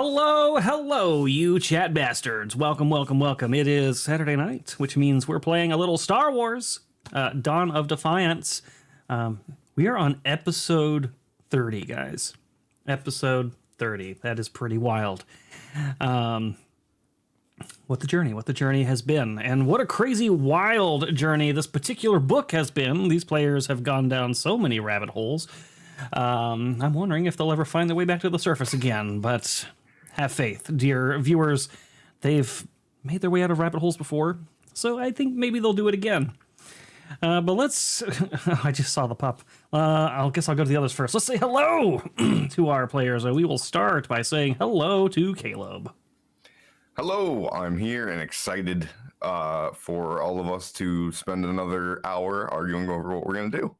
Hello, hello, you chat bastards. Welcome, welcome, welcome. It is Saturday night, which means we're playing a little Star Wars, Dawn of Defiance. We are on episode 30, guys. Episode 30. That is pretty wild. What the journey has been, and what a crazy, wild journey this particular book has been. These players have gone down so many rabbit holes. I'm wondering if they'll ever find their way back to the surface again, but have faith, dear viewers. They've made their way out of rabbit holes before, so I think maybe they'll do it again. But let's... I just saw the pup. I guess I'll go to the others first. Let's say hello to our players. We will start by saying hello to Caleb. Hello, I'm here and excited for all of us to spend another hour arguing over what we're going to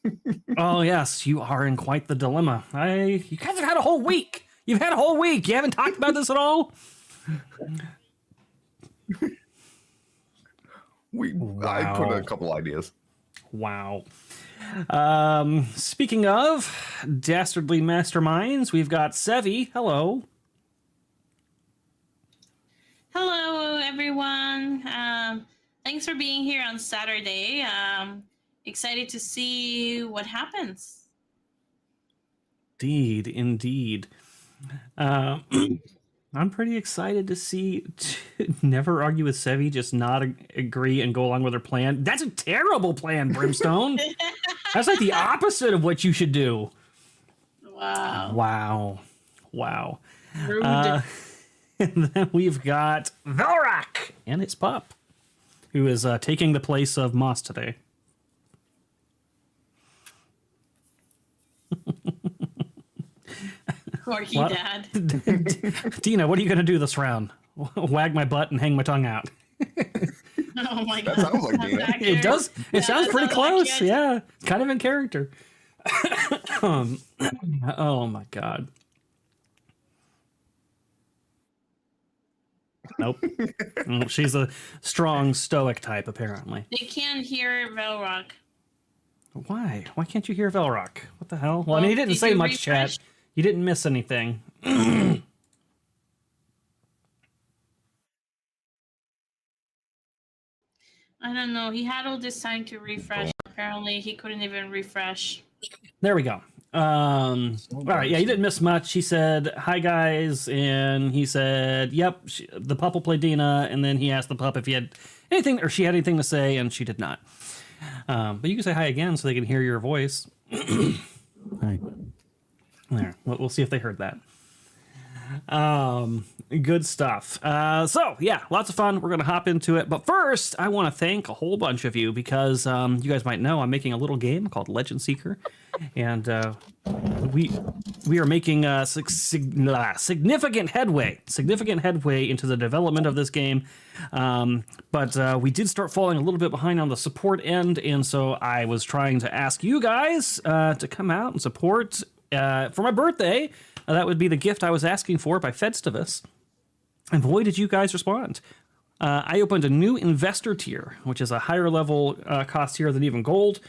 do. Oh, yes, you are in quite the dilemma. You guys have had a whole week. You've had a whole week. You haven't talked about this at all? Wow. I put a couple ideas. Wow. Speaking of dastardly masterminds, we've got Sevvy. Hello. Hello, everyone. Thanks for being here on Saturday. Excited to see what happens. Indeed. I'm pretty excited to see Never Argue with Sevvy, just not agree and go along with her plan. That's a terrible plan, Brimstone. That's like the opposite of what you should do. Wow. Rude. And then we've got Velrock and his pup, who is taking the place of Moss today. Corky dad. Dina, what are you going to do this round? Wag my butt and hang my tongue out. Oh my god. That sounds like Dina. It does. It sounds pretty close. Like yeah. Kind of in character. Oh my god. Nope. She's a strong stoic type, apparently. They can't hear Velrock. Why? Why can't you hear Velrock? What the hell? Well, I mean, he didn't say much, chat. You didn't miss anything. I don't know. He had all this time to refresh. Apparently, he couldn't even refresh. There we go. All right. Yeah, you didn't miss much. He said, "Hi, guys." And he said, "Yep, the pup will play Dina." And then he asked the pup if he had anything or she had anything to say, and she did not. But you can say hi again so they can hear your voice. Hi. There. We'll see if they heard that. Good stuff. So yeah, lots of fun. We're going to hop into it. But first, I want to thank a whole bunch of you because you guys might know I'm making a little game called Legend Seeker. And we are making significant headway into the development of this game. But we did start falling a little bit behind on the support end. And so I was trying to ask you guys to come out and support for my birthday. That would be the gift I was asking for by Festivus. And boy, did you guys respond. I opened a new investor tier, which is a higher level cost tier than even gold,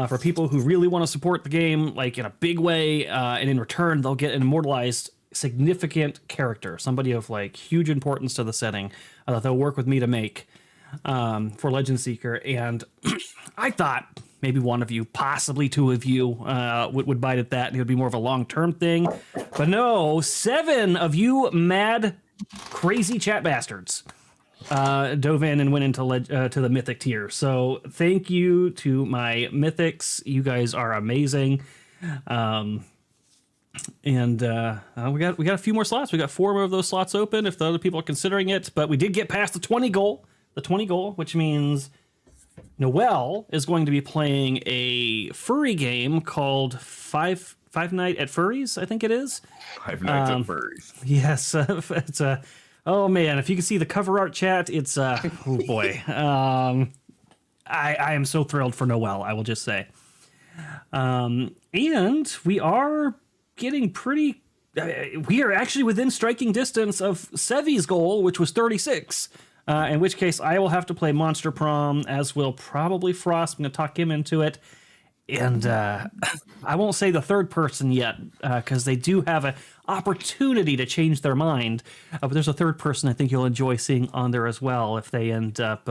for people who really want to support the game like in a big way. And in return, they'll get an immortalized significant character, somebody of like huge importance to the setting that they'll work with me to make for Legend Seeker. And I thought maybe one of you, possibly two of you, would bite at that, and it would be more of a long-term thing. But no, 7 of you mad, crazy chat bastards dove in and went into to the Mythic tier. So thank you to my Mythics. You guys are amazing. And we got a few more slots. We got 4 more of those slots open if the other people are considering it. But we did get past the 20 goal. The 20 goal, which means Noelle is going to be playing a furry game called Five Nights at Furries, I think it is. Five Nights at Furries. Yes, it's a. Oh man, if you can see the cover art, chat, it's oh boy. I am so thrilled for Noelle, I will just say. And we are getting pretty. We are actually within striking distance of Sevvy's goal, which was 36. In which case, I will have to play Monster Prom, as will probably Frost. I'm going to talk him into it. And I won't say the third person yet, because they do have an opportunity to change their mind. But there's a third person I think you'll enjoy seeing on there as well if they end up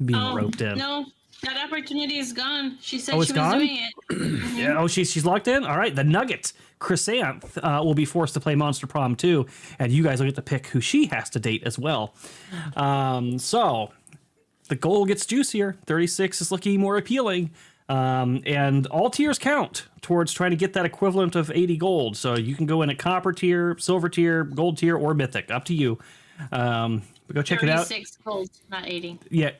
being roped in. No, that opportunity is gone. She said Oh, it's she was gone? doing it. Yeah, oh, she's locked in? All right, the Nugget, Chrysanth, will be forced to play Monster Prom too, and you guys will get to pick who she has to date as well. So the goal gets juicier. 36 is looking more appealing. And all tiers count towards trying to get that equivalent of 80 gold. So you can go in at copper tier, silver tier, gold tier, or mythic. Up to you. But go check it out. 36 gold, not 80. Yeah.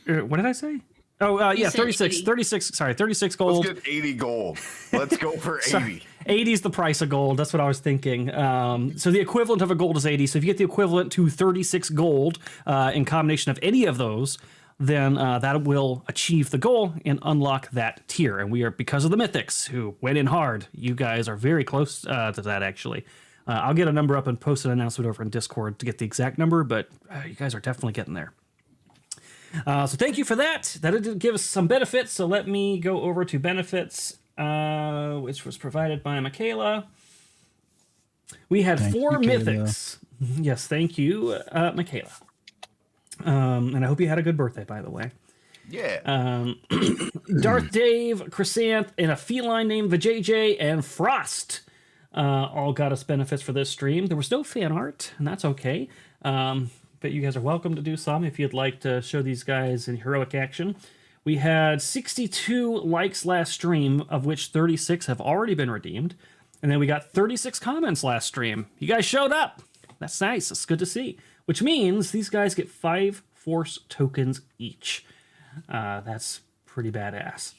What did I say? Oh, yeah, said 36. 80. 36. Sorry, 36 gold. Let's get 80 gold. Let's go for 80. 80 is the price of gold. That's what I was thinking. So the equivalent of a gold is 80. So if you get the equivalent to 36 gold in combination of any of those, then that will achieve the goal and unlock that tier. And we are, because of the mythics who went in hard, you guys are very close to that, actually. I'll get a number up and post an announcement over in Discord to get the exact number, but you guys are definitely getting there. So thank you for that. That did give us some benefits. So let me go over to benefits, which was provided by Michaela. We had Thank 4 you, Michaela. mythics. Yes, thank you, Michaela. And I hope you had a good birthday, by the way. Yeah. Darth Dave, Chrysanth, and a feline named Vijay, and Frost all got us benefits for this stream. There was no fan art, and that's okay. But you guys are welcome to do some if you'd like to show these guys in heroic action. We had 62 likes last stream, of which 36 have already been redeemed. And then we got 36 comments last stream. You guys showed up. That's nice. It's good to see. Which means these guys get 5 force tokens each. That's pretty badass.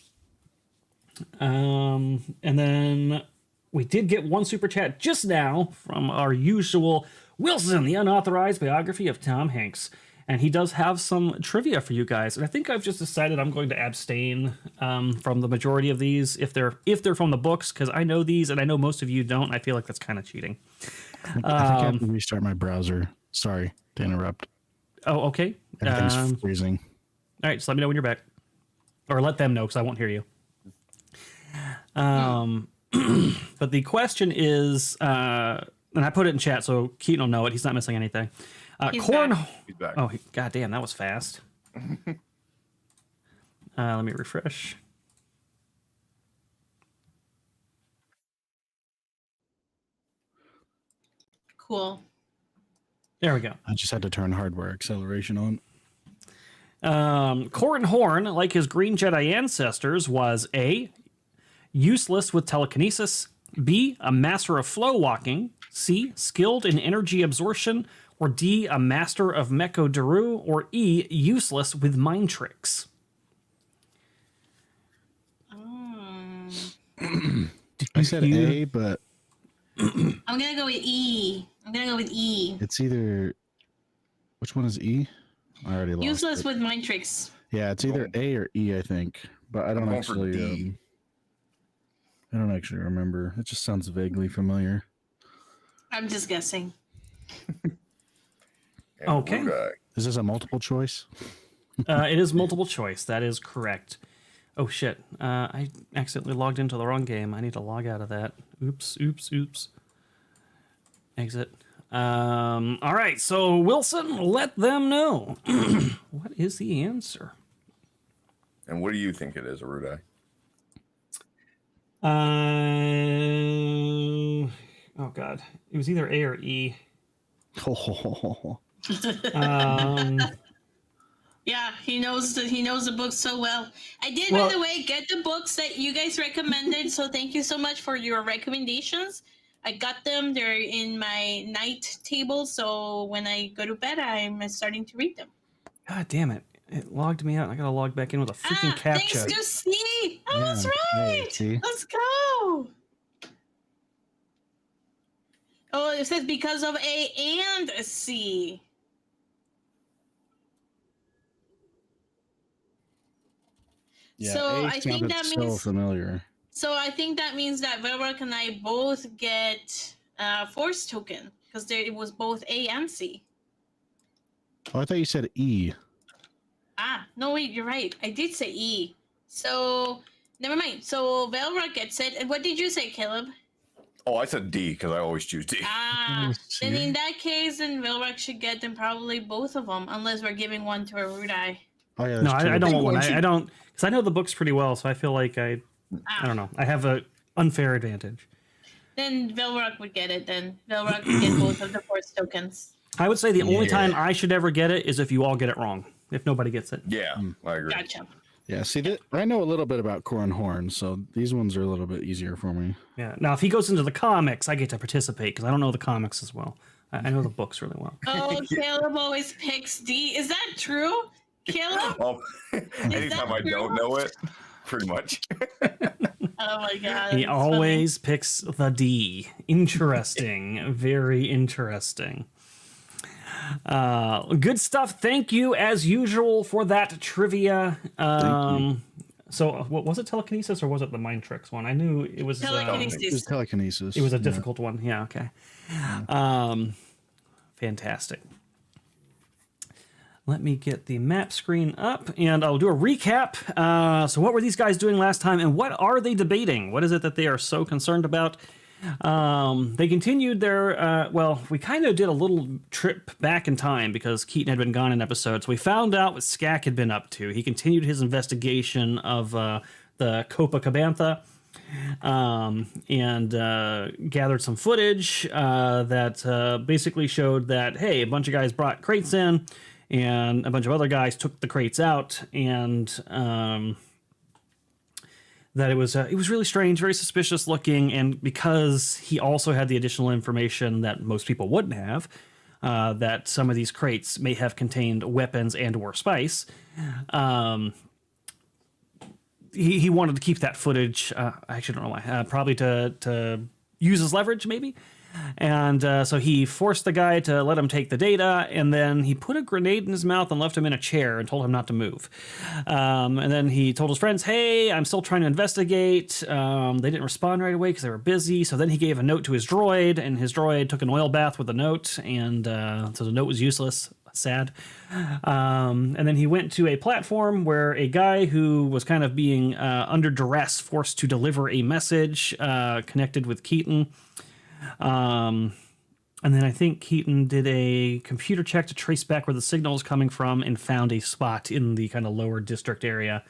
And then we did get 1 super chat just now from our usual Wilson, the unauthorized biography of Tom Hanks. And he does have some trivia for you guys. And I think I've just decided I'm going to abstain from the majority of these if they're from the books, because I know these and I know most of you don't. I feel like that's kind of cheating. I think I have to restart my browser. Sorry to interrupt. Oh, okay. Everything's freezing. All right, just let me know when you're back. Or let them know, because I won't hear you. But the question is, and I put it in chat so Keaton will know it. He's not missing anything. He's Corn. back. He's back. Oh, god damn, that was fast. Let me refresh. Cool. There we go. I just had to turn hardware acceleration on. Corran Horn, like his Green Jedi ancestors, was A, useless with telekinesis, B, a master of flow walking, C, skilled in energy absorption, or D, a master of Meko Daru, or E, useless with mind tricks. I said A, but I'm gonna go with E. it's either... Which one is E? I already lost Useless it. with mind tricks. Yeah, it's either A or E, I think. But I don't going for actually... D. I don't actually remember. It just sounds vaguely familiar. I'm just guessing. And Okay. Erudi. Is this a multiple choice? It is multiple choice. That is correct. Oh, shit. I accidentally logged into the wrong game. I need to log out of that. Oops. Exit. All right. So, Wilson, let them know. What is the answer? And what do you think it is, Erudi? Oh, God. It was either A or E. Yeah, he knows the books so well. I did, Well- by the way, get the books that you guys recommended. So thank you so much for your recommendations. I got them. They're in my night table. So when I go to bed, I'm starting to read them. God damn it. It logged me out. I gotta log back in with a freaking Thanks captcha. to C. Oh, Yeah, that's hey, right. see? Let's go. Oh, it says because of A and a C. Yeah, So A I think sounded that so means- familiar. So I think that means that Velrock and I both get Force token because it was both A and C. Oh, I thought you said E. Ah, no, wait, you're right. I did say E. So Never mind. So Velrock gets it. And what did you say, Caleb? Oh, I said D because I always choose D. Ah, Let's then see. in that case, then Velrock should get them probably both of them, unless we're giving one to Erudi. Oh yeah. No, there's two I of don't them. want one. I don't, because I know the books pretty well, so I feel like I don't know. I have a unfair advantage. Then Velrock would get it. Then Velrock would get both of the Force tokens. I would say the only Yeah. time I should ever get it is if you all get it wrong. If nobody gets it. Yeah, I agree. Gotcha. Yeah. See that? I know a little bit about Corn Horn, so these ones are a little bit easier for me. Yeah. Now, if he goes into the comics, I get to participate because I don't know the comics as well. I know the books really well. Oh, Caleb always picks D. Is that true, Caleb? Well, anytime I true? don't know it, pretty much. Oh my god. He that's always picks the D. Interesting. Very interesting. Good stuff. Thank you, as usual, for that trivia. you. So, what was it, telekinesis or was it the mind tricks one? I knew it was Telekinesis. It was telekinesis. it was a Yeah. difficult one. Yeah. Okay. Fantastic. Let me get the map screen up and I'll do a recap. So what were these guys doing last time and what are they debating? What is it that they are so concerned about? They continued their, well, we kind of did a little trip back in time because Keaton had been gone in episodes. We found out what Skak had been up to. He continued his investigation of the Copacabana and gathered some footage that basically showed that, hey, a bunch of guys brought crates in and a bunch of other guys took the crates out, and that it was really strange, very suspicious looking, and because he also had the additional information that most people wouldn't have, that some of these crates may have contained weapons and or spice, he wanted to keep that footage. I actually don't know why. Probably to use as leverage, maybe. And so he forced the guy to let him take the data, and then he put a grenade in his mouth and left him in a chair and told him not to move. And then he told his friends, hey, I'm still trying to investigate. They didn't respond right away because they were busy. So then he gave a note to his droid, and his droid took an oil bath with the note, and so the note was useless. Sad. And then he went to a platform where a guy who was kind of being under duress, forced to deliver a message, connected with Keaton. And then I think Keaton did a computer check to trace back where the signal was coming from and found a spot in the kind of lower district area.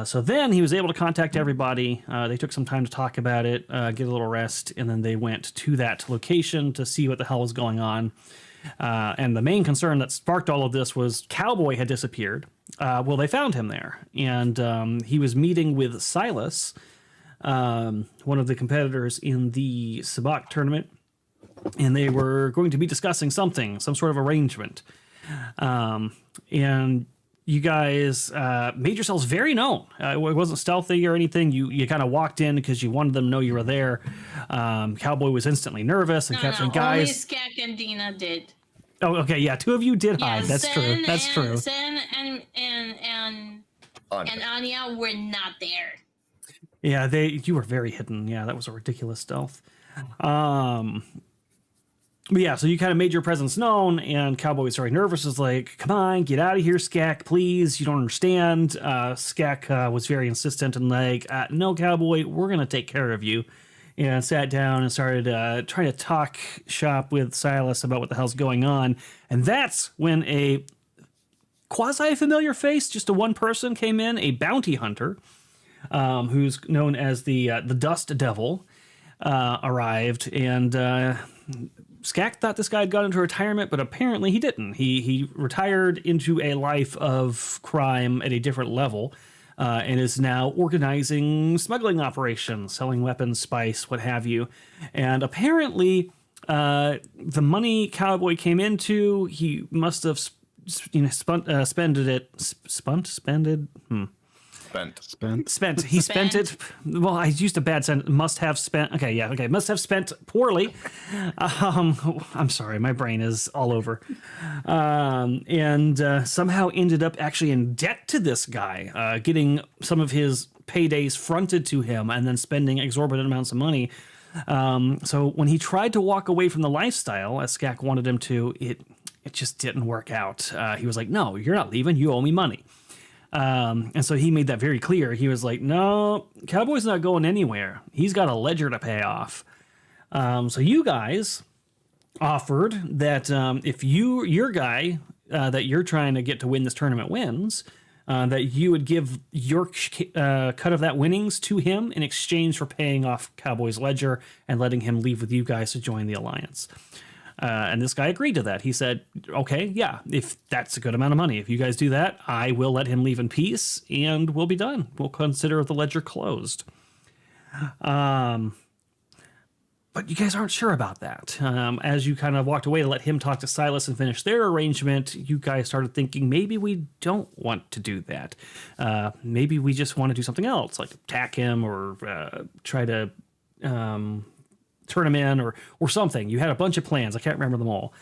So then he was able to contact everybody. They took some time to talk about it, get a little rest, and then they went to that location to see what the hell was going on. And the main concern that sparked all of this was Cowboy had disappeared. Well, they found him there, and he was meeting with Silas, one of the competitors in the Sabak tournament, and they were going to be discussing something, some sort of arrangement. And you guys made yourselves very known. It wasn't stealthy or anything. You kind of walked in because you wanted them to know you were there. Cowboy was instantly nervous and kept saying, only guys. Skak and Dina did. Oh, okay, yeah, two of you did Yeah, hide. That's true. That's true. Sen and Anya were not there. Yeah, you were very hidden. Yeah, that was a ridiculous stealth. But yeah, so you kind of made your presence known, and Cowboy was very nervous. Was like, "Come on, get out of here, Skak, please. You don't understand." Skak was very insistent and like, "No, Cowboy, we're gonna take care of you." And sat down and started trying to talk shop with Silas about what the hell's going on. And that's when a quasi-familiar face, just a one person, came in, a bounty hunter, who's known as the Dust Devil, arrived. And Skak thought this guy had gone into retirement, but apparently he didn't. He retired into a life of crime at a different level. And is now organizing smuggling operations, selling weapons, spice, what have you. And apparently, the money Cowboy came into, he must have, spended it. Spent. He spent it. Well, I used a bad sentence. Must have spent. Okay, yeah. Okay, must have spent poorly. I'm sorry, my brain is all over. And somehow ended up actually in debt to this guy, getting some of his paydays fronted to him, and then spending exorbitant amounts of money. So when he tried to walk away from the lifestyle, as Skak wanted him to, it just didn't work out. He was like, "No, you're not leaving. You owe me money." And so he made that very clear. He was like, no, Cowboy's not going anywhere. He's got a ledger to pay off. So you guys offered that if your guy that you're trying to get to win this tournament wins, that you would give your cut of that winnings to him in exchange for paying off Cowboy's ledger and letting him leave with you guys to join the alliance. And this guy agreed to that. He said, okay, yeah, if that's a good amount of money, if you guys do that, I will let him leave in peace and we'll be done. We'll consider the ledger closed. But you guys aren't sure about that. As you kind of walked away to let him talk to Silas and finish their arrangement, you guys started thinking maybe we don't want to do that. Maybe we just want to do something else, like attack him or try to turn him in or something. You had a bunch of plans. I can't remember them all.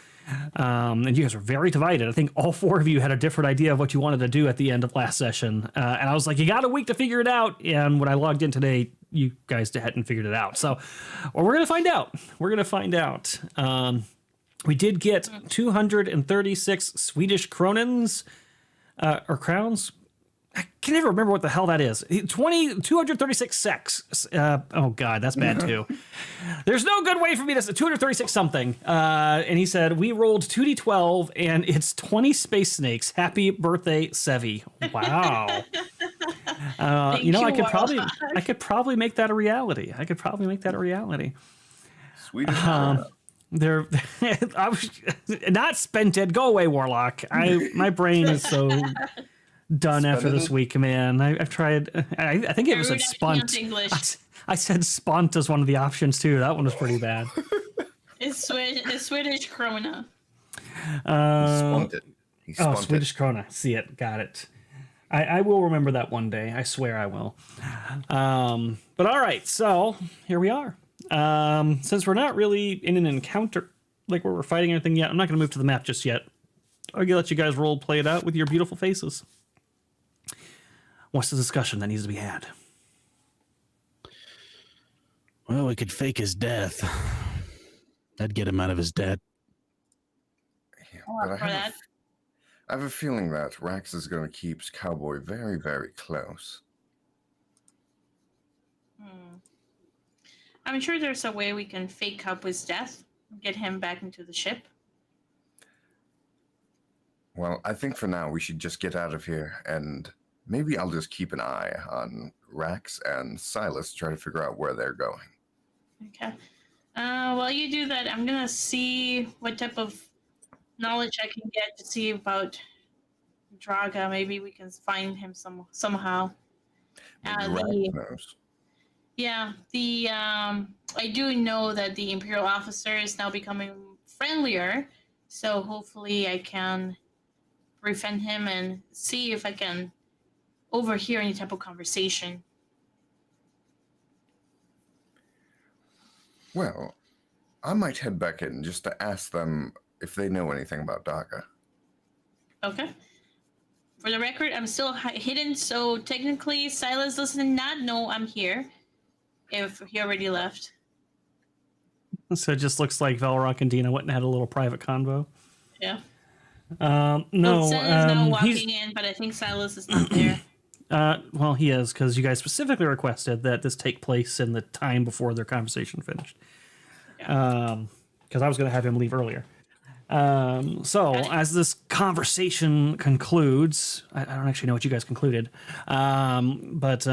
And you guys were very divided. I think all four of you had a different idea of what you wanted to do at the end of last session. And I was like, you got a week to figure it out. And when I logged in today, you guys hadn't figured it out. So well, we're going to find out. We're going to find out. We did get 236 Swedish kronins or crowns. I can never remember what the hell that is. 236 sex. Oh God, that's bad too. There's no good way for me to say 236 something. And he said, we rolled 2d12 and it's 20 space snakes. Happy birthday, Sevvy. Wow. I could probably make that a reality. Swedish. They're I was not spent it. Go away, Warlock. My brain is so done after this week, man. I've tried. I think it was spunt. I said spunt as one of the options too. That one was pretty bad. It's Swedish krona. He spunt it. Swedish krona. See it. Got it. I will remember that one day. I swear I will. But all right. So here we are. Since we're not really in an encounter, like where we're fighting anything yet, I'm not going to move to the map just yet. I'm going to let you guys play it out with your beautiful faces. What's the discussion that needs to be had? Well, we could fake his death. That'd get him out of his debt. Yeah, but I have a feeling that Rax is going to keep Cowboy very, very close. I'm sure there's a way we can fake Cowboy's death and get him back into the ship. Well, I think for now we should just get out of here, and maybe I'll just keep an eye on Rax and Silas, try to figure out where they're going. Okay. While you do that, I'm going to see what type of knowledge I can get to see about Draga. Maybe we can find him somehow. Knows. Yeah, I do know that the Imperial officer is now becoming friendlier, so hopefully I can befriend him and see if I can overhear any type of conversation. Well, I might head back in just to ask them if they know anything about Daga. Okay. For the record, I'm still hidden, so technically Silas does not know I'm here. If he already left. So it just looks like Velrock and Dina went and had a little private convo. Yeah. No. Sen is now walking in, but I think Silas is not there. Well, he is, because you guys specifically requested that this take place in the time before their conversation finished. Because I was going to have him leave earlier. So as this conversation concludes, I don't actually know what you guys concluded, but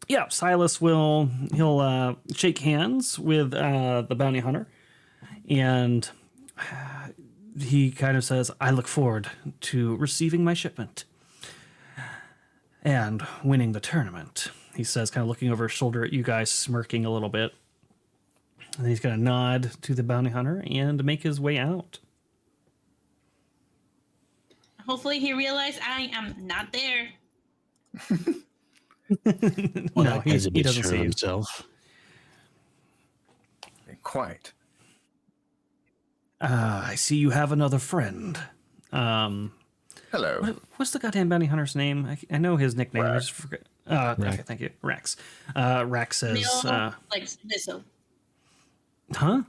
yeah, Silas he'll shake hands with the bounty hunter, and he kind of says, I look forward to receiving my shipment and winning the tournament. He says, kind of looking over his shoulder at you guys, smirking a little bit. And then he's going to nod to the bounty hunter and make his way out. Hopefully he realized I am not there. Well, no, he doesn't see himself. Quite. I see you have another friend. Hello. What's the goddamn bounty hunter's name? I know his nickname. Rex. I just forget. Okay, thank you. Rex. Rex says... like Lizzo. Huh?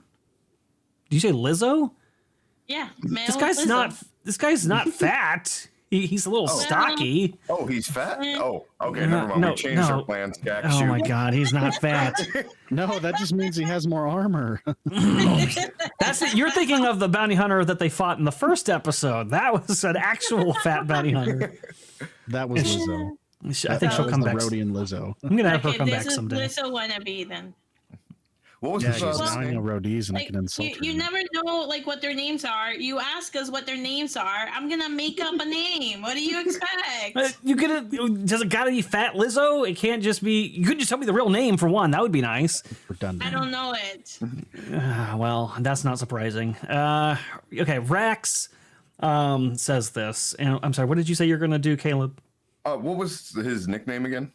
Did you say Lizzo? Yeah. This guy's Lizzo. not fat. He's a little stocky. Oh, he's fat? Oh, okay, No, never mind. no, We changed no. our plans, Jack. Oh Shoot. my God, he's not fat. No, that just means he has more armor. That's it. You're thinking of the bounty hunter that they fought in the first episode. That was an actual fat bounty hunter. That was Lizzo. I think she'll was come the back. Rhodey and Lizzo. I'm gonna have her Okay, come this back is someday. Lizzo wannabe then. What was Yeah, the because first now I know name? Rhodey's and I Like, can insult her. you never know like what their names are. You ask us what their names are. I'm gonna make up a name. What do you expect? You get it? Does it gotta be Fat Lizzo? It can't just be. You could just tell me the real name for one. That would be nice. Redundant. I don't know it. Well, that's not surprising. Okay, Rax says this, and I'm sorry. What did you say you're gonna do, Caleb? What was his nickname again?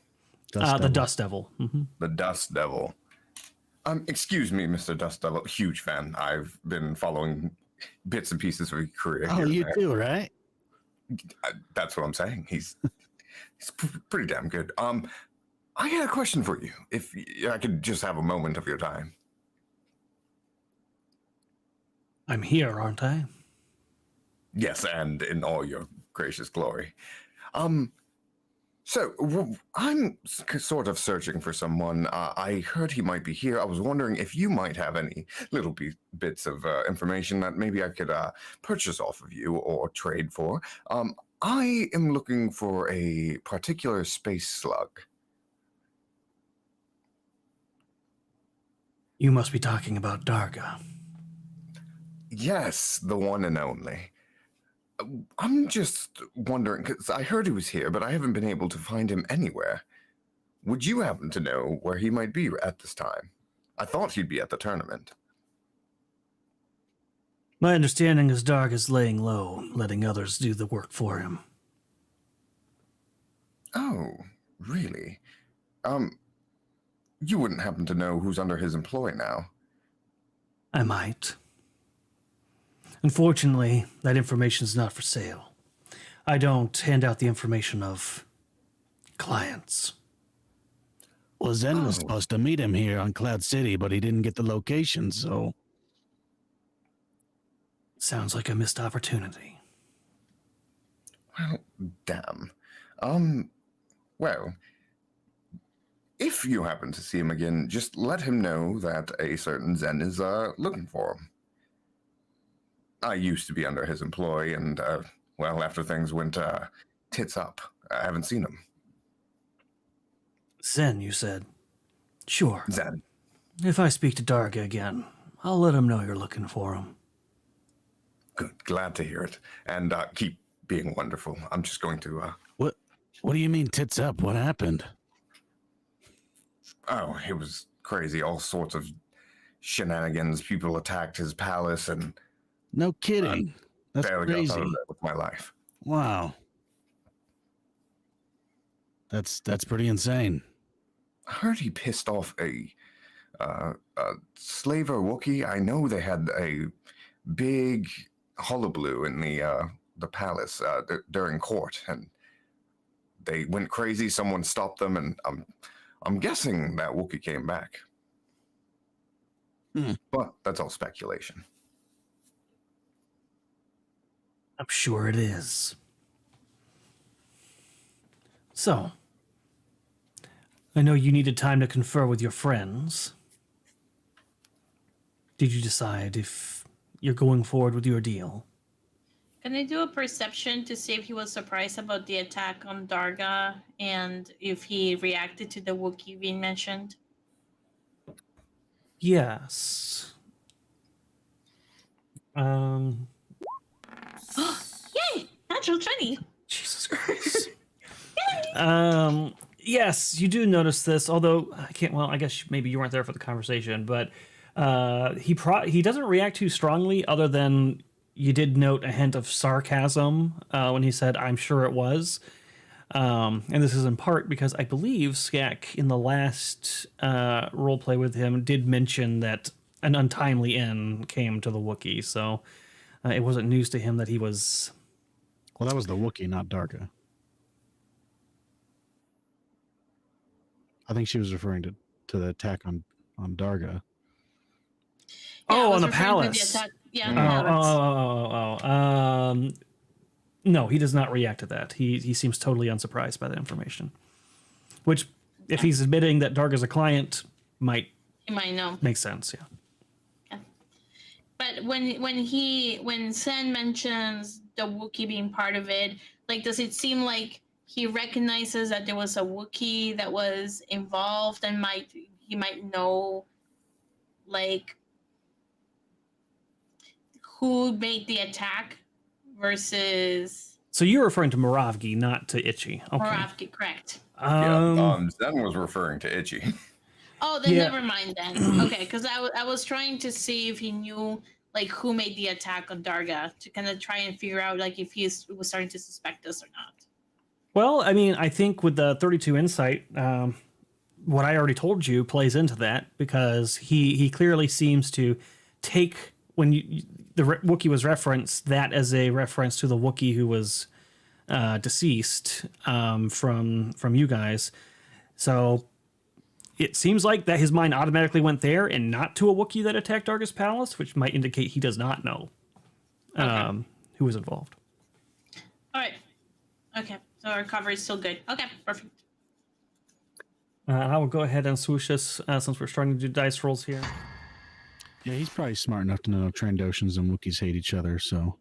The Devil. Dust Devil. Mhm. The Dust Devil. Excuse me, Mr. Dust Devil. Huge fan. I've been following bits and pieces of your career. Oh, here and you there. too, right? That's what I'm saying. He's pretty damn good. I got a question for you. If I could just have a moment of your time. I'm here, aren't I? Yes, and in all your gracious glory. So I'm sort of searching for someone. I heard he might be here. I was wondering if you might have any little bits of information that maybe I could purchase off of you or trade for. I am looking for a particular space slug. You must be talking about Darga. Yes, the one and only. I'm just wondering, because I heard he was here, but I haven't been able to find him anywhere. Would you happen to know where he might be at this time? I thought he'd be at the tournament. My understanding is Darga's laying low, letting others do the work for him. Oh, really? You wouldn't happen to know who's under his employ now? I might. Unfortunately, that information is not for sale. I don't hand out the information of clients. Well, Zen was Oh. supposed to meet him here on Cloud City, but he didn't get the location, so... Sounds like a missed opportunity. Well, damn. Well, if you happen to see him again, just let him know that a certain Zen is looking for him. I used to be under his employ, and, well, after things went tits up, I haven't seen him. Zen, you said? Sure. Zen. If I speak to Darga again, I'll let him know you're looking for him. Good. Glad to hear it. And keep being wonderful. I'm just going to... What do you mean tits up? What happened? Oh, it was crazy. All sorts of shenanigans. People attacked his palace, and No kidding. That's barely got crazy. out of there with my life. Wow. That's pretty insane. I heard he pissed off a slaver Wookiee. I know they had a big hullabaloo in the palace during court, and they went crazy. Someone stopped them, and I'm guessing that Wookiee came back. But that's all speculation. I'm sure it is. So, I know you needed time to confer with your friends. Did you decide if you're going forward with your deal? Can I do a perception to see if he was surprised about the attack on Darga and if he reacted to the Wookiee being mentioned? Yes. Yay! Natural 20! Jesus Christ. Yes, you do notice this, although I can't, well, I guess maybe you weren't there for the conversation, but he doesn't react too strongly other than you did note a hint of sarcasm when he said, "I'm sure it was." And this is in part because I believe Skak in the last roleplay with him did mention that an untimely end came to the Wookiee, so it wasn't news to him that he was... Well, that was the Wookiee, not Darga. I think she was referring to the attack on Darga. Yeah, I Oh, was on the referring to palace. attack. Yeah, Oh, the palace. No, he does not react to that. He seems totally unsurprised by that information. Which, if he's admitting that Darga's a client, He might know. make sense. Yeah. But when Sen mentions the Wookiee being part of it, like, does it seem like he recognizes that there was a Wookiee that was involved and he might know, like, who made the attack versus So you're referring to Moravgi, not to Itchy. Okay. Moravki, correct? Zen was referring to Itchy. Oh, then Yeah. never mind then. Okay, because I was trying to see if he knew, like, who made the attack on Darga, to kind of try and figure out, like, if he was starting to suspect us or not. Well, I mean, I think with the 32 insight, what I already told you plays into that, because he clearly seems to take, when the Wookiee was referenced, that as a reference to the Wookiee who was deceased from you guys. So it seems like that his mind automatically went there and not to a Wookiee that attacked Darga's palace, which might indicate he does not know who was involved. All right. Okay, so our cover is still good. Okay, perfect. I will go ahead and swoosh us since we're starting to do dice rolls here. Yeah, he's probably smart enough to know Trandoshans and Wookiees hate each other, so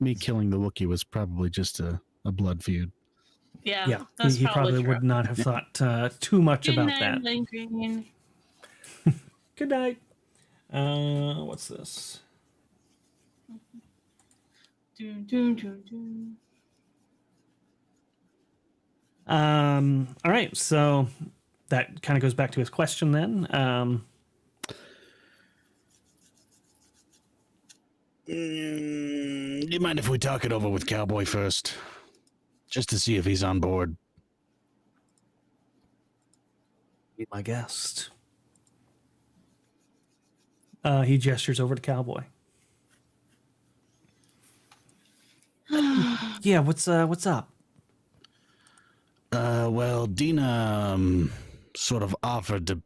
me killing the Wookiee was probably just a blood feud. Yeah, he probably true. would not have thought too much Good about night, that. Green. Good night. What's this? Doom, doom, doom, doom. All right, so that kind of goes back to his question then. Do you mind if we talk it over with Cowboy first? Just to see if he's on board. Be my guest. He gestures over to Cowboy. Yeah, what's up? Well, Dina sort of offered to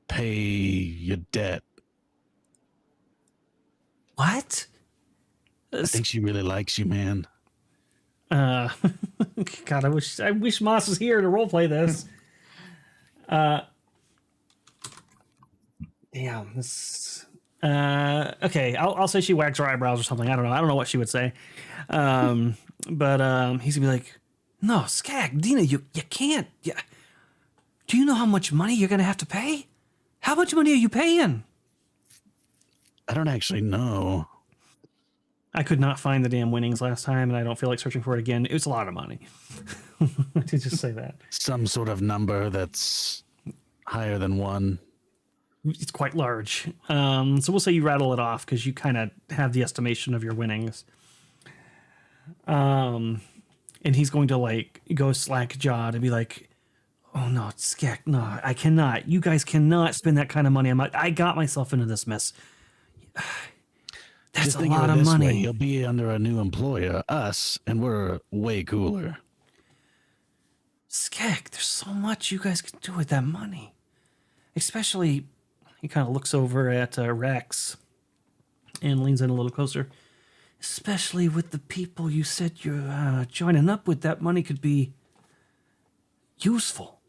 pay your debt. What? I think she really likes you, man. God, I wish Moss was here to roleplay this. Damn, this. Okay, I'll say she wags her eyebrows or something. I don't know what she would say. But he's gonna be like, "No, Skag, Dina, you can't. Yeah. Do you know how much money you're gonna have to pay? How much money are you paying?" I don't actually know. I could not find the damn winnings last time, and I don't feel like searching for it again. It was a lot of money. To just say that. Some sort of number that's higher than 1. It's quite large. So we'll say you rattle it off because you kind of have the estimation of your winnings. And he's going to like go slack jawed and be like, "Oh no, Skek, no, I cannot. You guys cannot spend that kind of money. I got myself into this mess. That's Just a think lot of of it this way, money." he'll be under a new employer, us, and we're way cooler. Skek, there's so much you guys can do with that money. Especially, he kind of looks over at Rex and leans in a little closer. Especially with the people you said you're joining up with, that money could be useful.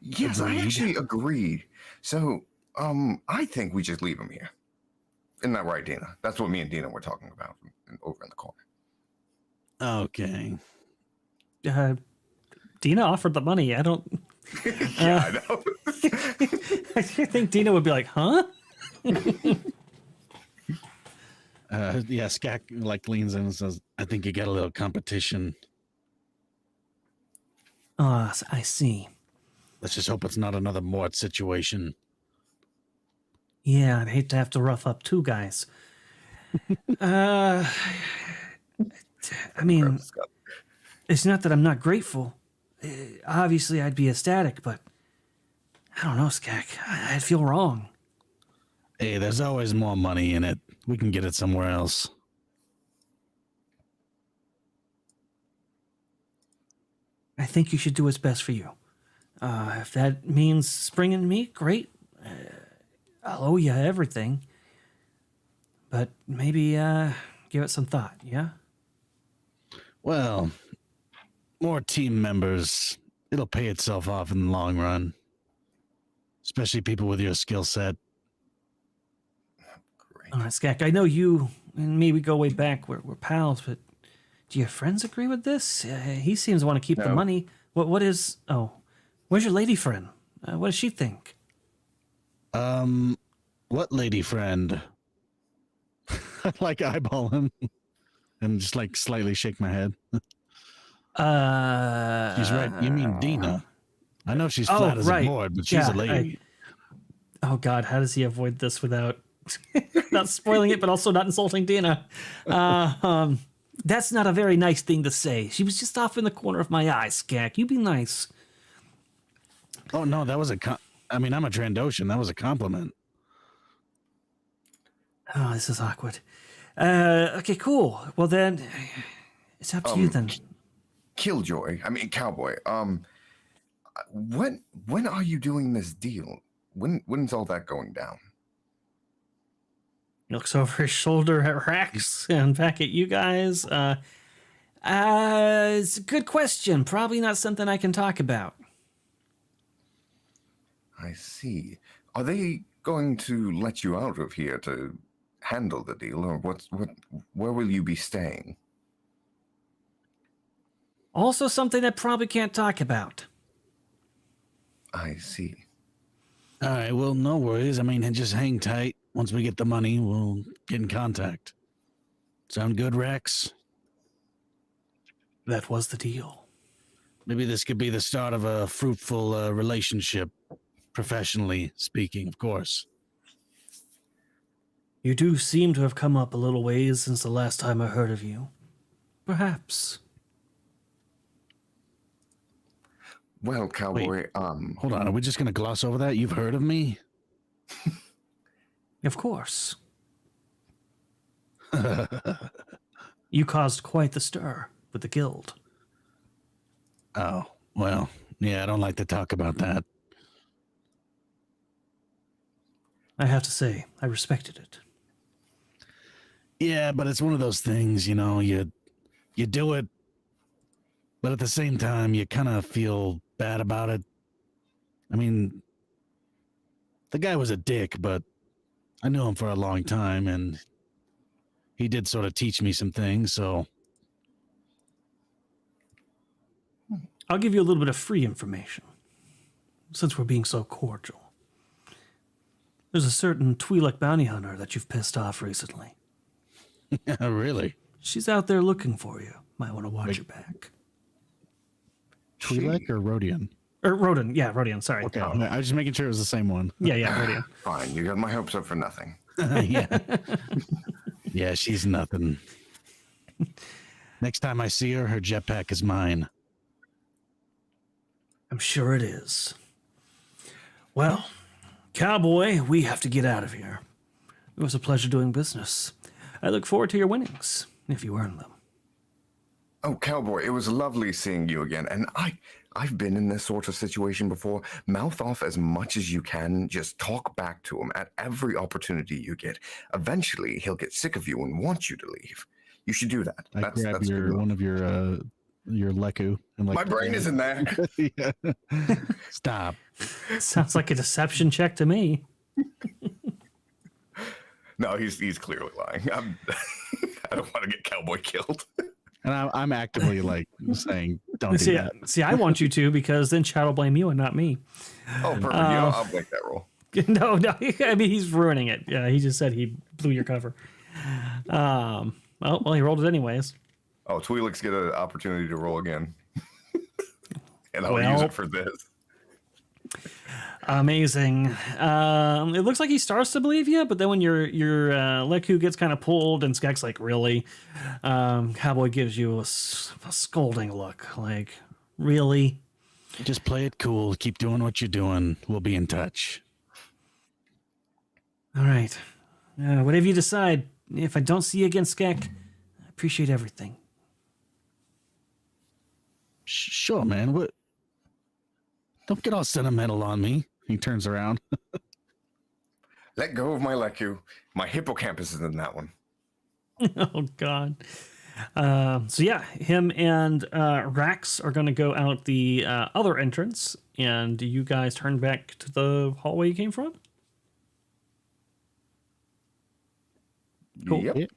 Yes, I actually agree. So, I think we just leave him here. Isn't that right, Dina? That's what me and Dina were talking about over in the corner. Okay. Dina offered the money. I don't. Yeah, I know. I think Dina would be like, "Huh?" Yeah, Skak like leans in and says, "I think you got a little competition. Ah, I see. Let's just hope it's not another Mort situation." Yeah, I'd hate to have to rough up two guys. I mean, it's not that I'm not grateful. Obviously, I'd be ecstatic, but I don't know, Skak. I'd feel wrong. Hey, there's always more money in it. We can get it somewhere else. I think you should do what's best for you. If that means springing me, great. I'll owe you everything. But maybe give it some thought, yeah? Well, more team members. It'll pay itself off in the long run. Especially people with your skill set. Great. All right, Skak, I know you and me, we go way back. We're pals, but do your friends agree with this? He seems to want to keep the No. money. What is... Oh, where's your lady friend? What does she think? What lady friend? I like eyeball him and just like slightly shake my head. She's right. You mean Dina? I know she's flat as a board, but she's a lady. Oh God, how does he avoid this without not spoiling it, but also not insulting Dina? That's not a very nice thing to say. She was just off in the corner of my eye, Skak. You be nice. Oh no, that was I mean, I'm a Trandoshan. That was a compliment. Oh, this is awkward. Okay, cool. Well then, it's up to you then. Killjoy. I mean, Cowboy. When are you doing this deal? When's all that going down? He looks over his shoulder at Rex and back at you guys. It's a good question. Probably not something I can talk about. I see. Are they going to let you out of here to handle the deal, or where will you be staying? Also something I probably can't talk about. I see. All right, well, no worries. I mean, just hang tight. Once we get the money, we'll get in contact. Sound good, Rex? That was the deal. Maybe this could be the start of a fruitful relationship, professionally speaking, of course. You do seem to have come up a little ways since the last time I heard of you. Perhaps. Well, Cowboy, Hold on, are we just going to gloss over that? You've heard of me? Of course. You caused quite the stir with the guild. Oh, well, yeah, I don't like to talk about that. I have to say, I respected it. Yeah, but it's one of those things, you know, you do it, but at the same time, you kind of feel bad about it. I mean, the guy was a dick, but I knew him for a long time, and he did sort of teach me some things, so... I'll give you a little bit of free information, since we're being so cordial. There's a certain Twi'lek bounty hunter that you've pissed off recently. Really? She's out there looking for you. Might want to watch your back. Twi'lek or Rodian? Or Rodin. Yeah, Rodian, sorry. Okay, I was just making sure it was the same one. Yeah, Rodian. fine. You got my hopes up for nothing. Yeah. Yeah, she's nothing. Next time I see her, her jetpack is mine. I'm sure it is. Well, Cowboy, we have to get out of here. It was a pleasure doing business. I look forward to your winnings, if you earn them. Oh, Cowboy, it was lovely seeing you again. And I've been in this sort of situation before. Mouth off as much as you can. Just talk back to him at every opportunity you get. Eventually, he'll get sick of you and want you to leave. You should do that. I grab one of your Leku. And my brain is in there. Yeah. Stop. Sounds like a deception check to me. No, he's clearly lying. I don't want to get Cowboy killed. And I'm actively like saying, don't do that. See, I want you to, because then Chad will blame you and not me. Oh, perfect. Yeah, I'll make that roll. No, I mean, he's ruining it. Yeah, he just said he blew your cover. Well, he rolled it anyways. Oh, Twi'leks get an opportunity to roll again. And I'll use it for this. Amazing. It looks like he starts to believe you, but then when your Leku gets kind of pulled and Skek's like, really? Cowboy gives you a scolding look. Like, really? Just play it cool. Keep doing what you're doing. We'll be in touch. All right. Whatever you decide. If I don't see you again, Skek, I appreciate everything. Sure, man. What? Don't get all sentimental on me. He turns around. Let go of my Leku. My hippocampus is in that one. Oh, God. So yeah, him and Rax are going to go out the other entrance, and you guys turn back to the hallway you came from. Cool. Yep.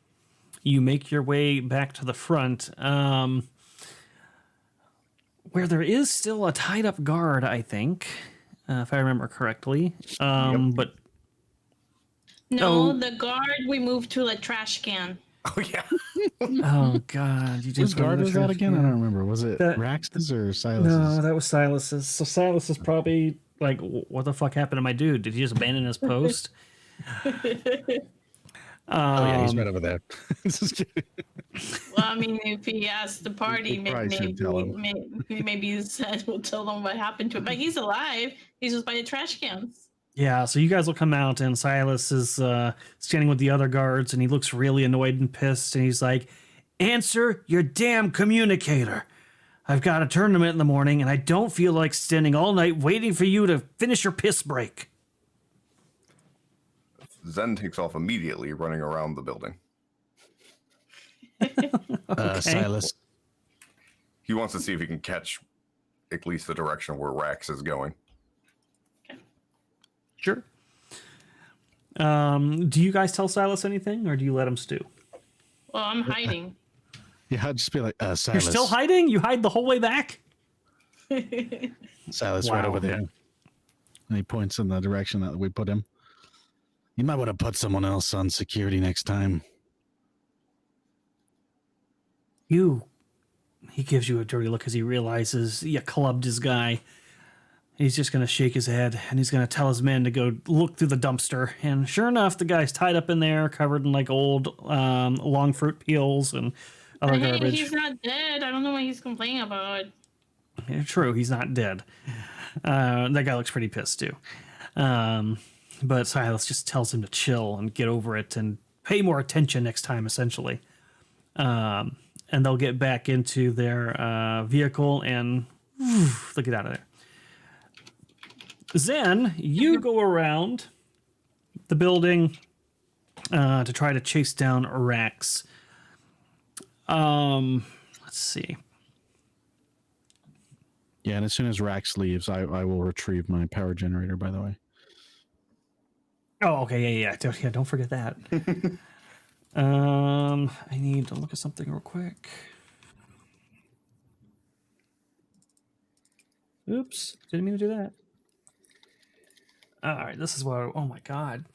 You make your way back to the front, where there is still a tied up guard, I think, if I remember correctly. But No, Oh. the guard we moved to a trash can. Oh yeah. oh god, you Whose just guard was that again? I don't remember. Was it That- Rax's or Silas's? No, that was Silas's. So Silas is probably like, what the fuck happened to my dude? Did he just abandon his post? Oh yeah, he's right over there. Just kidding. Well, I mean, if he asks the party, We probably should tell him. maybe his will tell them what happened to him. But he's alive. He's just by the trash cans. Yeah, so you guys will come out, and Silas is standing with the other guards, and he looks really annoyed and pissed, and he's like, "Answer your damn communicator. I've got a tournament in the morning, and I don't feel like standing all night waiting for you to finish your piss break." Zen takes off immediately, running around the building. Silas. He wants to see if he can catch at least the direction where Rax is going. Sure. Do you guys tell Silas anything, or do you let him stew? Well, I'm hiding. Yeah, I'd just be like, Silas. You're still hiding? You hide the whole way back? Silas right Wow. over there. And he points in the direction that we put him. You might want to put someone else on security next time. He gives you a dirty look as he realizes you clubbed his guy. He's just going to shake his head, and he's going to tell his men to go look through the dumpster. And sure enough, the guy's tied up in there, covered in like old long fruit peels and other Hey, garbage. he's not dead. I don't know what he's complaining about. Yeah, true, he's not dead. That guy looks pretty pissed too. But Silas just tells him to chill and get over it and pay more attention next time, essentially. And they'll get back into their vehicle and they'll get out of there. Zen, you go around the building to try to chase down Rax. Let's see. Yeah, and as soon as Rax leaves, I will retrieve my power generator, by the way. Oh, okay, yeah. Don't forget that. I need to look at something real quick. Oops, didn't mean to do that. All right, this is what. Oh my god.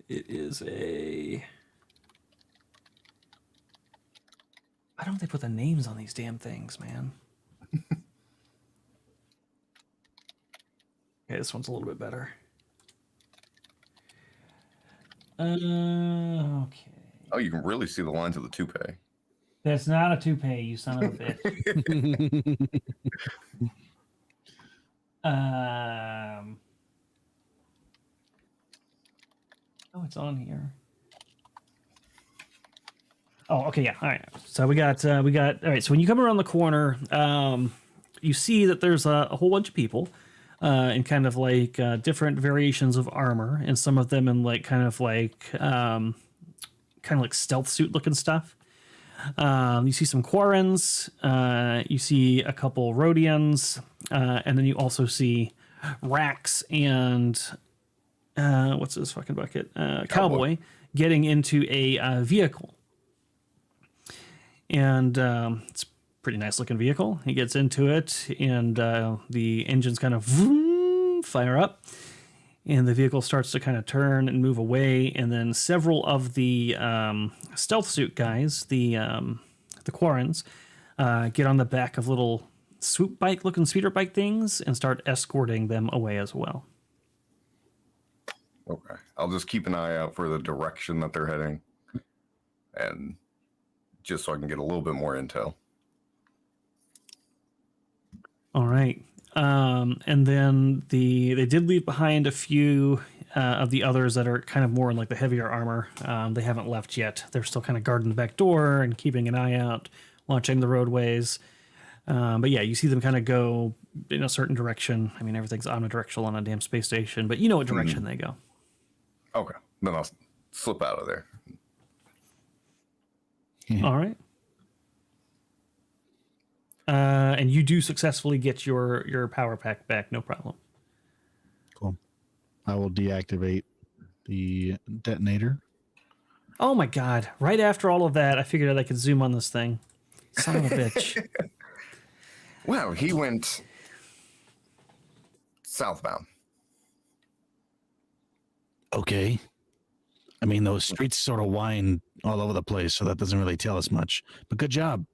It is a. Why don't they put the names on these damn things, man? Okay, this one's a little bit better. Okay. Oh, you can really see the lines of the toupee. That's not a toupee, you son of a bitch. Oh, it's on here. Oh, okay, yeah. All right. So we got. All right. So when you come around the corner, you see that there's a whole bunch of people, in kind of like different variations of armor, and some of them in like kind of like stealth suit looking stuff. You see some Quarrens, you see a couple Rhodians, and then you also see Rax and what's this fucking bucket? Cowboy getting into a vehicle. And it's a pretty nice looking vehicle. He gets into it, and the engines kind of fire up, and the vehicle starts to kind of turn and move away. And then several of the stealth suit guys, the Quarrens, get on the back of little swoop bike looking speeder bike things and start escorting them away as well. Okay. I'll just keep an eye out for the direction that they're heading. And just so I can get a little bit more intel. All right. And then they did leave behind a few of the others that are kind of more in like the heavier armor. They haven't left yet. They're still kind of guarding the back door and keeping an eye out, watching the roadways. But yeah, you see them kind of go in a certain direction. I mean, everything's omnidirectional on a damn space station, but you know what direction they go. Okay. Then I'll slip out of there. All right. And you do successfully get your power pack back, no problem. Cool. I will deactivate the detonator. Oh my god. Right after all of that, I figured out I could zoom on this thing. Son of a bitch. Well, he went southbound. Okay. I mean, those streets sort of wind all over the place, so that doesn't really tell us much. But good job.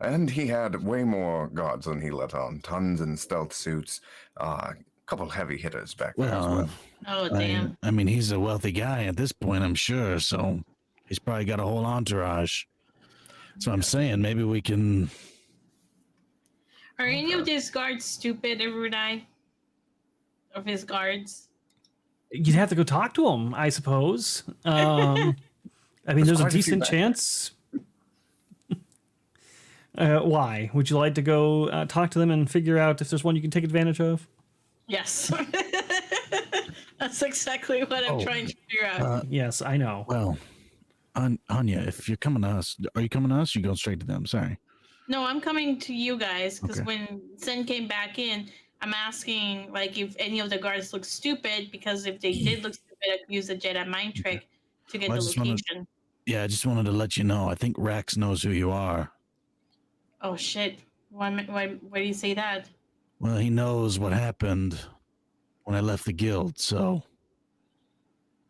And he had way more guards than he let on. Tons in stealth suits. A couple heavy hitters back there as well. Oh, damn. I mean, he's a wealthy guy at this point, I'm sure, so he's probably got a whole entourage. So I'm saying maybe we can... Are any of these guards stupid, Erudi? Of his guards? You'd have to go talk to him, I suppose. I mean, there's a decent chance. Why? Would you like to go talk to them and figure out if there's one you can take advantage of? Yes. That's exactly what I'm trying to figure out. Yes, I know. Well, Anya, if you're coming to us, are you coming to us or you going straight to them? Sorry. No, I'm coming to you guys because Okay. when Zen came back in, I'm asking like if any of the guards look stupid, because if they did look stupid, I could use the Jedi mind trick to get Well, I the just wanted- location. Yeah, I just wanted to let you know. I think Rax knows who you are. Oh shit! Why do you say that? Well, he knows what happened when I left the guild, so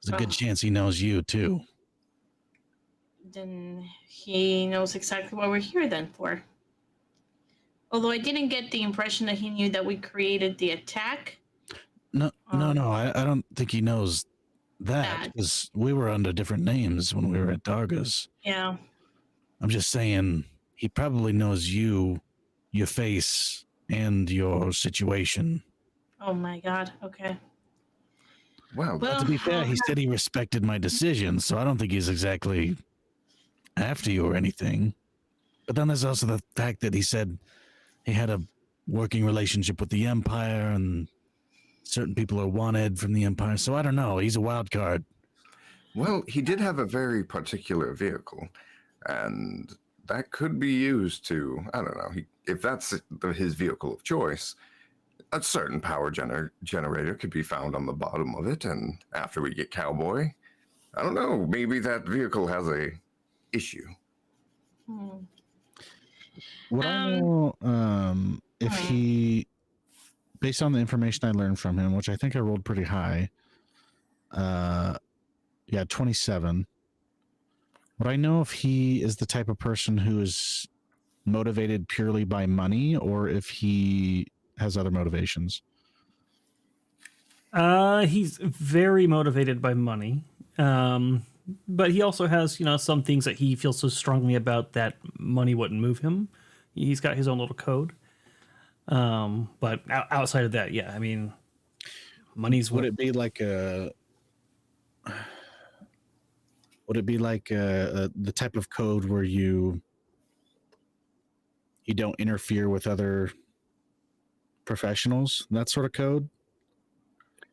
there's a good Oh. chance he knows you too. Then he knows exactly what we're here then for. Although I didn't get the impression that he knew that we created the attack. No, I don't think he knows that That. because we were under different names when we were at Darga's. Yeah. I'm just saying he probably knows you, your face, and your situation. Oh my god. Okay. Well, Well, To be fair, he said he respected my decision, so I don't think he's exactly after you or anything. But then there's also the fact that he said he had a working relationship with the Empire and certain people are wanted from the Empire. So I don't know. He's a wild card. well, he did have a very particular vehicle, and that could be used to, I don't know, if that's his vehicle of choice, a certain power generator could be found on the bottom of it, and after we get Cowboy, I don't know, maybe that vehicle has a issue. Hmm. Would I know if he, based on the information I learned from him, which I think I rolled pretty high, 27. Would I know if he is the type of person who is motivated purely by money or if he has other motivations? He's very motivated by money. But he also has, some things that he feels so strongly about that money wouldn't move him. He's got his own little code. But outside of that, yeah, I mean, money's what. Would it be like the type of code where you don't interfere with other professionals? That sort of code?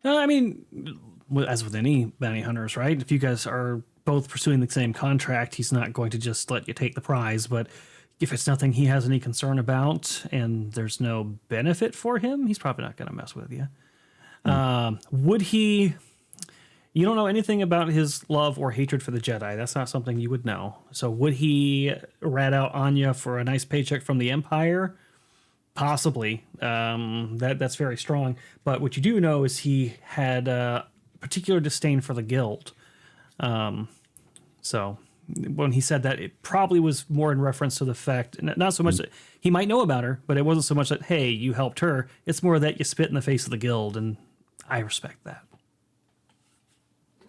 I mean, as with any bounty hunters, right? If you guys are both pursuing the same contract, he's not going to just let you take the prize. But if it's nothing he has any concern about and there's no benefit for him, he's probably not going to mess with you. Would he... You don't know anything about his love or hatred for the Jedi. That's not something you would know. So would he rat out Anya for a nice paycheck from the Empire? Possibly. That's very strong. But what you do know is he had a particular disdain for the guild. So when he said that, it probably was more in reference to the fact, not so much that he might know about her, but it wasn't so much that, hey, you helped her. It's more that you spit in the face of the guild, and I respect that.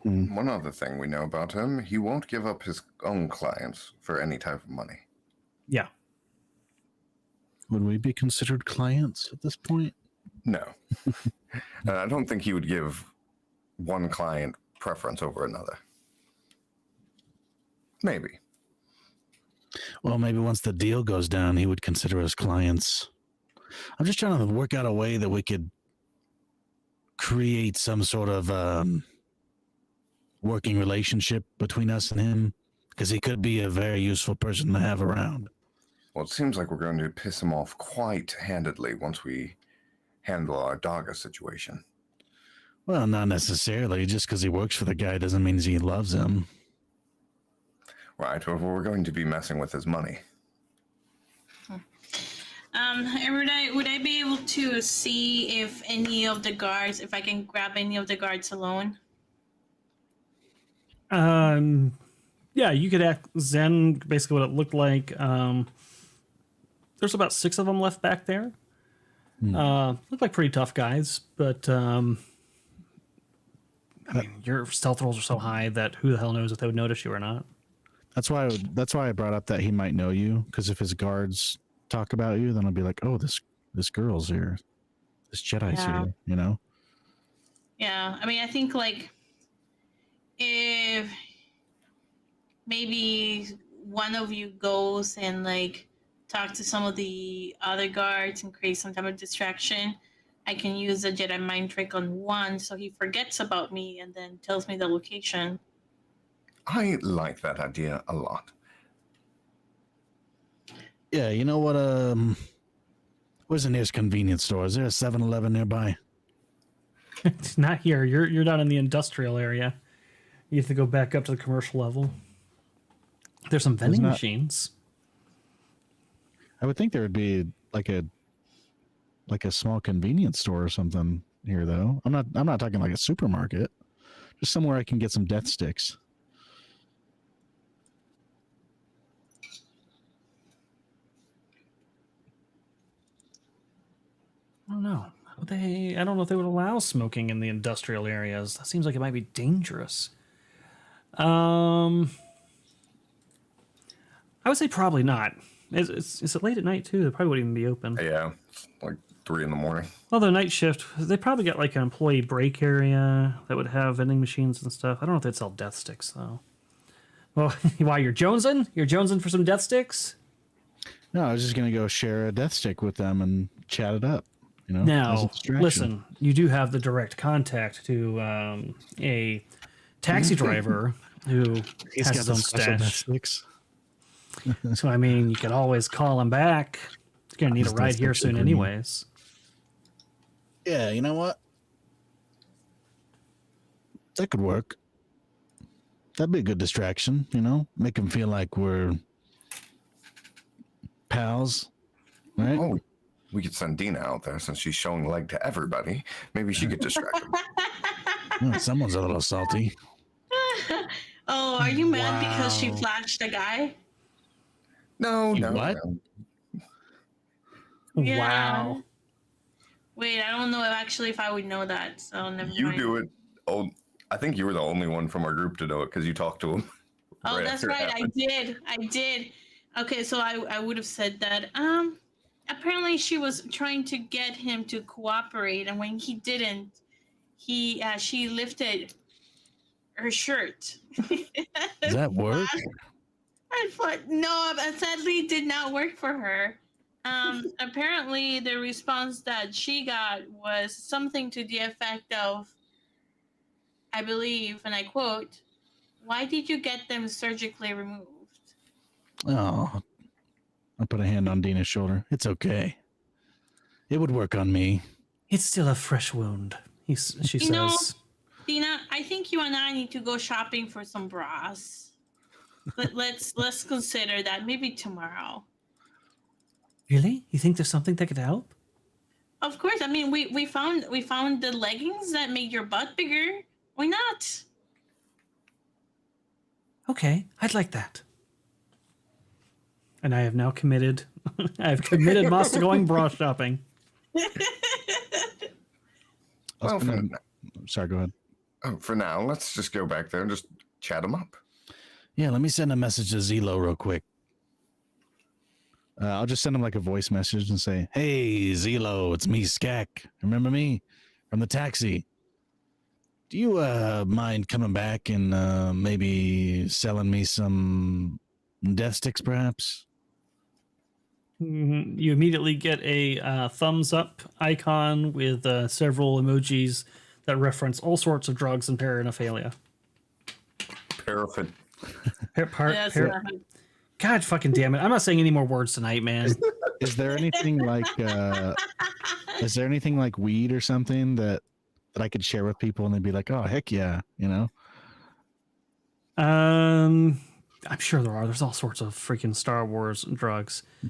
One other thing we know about him, he won't give up his own clients for any type of money. Yeah. Would we be considered clients at this point? No. I don't think he would give one client preference over another. Maybe. Well, maybe once the deal goes down, he would consider us clients. I'm just trying to work out a way that we could create some sort of working relationship between us and him, because he could be a very useful person to have around. Well, it seems like we're going to piss him off quite handedly once we handle our Daga situation. Well, not necessarily. Just because he works for the guy doesn't mean he loves him. Right, well, we're going to be messing with his money. Erudi, would I be able to see if any of the guards, if I can grab any of the guards alone? Yeah, you could act Zen, basically what it looked like. There's about 6 of them left back there. Look like pretty tough guys, but I mean, your stealth rolls are so high that who the hell knows if they would notice you or not. That's why I brought up that he might know you, because if his guards talk about you, then I'll be like, oh, this girl's here, this Jedi's here, you know? Yeah, I mean, I think like if maybe one of you goes and like talk to some of the other guards and create some type of distraction, I can use a Jedi mind trick on one so he forgets about me and then tells me the location. I like that idea a lot. Yeah, you know what? Where's the nearest convenience store? Is there a 7-Eleven nearby? It's not here. You're down in the industrial area. You have to go back up to the commercial level. There's some vending machines. I would think there would be like a small convenience store or something here, though. I'm not talking like a supermarket. Just somewhere I can get some death sticks. I don't know. I don't know if they would allow smoking in the industrial areas. That seems like it might be dangerous. I would say probably not. Is it late at night too? They probably wouldn't even be open. Yeah, it's like 3 a.m. Although night shift, they probably got like an employee break area that would have vending machines and stuff. I don't know if they'd sell death sticks though. Well, why you're jonesing? You're jonesing for some death sticks? No, I was just gonna go share a death stick with them and chat it up. You know. Now, listen, you do have the direct contact to a taxi driver who He's has got his own some special death stash. sticks. So I mean, you can always call him back. He's gonna need a ride here soon, anyways. Yeah, you know what? That could work. That'd be a good distraction, you know? Make him feel like we're pals, right? Oh, we could send Dina out there since she's showing leg to everybody. Maybe she could distract him. Yeah, someone's a little salty. Oh, are you mad because she Wow. flashed a guy? No, no. What? No. Yeah. Wow. Wait, I don't know actually if I would know that, so never You mind. do it. Oh, I think you were the only one from our group to know it because you talked to him. Oh, right that's after it right. happened. I did. Okay, so I would have said that. Apparently she was trying to get him to cooperate, and when he didn't, she lifted her shirt. Does that work? I thought no, but sadly it did not work for her. Apparently the response that she got was something to the effect of, I believe, and I quote, "Why did you get them surgically removed?" Oh, I put a hand on Dina's shoulder. It's okay. It would work on me. It's still a fresh wound. She You know, says. Dina, I think you and I need to go shopping for some bras. Let's consider that maybe tomorrow. Really? You think there's something that could help? Of course, I mean we found the leggings that make your butt bigger. Why not? Okay, I'd like that. And I have now committed. I have committed Moss to going bra shopping. Well, Sorry, go ahead. for now, let's just go back there and just chat him up. Yeah, let me send a message to Zelo real quick. I'll just send him like a voice message and say, "Hey, Zelo, it's me, Skak. Remember me from the taxi? Do you mind coming back and maybe selling me some death sticks, perhaps?" You immediately get a thumbs up icon with several emojis that reference all sorts of drugs and paraphernalia. Paraffin. That's not- God fucking damn it! I'm not saying any more words tonight, man. Is there anything like weed or something that I could share with people and they'd be like, oh heck yeah, you know? I'm sure there are. There's all sorts of freaking Star Wars drugs. Yeah,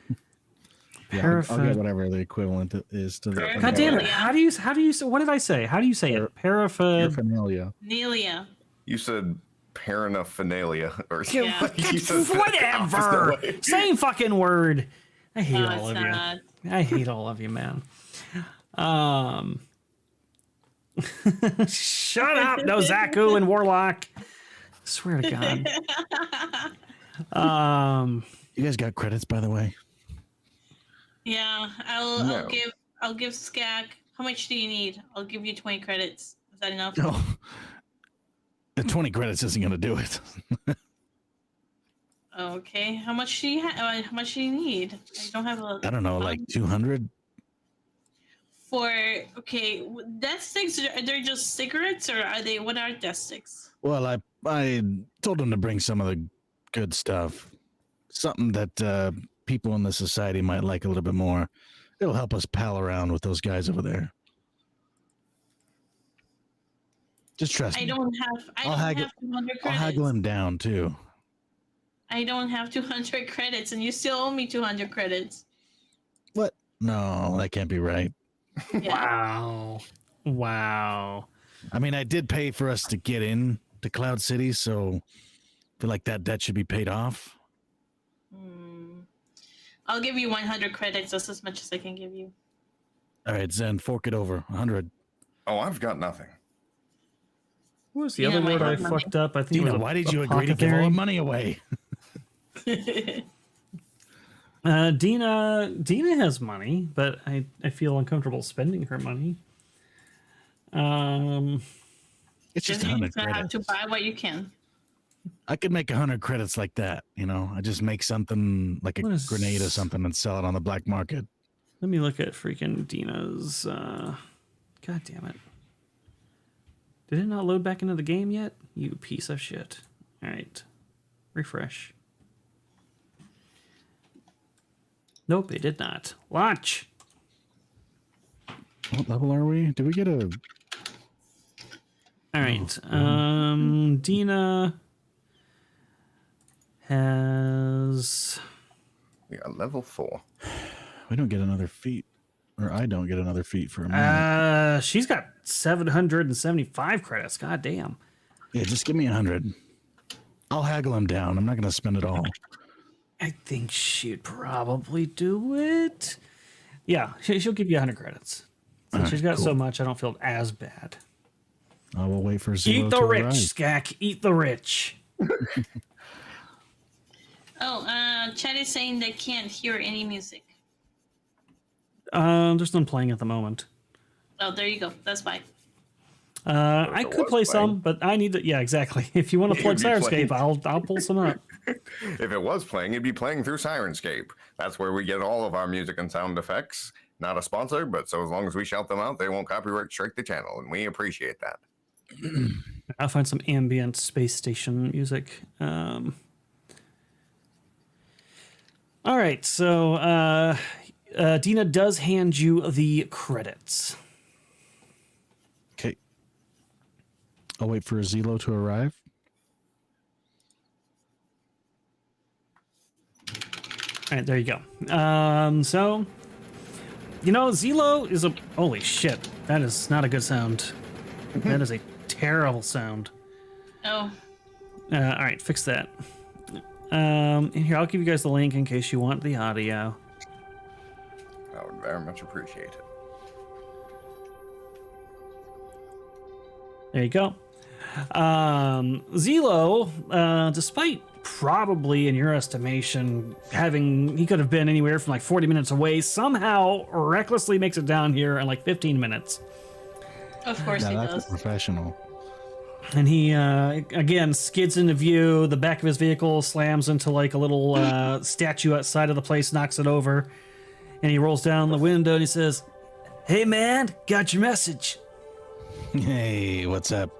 I'll Paraffin. get whatever the equivalent is to the. God damn it! How do you say? What did I say? How do you say it? Paraphernalia. Nelia. You said paraphernalia or Yeah. something. You said Whatever. Same fucking word. I hate No, all it's of not. you. I hate all of you, man. Shut up, Nozaku and Warlock. Swear to God. You guys got credits, by the way? Yeah, No. I'll give Skag. How much do you need? I'll give you 20 credits. Is that enough? No. The 20 credits isn't going to do it. Okay. How much do you how much do you need? I don't have a. I don't know, like 200? Okay, death sticks. They're just cigarettes, or are they? What are death sticks? Well, I told them to bring some of the good stuff. Something that people in the society might like a little bit more. It'll help us pal around with those guys over there. Just trust me. I don't have 200 credits. I'll haggle him down, too. I don't have 200 credits, and you still owe me 200 credits. What? No, that can't be right. Yeah. Wow. I mean, I did pay for us to get in to Cloud City, so I feel like that debt should be paid off. I'll give you 100 credits. That's as much as I can give you. All right, Zen, fork it over. 100. Oh, I've got nothing. What was the Dina other might word I have money. fucked up? I think. it Dina, was why did you agree to give all the money away? Dina has money, but I feel uncomfortable spending her money. It's just You're 100 gonna have to credits. buy what you can. I could make 100 credits like that, you know? I just make something like a What is- grenade or something and sell it on the black market. Let me look at freaking Dina's. God damn it! Did it not load back into the game yet? You piece of shit! All right, refresh. Nope, it did not. Launch. What level are we? Did we get a... All right. Dina has. We got level 4. We don't get another feat. Or I don't get another feat for a minute. She's got 775 credits. God damn. Yeah, just give me 100. I'll haggle him down. I'm not going to spend it all. I think she'd probably do it. Yeah, she'll give you 100 credits. Since Alright, she's got cool. so much, I don't feel as bad. I will wait for Zero Eat the to rich, arrive. Skak. Eat the rich. Chad is saying they can't hear any music. There's none playing at the moment. Oh, there you go. That's fine. I could play some, but I need to. Yeah, exactly. If you want to plug It'd be playing. Sirenscape, I'll pull some up. If it was playing, it'd be playing through Sirenscape. That's where we get all of our music and sound effects. Not a sponsor, but so as long as we shout them out, they won't copyright strike the channel, and we appreciate that. I'll find some ambient space station music. All right, so Dina does hand you the credits. Okay. I'll wait for Zelo to arrive. All right, there you go. So, you know, Zelo is a... Holy shit, that is not a good sound. That is a terrible sound. Oh, All right, fix that. And here, I'll give you guys the link in case you want the audio. I would very much appreciate it. There you go. Zelo, despite probably, in your estimation, he could have been anywhere from like 40 minutes away, somehow recklessly makes it down here in like 15 minutes. of course he Now that's does. a professional. And he, again, skids into view. The back of his vehicle slams into like a little statue outside of the place, knocks it over. And he rolls down the window and he says, "Hey, man, got your message." Hey, what's up?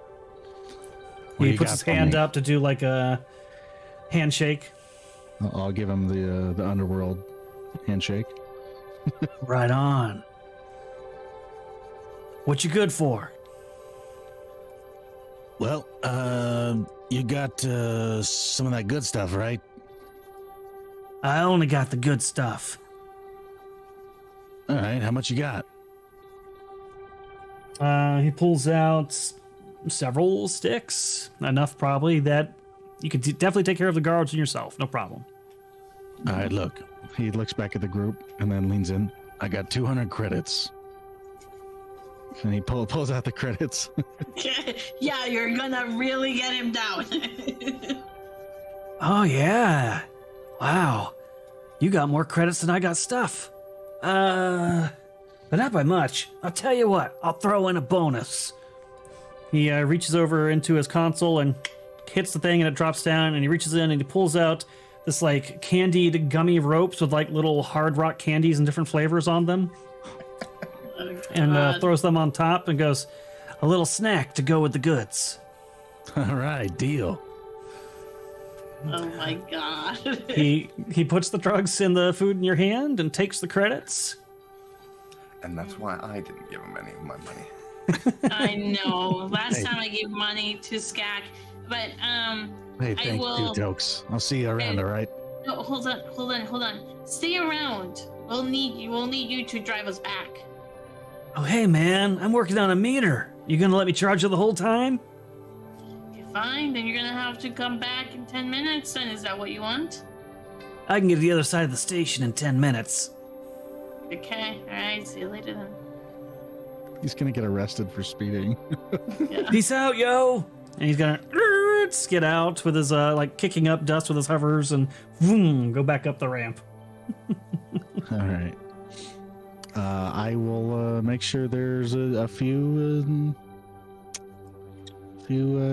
What He you puts got his for hand me? up to do like a handshake. I'll give him the underworld handshake. Right on. What you good for? Well, you got some of that good stuff, right? I only got the good stuff. All right, how much you got? He pulls out several sticks, enough probably that you could definitely take care of the guards and yourself. No problem. All right, look. He looks back at the group and then leans in. I got 200 credits. And he pulls out the credits. Yeah, you're gonna really get him down. Oh yeah. Wow. You got more credits than I got stuff. But not by much. I'll tell you what, I'll throw in a bonus. He reaches over into his console and hits the thing and it drops down, and he reaches in and he pulls out this like candied gummy ropes with like little hard rock candies and different flavors on them. And throws them on top and goes, a little snack to go with the goods. All right, deal. Oh my god. He puts the drugs in the food in your hand and takes the credits. And that's why I didn't give him any of my money. I know. Last Hey. time I gave money to Skak, but Hey, thank you, jokes. I'll see you around, all right? no, hold on. Stay around. We'll need you to drive us back. Oh, hey, man, I'm working on a meter. You gonna let me charge you the whole time? Okay, fine. Then you're gonna have to come back in 10 minutes. Then is that what you want? I can get to the other side of the station in 10 minutes. Okay. All right. See you later then. He's gonna get arrested for speeding. Yeah. Peace out, yo! And he's gonna skid out with his, like, kicking up dust with his hovers and boom, go back up the ramp. All right. I will make sure there's a few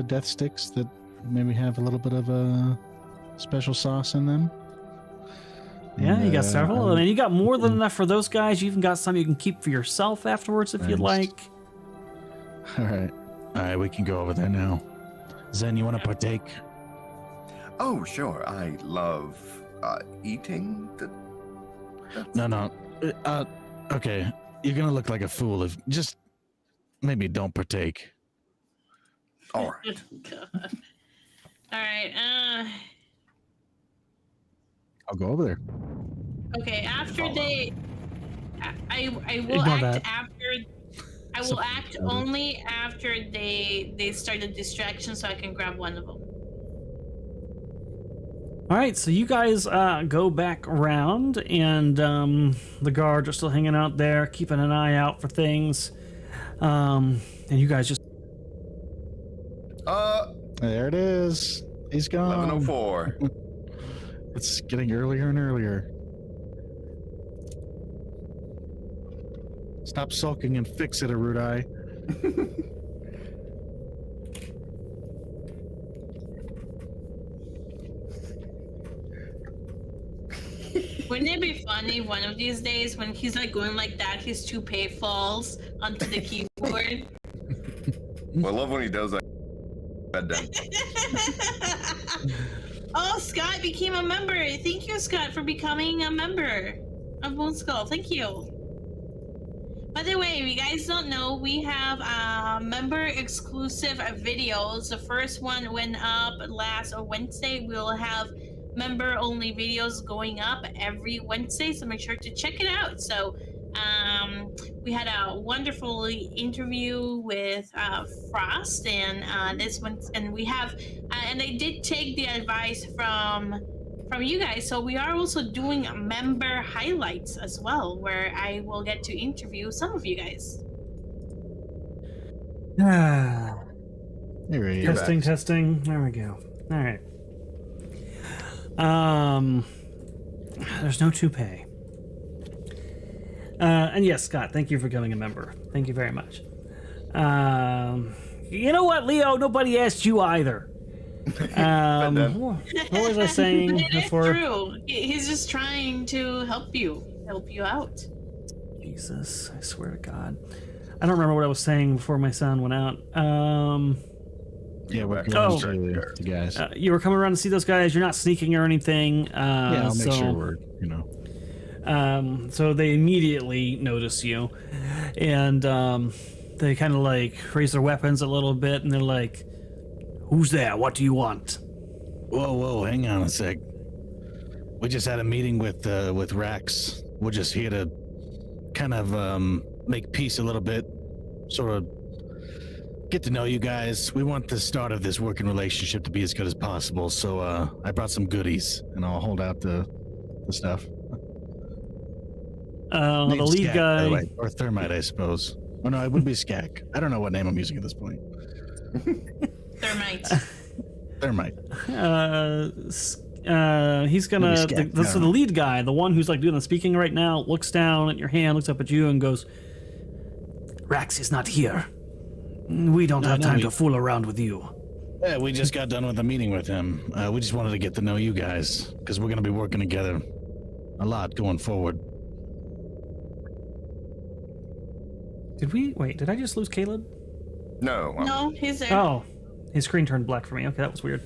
death sticks that maybe have a little bit of special sauce in them. Yeah, And, you got several. I mean, you got more than mm. enough for those guys. You even got some you can keep for yourself afterwards if you'd Nice. like. All right, we can go over there now. Zen, you want to partake? Oh, sure. I love eating. No. Okay, you're gonna look like a fool if just maybe don't partake. All right. God. All right. I'll go over there. Okay. After they, I will Ignore act that. after. I will act only after they start the distraction, so I can grab one of them. All right, so you guys go back around, and the guards are still hanging out there, keeping an eye out for things. And you guys just... There it is. He's gone. 11:04. It's getting earlier and earlier. Stop sulking and fix it, Erudi. Wouldn't it be funny one of these days when he's like going like that, his toupee falls onto the keyboard? Well, I love when he does that. Bed done. Oh, Scott became a member. Thank you, Scott, for becoming a member of Moonskull. Thank you. By the way, if you guys don't know, we have member exclusive videos. The first one went up last Wednesday. We'll have member only videos going up every Wednesday, so make sure to check it out. So we had a wonderful interview with Frost, and this one, and we have and I did take the advice from you guys, so we are also doing member highlights as well, where I will get to interview some of you guys. Here he is. testing. There we go. All right. There's no toupee. And yes, Scott, thank you for becoming a member. Thank you very much. You know what, Leo? Nobody asked you either. What was I saying It is before? true. He's just trying to help you out. Jesus, I swear to God. I don't remember what I was saying before my sound went out. Yeah, we're back going to to guys. You were coming around to see those guys. You're not sneaking or anything. Yeah, I'll make sure we're, So they immediately notice you, and they kind of like raise their weapons a little bit, and they're like, "Who's there? What do you want?" Whoa, hang on a sec. We just had a meeting with Rax. We're just here to kind of make peace a little bit, sort of get to know you guys. We want the start of this working relationship to be as good as possible, so I brought some goodies, and I'll hold out the stuff. The Name's lead Skak, guy, by the way, or Thermite, I suppose. Oh no, it would be Skak. I don't know what name I'm using at this point. Thermite. Thermite. he's gonna. So the lead guy, the one who's like doing the speaking right now, looks down at your hand, looks up at you, and goes, "Rax is not here. We don't have time to fool around with you." Yeah, we just got done with a meeting with him. We just wanted to get to know you guys, because we're going to be working together a lot going forward. Did I just lose Caleb? No. No, he's there. Oh, his screen turned black for me. Okay, that was weird.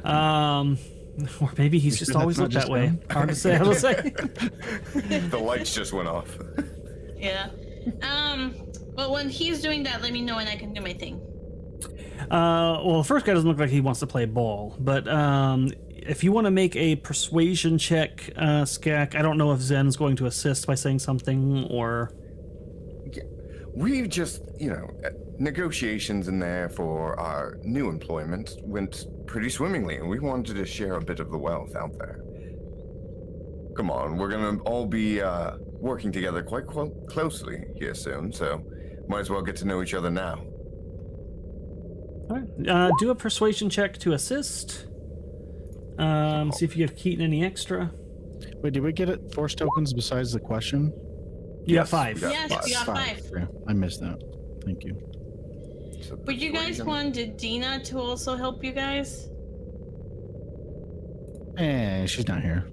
Or maybe he's just always looked that way. Hard to say. Hard to say. The lights just went off. Yeah. But when he's doing that, let me know and I can do my thing. Well, the first guy doesn't look like he wants to play ball, but if you want to make a persuasion check, Skak, I don't know if Zen's going to assist by saying something or. Yeah. We've just, negotiations in there for our new employment went pretty swimmingly, and we wanted to share a bit of the wealth out there. Come on, we're gonna all be working together quite closely here soon, so might as well get to know each other now. All right. Do a persuasion check to assist. See if you give Keaton any extra. Wait, did we get it? Force tokens besides the question? You got 5. Yes, we got 5. Yeah, I missed that. Thank you. But you guys wanted Dina to also help you guys? She's not here.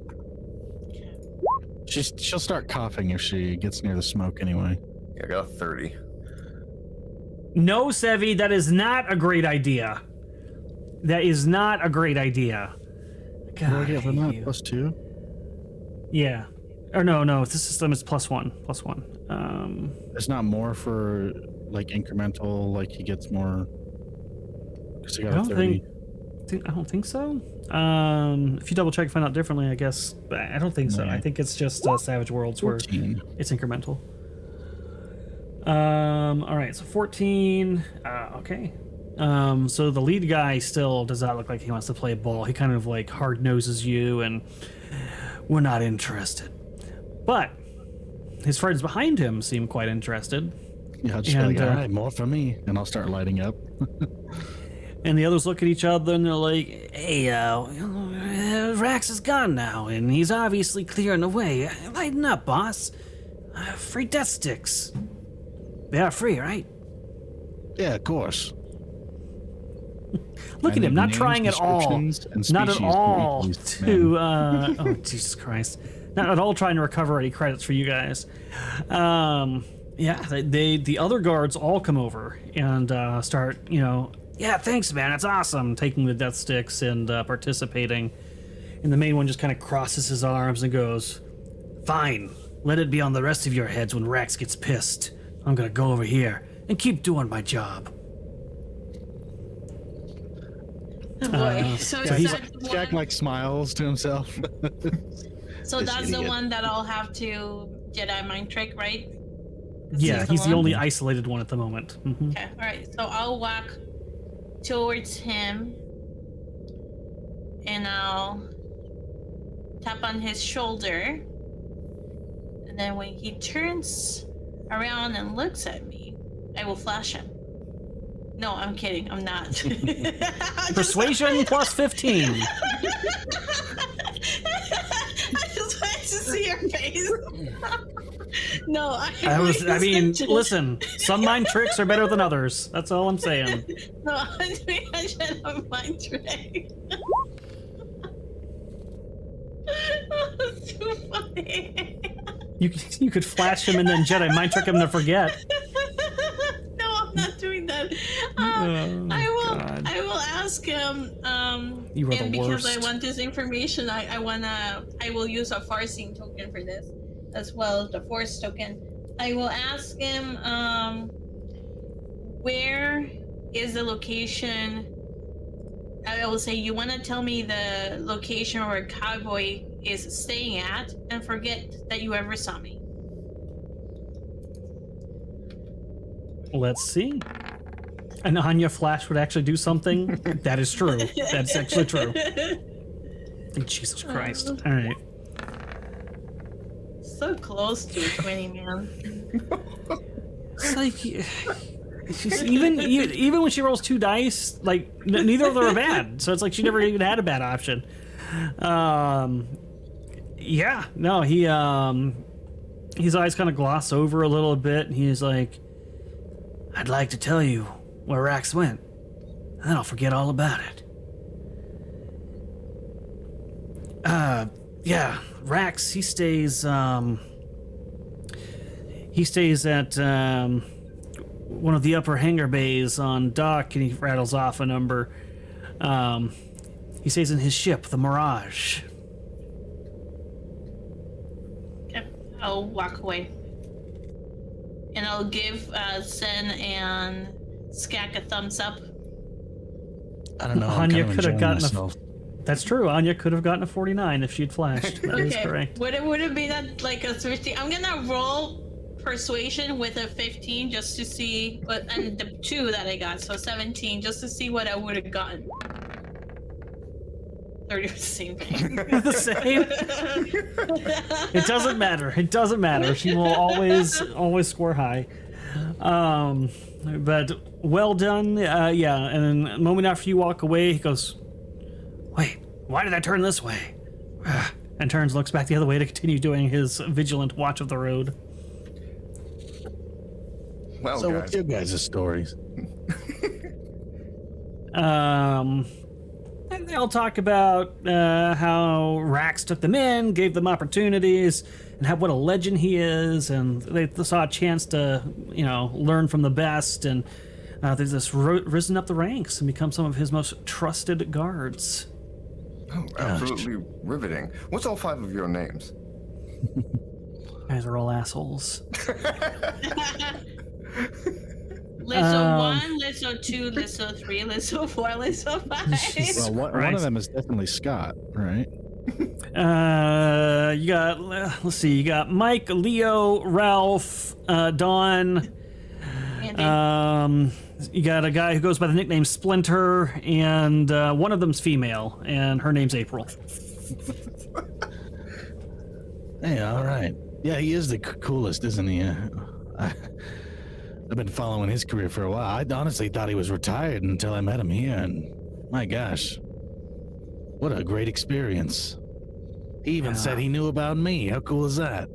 She'll start coughing if she gets near the smoke anyway. Yeah, I got a 30. No, Sevvy, that is not a great idea. That is not a great idea. God, What do I get from I that? hate you. +2? Yeah. Or no, this system is +1. It's not more for like incremental, like he gets more. Because I got a 30. I don't think so. If you double check and find out differently, I guess. But I don't think so. Yeah. I think it's just Savage Worlds 14. where it's incremental. All right, so 14. Okay. So the lead guy still does not look like he wants to play ball. He kind of like hard noses you, and we're not interested. But his friends behind him seem quite interested. Yeah, I'll just be like, all right, more for me. And I'll start lighting up. And the others look at each other and they're like, "Hey, Rax is gone now, and he's obviously clearing the way. Lighten up, boss. Free death sticks. They are free, right?" Yeah, of course. Look at him, not trying at all. Not at all to, oh, Jesus Christ. Not at all trying to recover any credits for you guys. Yeah, the other guards all come over and start, "Yeah, thanks, man, it's awesome," taking the death sticks and participating. And the main one just kind of crosses his arms and goes, "Fine, let it be on the rest of your heads when Rax gets pissed. I'm gonna go over here and keep doing my job." Oh boy. So he's that's the Jack one, like smiles to himself. so this that's the idiot. one that I'll have to Jedi mind trick, right? Yeah, he's the one? only isolated one at the moment. Mhm. Okay, alright, so I'll walk towards him and I'll tap on his shoulder, and then when he turns around and looks at me, I will flash him. No, I'm kidding, I'm not. Persuasion plus 15. I just wanted to see your face. No, I mean, listen, some mind tricks are better than others. That's all I'm saying. No, I'm doing a Jedi mind trick. That's too funny. You could flash him and then Jedi mind trick him to forget. No, I'm not doing that. I will God. I will ask him. You are and the because I worst. want this information, I will use a forcing token for this, as well as the force token. I will ask him. Where is the location? I will say, you want to tell me the location where Cowboy is staying at, and forget that you ever saw me. Let's see. An Anya flash would actually do something. That is true. That's actually true. Jesus Christ. All right. So close to a 20, man. It's like she's even when she rolls 2 dice, like neither of them are bad. So it's like she never even had a bad option. Yeah, no, his eyes kind of gloss over a little bit, and he's like, "I'd like to tell you where Rax went, and then I'll forget all about it." Yeah, Rax, he stays at one of the upper hangar bays on dock, and he rattles off a number. He stays in his ship, the Mirage. Okay, I'll walk away. And I'll give Sen and Skak a thumbs up. I don't know. Anya could have gotten That's true. Anya could have gotten a 49 if she'd flashed. That is Okay, correct. would it be that like a 15? I'm gonna roll persuasion with a 15 just to see what, and the 2 that I got, so 17, just to see what I would have gotten. 30 was the same thing. The same. It doesn't matter. It doesn't matter. She will always score high. But well done. Yeah. And then a moment after you walk away, he goes, "Wait, why did I turn this way?" And turns, looks back the other way to continue doing his vigilant watch of the road. Well, So guys, what's your guys' stories? And they all talk about how Rax took them in, gave them opportunities, and what a legend he is, and they saw a chance to, learn from the best, and they've just risen up the ranks and become some of his most trusted guards. oh, absolutely riveting. What's all 5 of your names? You guys are all assholes. Lizzo 1, Lizzo 2, Lizzo 3, Lizzo 4, Lizzo 5. Jesus. Well, one Christ. of them is definitely Scott, right? You got, let's see, you got Mike, Leo, Ralph, Dawn. Andy. You got a guy who goes by the nickname Splinter, and one of them's female, and her name's April. Hey, all right. Yeah, he is the coolest, isn't he? I've been following his career for a while. I honestly thought he was retired until I met him here, and my gosh, what a great experience. He even said he knew about me. How cool is that?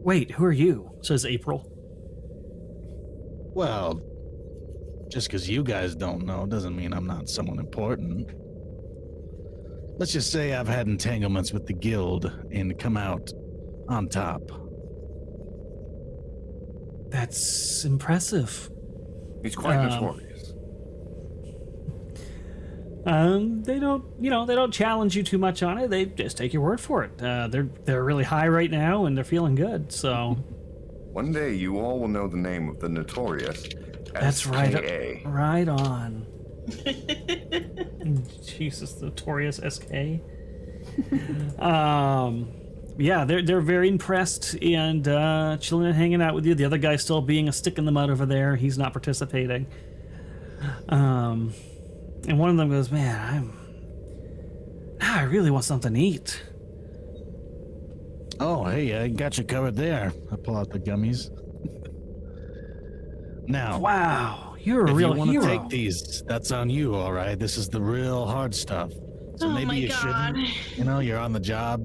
Wait, who are you? Says April. Well, just because you guys don't know doesn't mean I'm not someone important. Let's just say I've had entanglements with the guild and come out on top. That's impressive. He's quite notorious. They don't challenge you too much on it. They just take your word for it. They're really high right now, and they're feeling good. So One day you all will know the name of the notorious that's right. SKA. Right on. Jesus, notorious SK. Yeah, they're very impressed and chilling and hanging out with you. The other guy's still being a stick in the mud over there. He's not participating. And one of them goes, "Man, I really want something to eat." Oh, hey, I got you covered there. I pull out the gummies. Now, Wow, you're a if real you want hero. to take these, that's on you, all right? This is the real hard stuff. So Oh maybe my you God. shouldn't. You're on the job.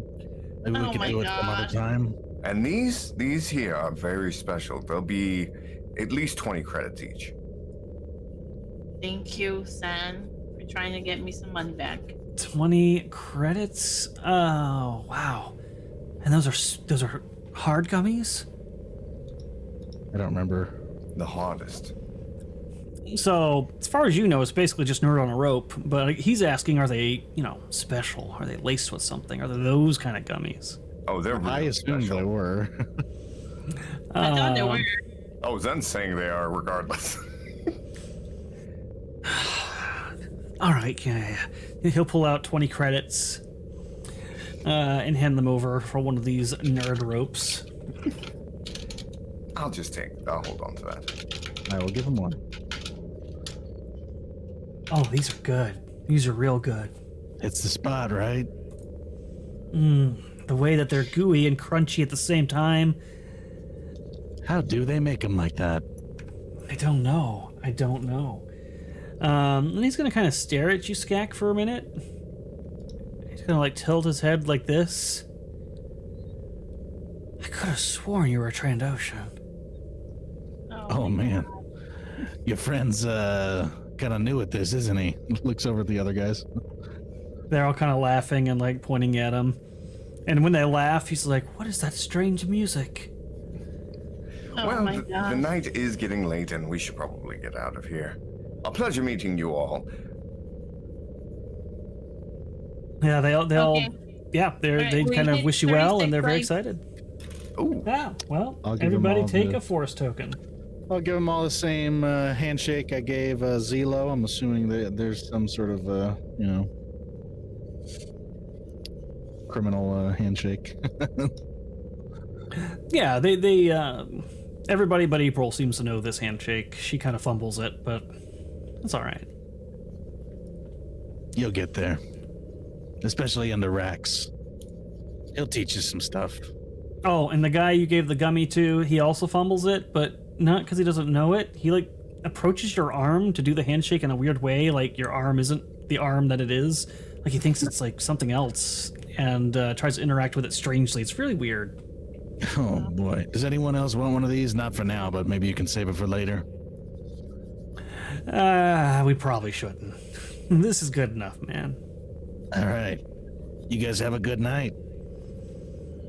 Maybe we Oh could my do it some other God. time. And these here are very special. They'll be at least 20 credits each. Thank you, San, for trying to get me some money back. 20 credits. Oh wow, and those are hard gummies. I don't remember. The hardest. So, as far as you know, it's basically just nerd on a rope. But he's asking, are they, special? Are they laced with something? Are they those kind of gummies? Oh, they're really I assumed special. they were. I thought they were. Oh, Zen's saying they are regardless. All right, yeah. He'll pull out 20 credits and hand them over for one of these nerd ropes. I'll hold on to that. I will give him one. Oh, these are good. These are real good. It's the spot, right? The way that they're gooey and crunchy at the same time. How do they make them like that? I don't know. And he's gonna kind of stare at you, Skak, for a minute. He's gonna like tilt his head like this. I could have sworn you were a Trandoshan. Oh man, your friend's kind of new at this, isn't he? Looks over at the other guys. They're all kind of laughing and like pointing at him. And when they laugh, he's like, "What is that strange music?" Oh Well, my the god. night is getting late, and we should probably get out of here. A pleasure meeting you all. Yeah, they all, Okay. yeah, Alright, they we kind of hit wish you well, 36 and they're very likes. excited. Ooh, Yeah, well, I'll give 'em everybody all take the- a force token. I'll give them all the same handshake I gave Zelo. I'm assuming that there's some sort of, criminal handshake. Yeah, everybody but April seems to know this handshake. She kind of fumbles it, but it's all right. You'll get there. Especially under Rax. He'll teach you some stuff. Oh, and the guy you gave the gummy to, he also fumbles it, but not because he doesn't know it. He like approaches your arm to do the handshake in a weird way, like your arm isn't the arm that it is. Like he thinks it's like something else, and tries to interact with it strangely. It's really weird. Oh boy. Does anyone else want one of these? Not for now, but maybe you can save it for later. We probably shouldn't. This is good enough, man. All right. You guys have a good night.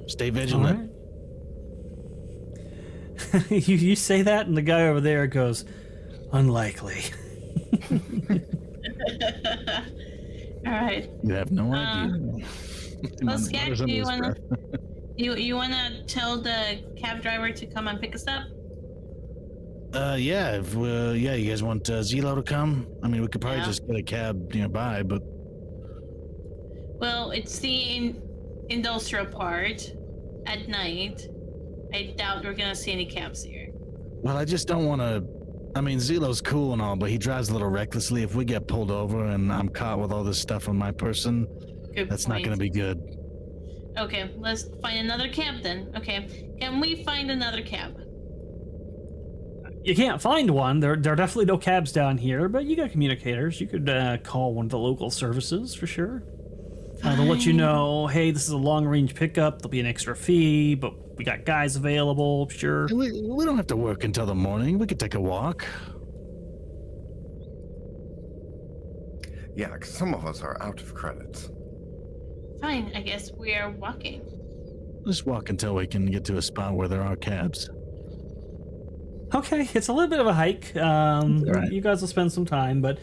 Stay All vigilant. right. you say that, and the guy over there goes, "Unlikely." All right. You have no idea. Well, Skak, Mutters do under you his wanna breath. you wanna tell the cab driver to come and pick us up? Yeah, you guys want Zelo to come? I mean, we could probably Yeah. just get a cab nearby, but Well, it's the industrial part at night. I doubt we're gonna see any cabs here. well, I just don't want to. I mean, Zelo's cool and all, but he drives a little recklessly. If we get pulled over and I'm caught with all this stuff on my person, Good that's point. not going to be good. Okay, let's find another cab then. Okay, can we find another cab? You can't find one. There are definitely no cabs down here, but you got communicators. You could call one of the local services for sure. They'll let you know, hey, this is a long-range pickup. There'll be an extra fee, but we got guys available. Sure. We don't have to work until the morning. We could take a walk. yeah, 'cause some of us are out of credits. Fine, I guess we are walking. Just walk until we can get to a spot where there are cabs. Okay, it's a little bit of a hike. right. You guys will spend some time, but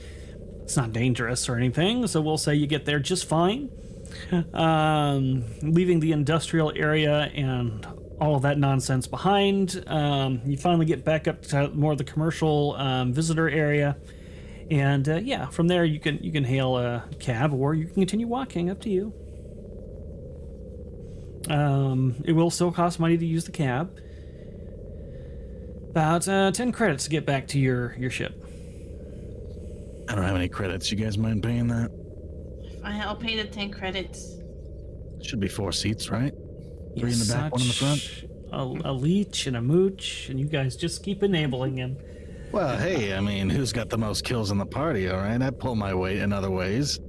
it's not dangerous or anything. So we'll say you get there just fine. Leaving the industrial area and all of that nonsense behind, you finally get back up to more of the commercial visitor area, and yeah, from there you can hail a cab or you can continue walking. Up to you. It will still cost money to use the cab. About 10 credits to get back to your ship. I don't have any credits. You guys mind paying that? Fine, I'll pay the 10 credits. Should be 4 seats, right? 3 in You're the back, 1 in the front. such A leech and a mooch, and you guys just keep enabling him. Well, hey, I mean, who's got the most kills in the party, all right? I pull my weight in other ways.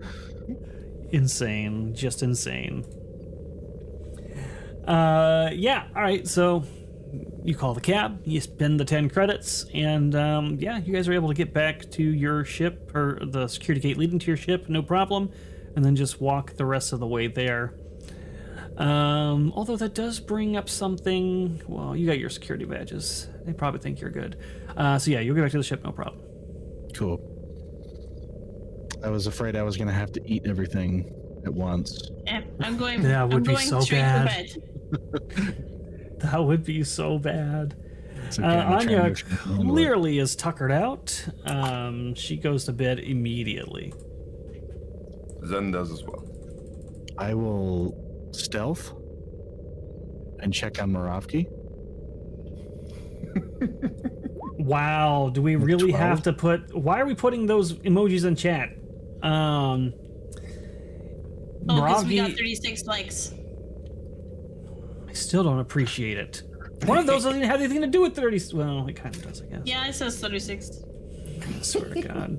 Insane, just insane. Yeah, all right, so you call the cab, you spend the 10 credits, and yeah, you guys are able to get back to your ship, or the security gate leading to your ship, no problem, and then just walk the rest of the way there. Although that does bring up something. Well, you got your security badges. They probably think you're good. So yeah, you'll get back to the ship, no problem. Cool. I was afraid I was gonna have to eat everything at once. Yeah, I'm going. That would I'm be going so straight bad. to bed. That would be so bad. It's okay, I'm a Anya transition handler. clearly is tuckered out. She goes to bed immediately. Zen does as well. I will stealth and check on Moravki. Wow, do we With really 12? have to put... Why are we putting those emojis in chat? Oh, because we got Moravki, 36 likes. I still don't appreciate it. One of those doesn't even have anything to do with 30... Well, it kind of does, I guess. Yeah, it says 36. I swear to God.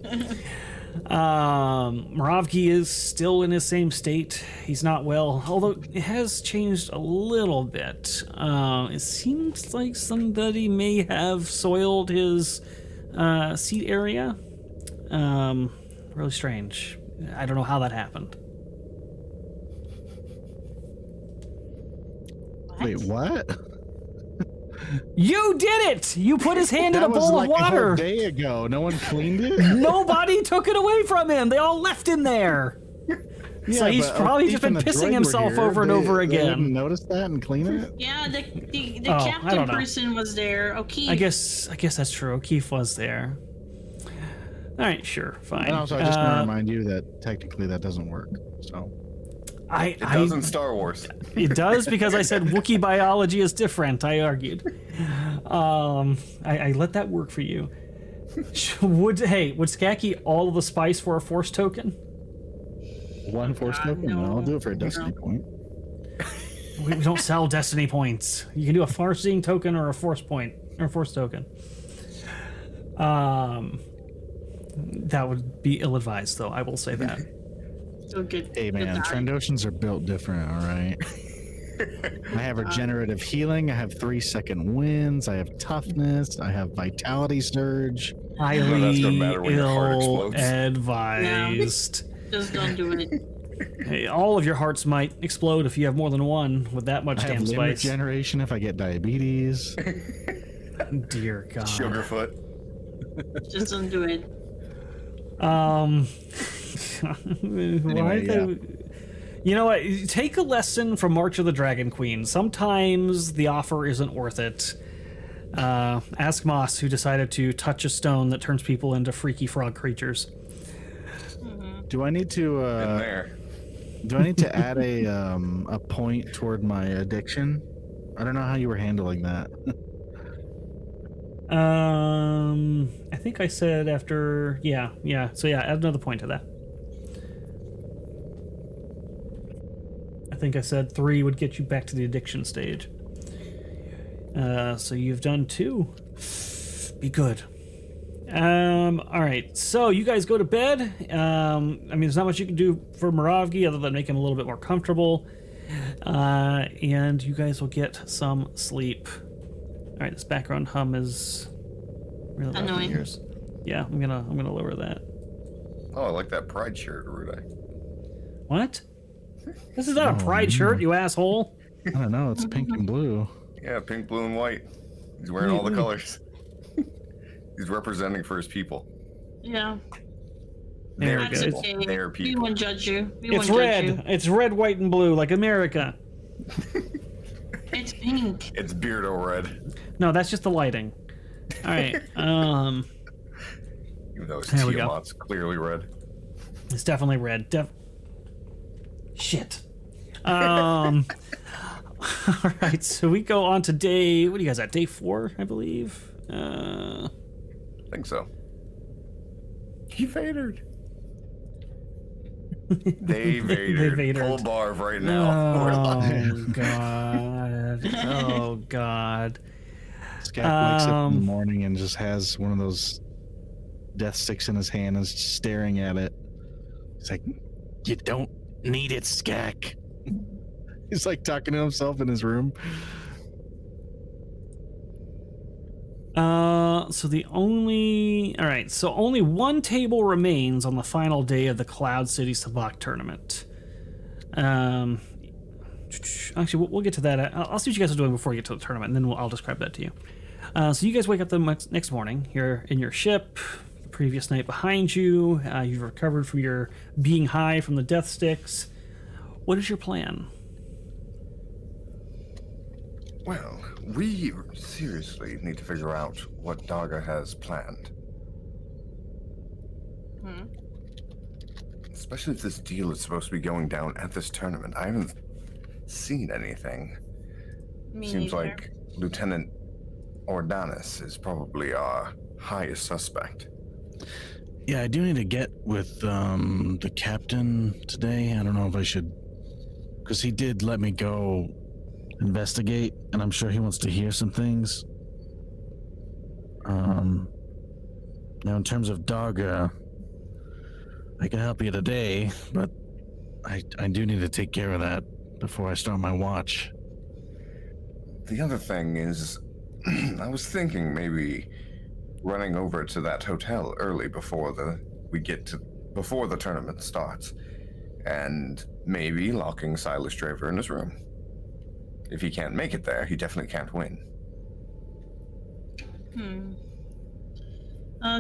Moravki is still in his same state. He's not well, although it has changed a little bit. It seems like somebody may have soiled his seat area. Really strange. I don't know how that happened. Wait, what? You did it! You put his hand in a That was bowl like of a whole water. day ago. No one cleaned it. Nobody took it away from him. They all left him there. So he's but probably O'Keefe just been and the pissing droid were himself here. over and over They again. didn't notice that and clean it. Yeah, the Oh, I captain don't know. person was there. O'Keefe. I guess that's true. O'Keefe was there. All right, sure, fine. And also, I just want to remind you that technically that doesn't work. So It does in Star Wars. It does because I said Wookiee biology is different. I argued. I let that work for you. Would Skak eat all of the spice for a force token? one force token. no. No, I'll do it for a destiny point. We don't sell destiny points. You can do a farseeing token or a force point or a force token. That would be ill-advised, though. I will say that. So good. Hey good man, die. Trandoshans are built different. All right. I have regenerative healing. I have 3-second wins. I have toughness. I have vitality surge. Highly that's gonna matter when your heart explodes. ill-advised. Just don't do it. Hey, all of your hearts might explode if you have more than one with that much I have damn limb spice. regeneration if I get diabetes. Dear God. Sugarfoot. Just don't do it. Why Anyway, they- You know what? Take a lesson from March of the Dragon Queen. Sometimes the offer isn't worth it. Ask Moss, who decided to touch a stone that turns people into freaky frog creatures. Do I need to? In there. Do I need to add a point toward my addiction? I don't know how you were handling that. I think I said after, yeah. So yeah, add another point to that. I think I said 3 would get you back to the addiction stage. So you've done 2. Be good. All right, so you guys go to bed. I mean, there's not much you can do for Moravki other than make him a little bit more comfortable. And you guys will get some sleep. All right, this background hum is really loud in Annoying. my ears. Yeah, I'm gonna lower that. Oh, I like that pride shirt, Erudi. What? This is not a pride shirt, you asshole. I don't know. It's pink and blue. Yeah, pink, blue, and white. He's wearing all the colors. He's representing for his people. Yeah. There we Their go. That's people. okay. Their We people. won't judge you. We It's won't red. judge you. It's red, white, and blue, like America. It's pink. It's Beardo red. No, that's just the lighting. All right. Even though it's There we go. Tiamat's clearly red. It's definitely red. Shit. All right, so we go on to day. What do you guys at? Day 4, I believe. I think so. He Vadered. They Vadered. Vadered. Pull Barv right now. We're live. Oh God. Oh God. Skak wakes up in the morning and just has one of those death sticks in his hand and is just staring at it. He's like, "You don't need it, Skak." He's like talking to himself in his room. So the only all right. So only one table remains on the final day of the Cloud City Sabacc tournament. Actually, we'll get to that. I'll see what you guys are doing before you get to the tournament, and then I'll describe that to you. So you guys wake up the next morning. You're in your ship. The previous night behind you. You've recovered from your being high from the death sticks. What is your plan? Well, we seriously need to figure out what Darga has planned. Especially if this deal is supposed to be going down at this tournament. I haven't seen anything. Me Seems neither. like Lieutenant Ordanis is probably our highest suspect. Yeah, I do need to get with the captain today. I don't know if I should, because he did let me go investigate, and I'm sure he wants to hear some things. Now, in terms of Darga, I can help you today, but I do need to take care of that before I start my watch. The other thing is, I was thinking maybe running over to that hotel early before the tournament starts, and maybe locking Silas Draver in his room. If he can't make it there, he definitely can't win.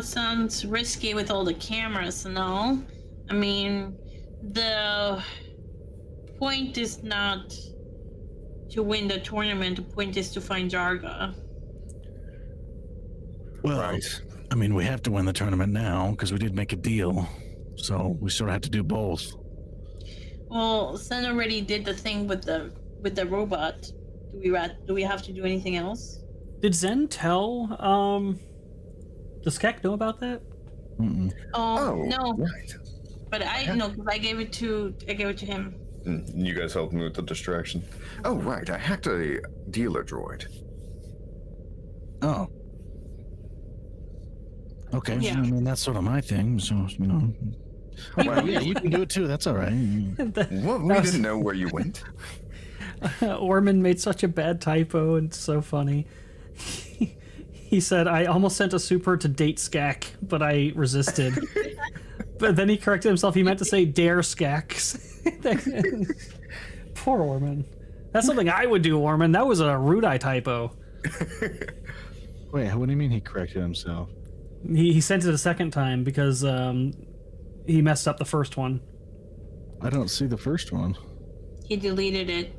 Sounds risky with all the cameras and all. I mean, the point is not to win the tournament, the point is to find Darga. Well, Right. I mean, we have to win the tournament now because we did make a deal, so we sort of have to do both. Well, Sen already did the thing with the robot. Do we have to do anything else? Did Zen tell does Skek know about that? Oh no, Right. but I know because I gave it to him. You guys helped me with the distraction. Oh, right. I hacked a dealer droid. Oh. Okay, Yeah. I mean, that's sort of my thing, so, you know. Well, yeah, you can do it too, that's all right. What? We didn't know where you went. Orman made such a bad typo, and it's so funny. He said, I almost sent a super to date Skak, but I resisted. But then he corrected himself. He meant to say dare Skaks. Poor Orman. That's something I would do, Orman. That was a Erudi typo. Wait, what do you mean he corrected himself? He sent it a second time because he messed up the first one. I don't see the first one. He deleted it.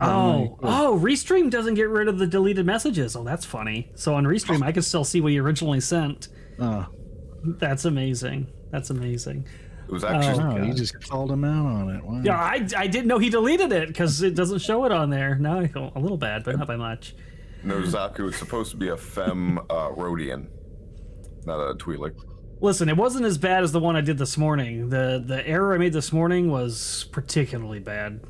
Restream doesn't get rid of the deleted messages. Oh, that's funny. So on Restream, I can still see what you originally sent. That's amazing. That's amazing. It was actually. Oh, you just called him out on it. Wow. Yeah, I didn't know he deleted it because it doesn't show it on there. Now I feel a little bad, but not by much. No, Zaku is supposed to be a femme Rhodian, not a Twi'lek. Listen, it wasn't as bad as the one I did this morning. The error I made this morning was particularly bad.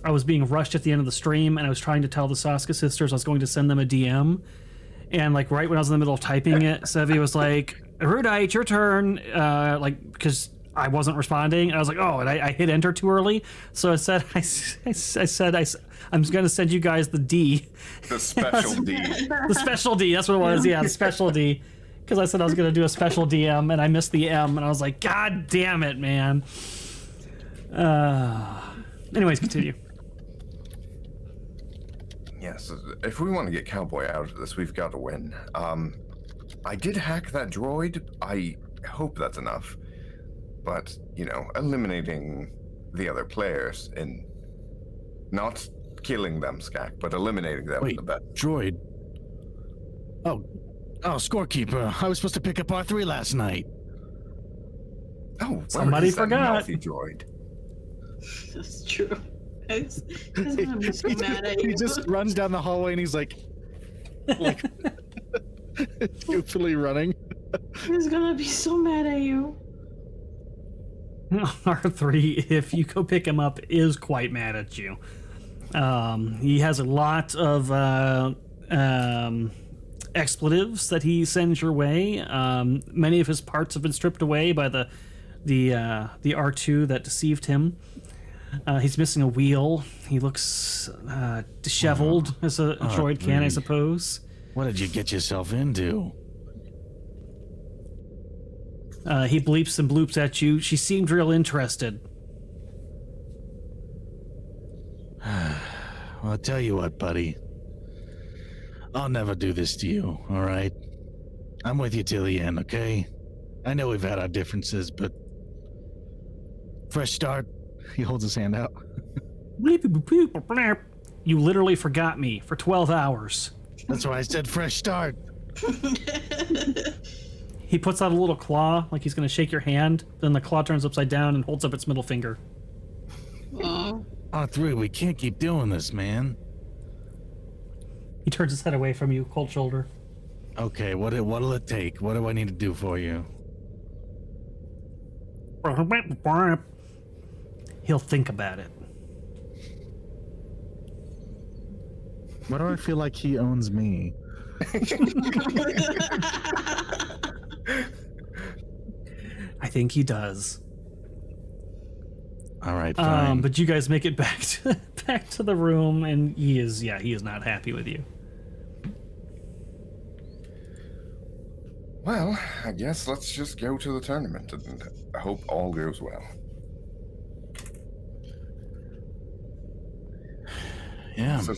I was being rushed at the end of the stream, and I was trying to tell the Saska sisters I was going to send them a DM. And, like, right when I was in the middle of typing it, Sevvy was like, Erudi, it's your turn. Because I wasn't responding. And I was like, oh, and I hit enter too early. So I said, I'm going to send you guys the D. The special D. The special D, that's what it was. Yeah, the special D. Because I said I was going to do a special DM, and I missed the M, and I was like, God damn it, man. Anyways, continue. Yes, if we want to get Cowboy out of this, we've got to win. I did hack that droid. I hope that's enough. But, you know, eliminating the other players and not killing them, Skak, but eliminating them in the bet. Droid? Oh, scorekeeper. I was supposed to pick up R3 last night. Oh, Somebody where is that forgot. mouthy droid? That's true. He's gonna be so mad at you. He just runs down the hallway and he's like goofily running. He's gonna be so mad at you. R3, if you go pick him up, is quite mad at you. He has a lot of expletives that he sends your way. Many of his parts have been stripped away by the R2 that deceived him. He's missing a wheel. He looks disheveled as a droid can, I suppose. What did you get yourself into? He bleeps and bloops at you. She seemed real interested. Well, I'll tell you what, buddy. I'll never do this to you, all right? I'm with you till the end, okay? I know we've had our differences, but fresh start. He holds his hand out. You literally forgot me for 12 hours. That's why I said fresh start. He puts out a little claw, like he's going to shake your hand. Then the claw turns upside down and holds up its middle finger. Oh. R3, we can't keep doing this, man. He turns his head away from you, cold shoulder. Okay, what'll it take? What do I need to do for you? He'll think about it. Why do I feel like he owns me? I think he does. All right, fine. But you guys make it back to the room, and he is not happy with you. Well, I guess let's just go to the tournament and I hope all goes well. Yeah. So, I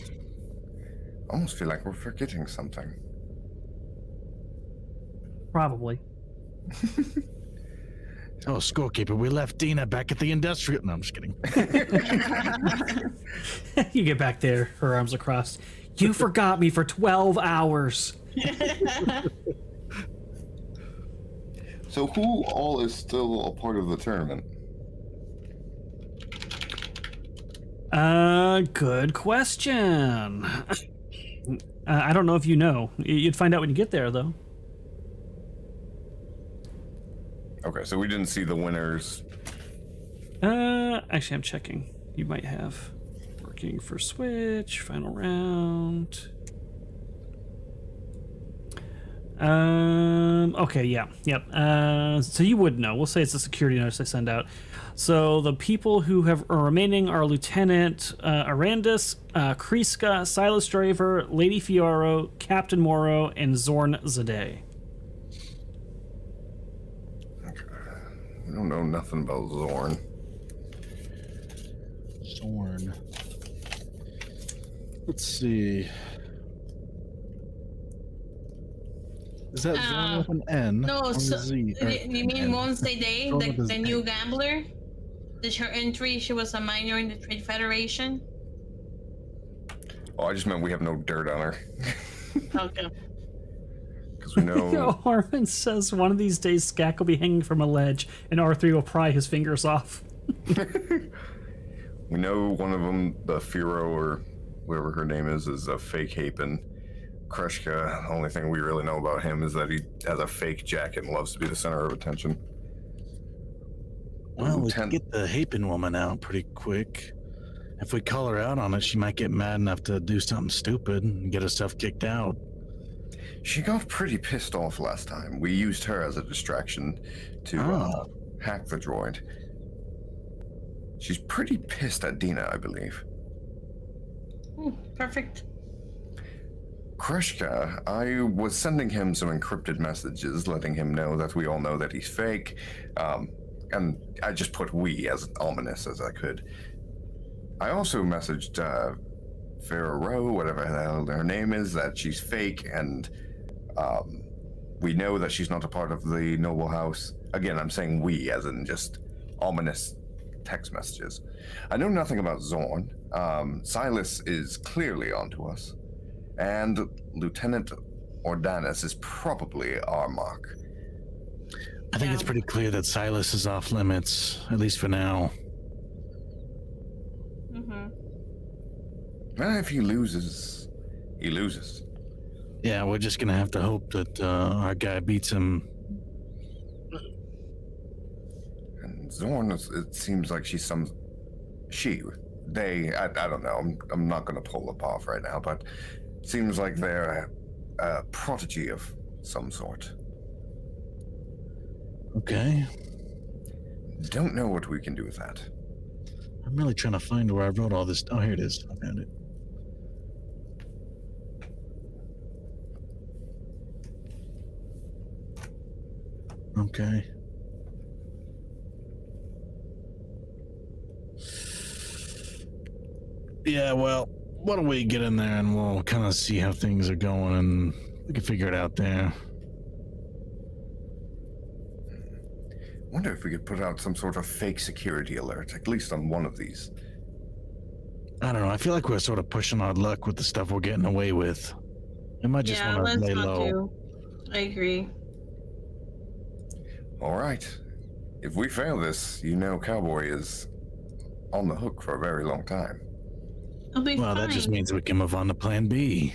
almost feel like we're forgetting something. Probably. Oh, scorekeeper, we left Dina back at the industrial. No, I'm just kidding. You get back there, her arms across. You forgot me for 12 hours. So who all is still a part of the tournament? Good question. I don't know if you know. You'd find out when you get there, though. Okay, so we didn't see the winners. Actually, I'm checking. You might have. Working for Switch, final round. Okay, yeah, yep. So you would know. We'll say it's a security notice I send out. So the people who are remaining are Lieutenant Arandis, Kriska, Silas Draver, Lady Fioro, Captain Moro, and Zorn Zadeh. We don't know nothing about Zorn. Zorn. Let's see. Is that Zorn with an N? No, or a so, Z? Or you mean N? Wednesday Day, Zorn with a the Z. new gambler? Did her entry, she was a minor in the Trade Federation? Oh, I just meant we have no dirt on her. Okay. Because we know... Harmon says one of these days Skak will be hanging from a ledge and R3 will pry his fingers off. We know one of them, the Firo or whatever her name is a fake Hapen. Kreshka, the only thing we really know about him is that he has a fake jacket and loves to be the center of attention. Well, we can get the Hapen woman out pretty quick. If we call her out on it, she might get mad enough to do something stupid and get us stuff kicked out. She got pretty pissed off last time. We used her as a distraction to hack the droid. She's pretty pissed at Dina, I believe. Perfect. Kreshka, I was sending him some encrypted messages, letting him know that we all know that he's fake. And I just put we as ominous as I could. I also messaged Farrah Rowe, whatever the hell her name is, that she's fake, and we know that she's not a part of the Noble House. Again, I'm saying we, as in just ominous text messages. I know nothing about Zorn. Silas is clearly onto us. And Lieutenant Ordanis is probably our mark. I think it's pretty clear that Silas is off limits, at least for now. Well, if he loses, he loses. Yeah, we're just gonna have to hope that our guy beats him. And Zorn, it seems like she's I don't know, I'm not going to pull up off right now, but it seems like they're a prodigy of some sort. Okay. Don't know what we can do with that. I'm really trying to find where I wrote all this. Oh, here it is. I found it. Okay. Yeah, well, why don't we get in there and we'll kind of see how things are going and we can figure it out there. wonder if we could put out some sort of fake security alert, at least on one of these. I don't know. I feel like we're sort of pushing our luck with the stuff we're getting away with. We might just Yeah, want to let's lay not low. do. I agree. All right. If we fail this, you know Cowboy is on the hook for a very long time. It'll be Well, fine. that just means we can move on to plan B.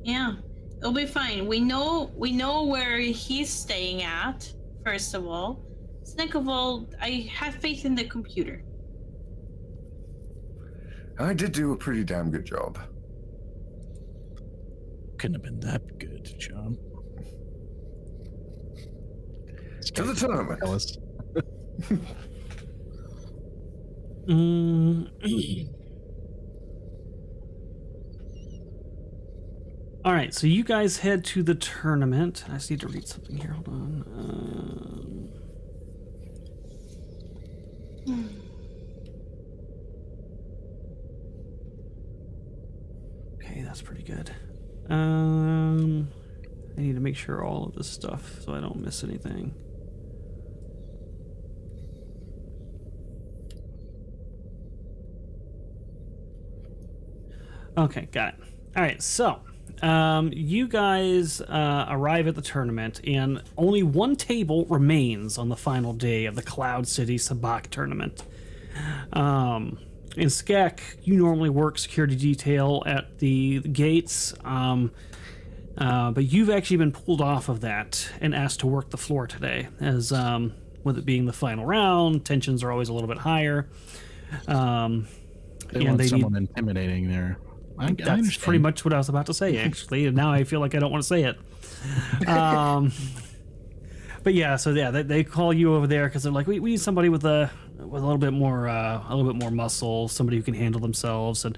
Yeah, it'll be fine. We know where he's staying at. First of all, second of all, I have faith in the computer. I did do a pretty damn good job. Couldn't have been that good, John. To the tournament. Ellis. All right, so you guys head to the tournament. I just need to read something here. Hold on. Okay, that's pretty good. I need to make sure all of this stuff so I don't miss anything. Okay, got it. All right, so you guys arrive at the tournament, and only one table remains on the final day of the Cloud City Sabacc tournament. In Skek, you normally work security detail at the gates, but you've actually been pulled off of that and asked to work the floor today, as with it being the final round, tensions are always a little bit higher. They want someone intimidating there. I That's understand. pretty much what I was about to say, actually, and now I feel like I don't want to say it. But yeah, so yeah, they call you over there because they're like, we need somebody with a little bit more muscle, somebody who can handle themselves, and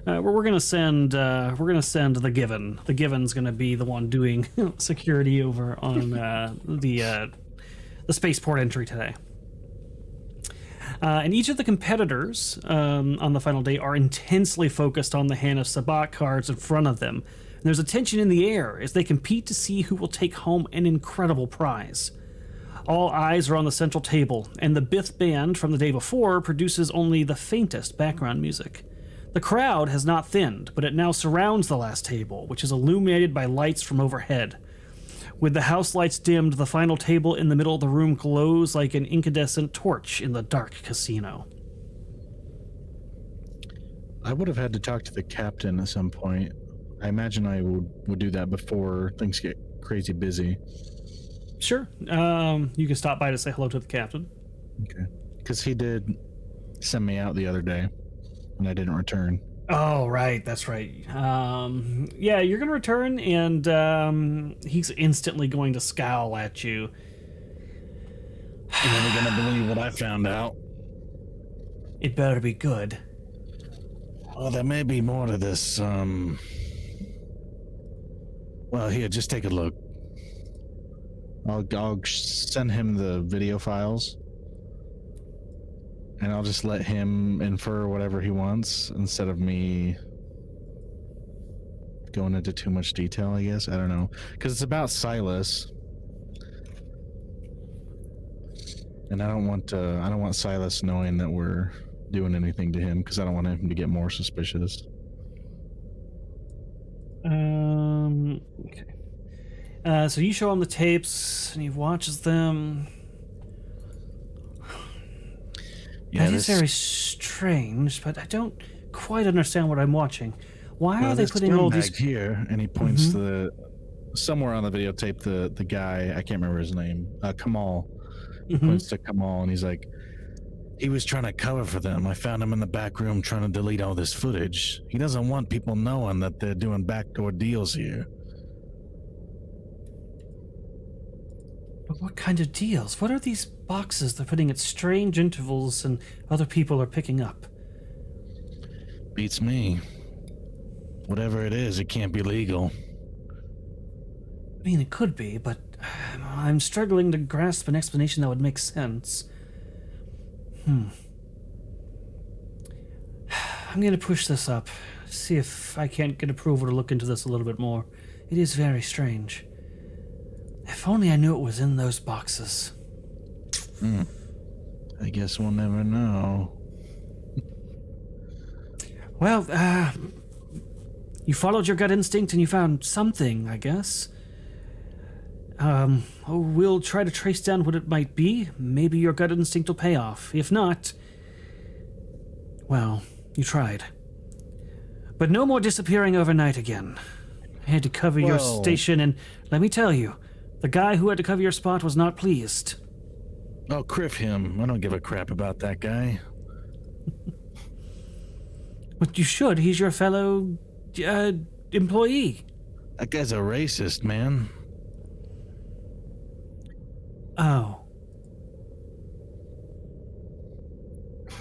we're gonna send the Given. The Given's gonna be the one doing security over on the spaceport entry today. And each of the competitors on the final day are intensely focused on the hand of Sabacc cards in front of them. And there's a tension in the air as they compete to see who will take home an incredible prize. All eyes are on the central table, and the Bith band from the day before produces only the faintest background music. The crowd has not thinned, but it now surrounds the last table, which is illuminated by lights from overhead. With the house lights dimmed, the final table in the middle of the room glows like an incandescent torch in the dark casino. I would have had to talk to the captain at some point. I imagine I would do that before things get crazy busy. Sure. You can stop by to say hello to the captain. Okay. Because he did send me out the other day, and I didn't return. Oh, right. That's right. Yeah, you're going to return, and he's instantly going to scowl at you. You're never gonna believe what I found out. It better be good. Well, there may be more to this. Well, here, just take a look. I'll send him the video files, and I'll just let him infer whatever he wants instead of me going into too much detail, I guess. I don't know. Because it's about Silas. And I don't want Silas knowing that we're doing anything to him, because I don't want him to get more suspicious. Okay. So you show him the tapes, and he watches them. Yeah, That is very strange, but I don't quite understand what I'm watching. Why are they putting all these... here? And he points to the somewhere on the videotape. The guy, I can't remember his name. Kamal. He points to Kamal, and he's like, he was trying to cover for them. I found him in the back room trying to delete all this footage. He doesn't want people knowing that they're doing backdoor deals here. But what kind of deals? What are these boxes they're putting at strange intervals and other people are picking up? Beats me. Whatever it is, it can't be legal. I mean, it could be, but I'm struggling to grasp an explanation that would make sense. I'm gonna push this up, see if I can't get approval to look into this a little bit more. It is very strange. If only I knew it was in those boxes. I guess we'll never know. Well, you followed your gut instinct and you found something, I guess. We'll try to trace down what it might be. Maybe your gut instinct will pay off. If not, well, you tried. But no more disappearing overnight again. I had to cover your station, and let me tell you, the guy who had to cover your spot was not pleased. Oh, criff him. I don't give a crap about that guy. But you should. He's your fellow, employee. That guy's a racist, man. Oh.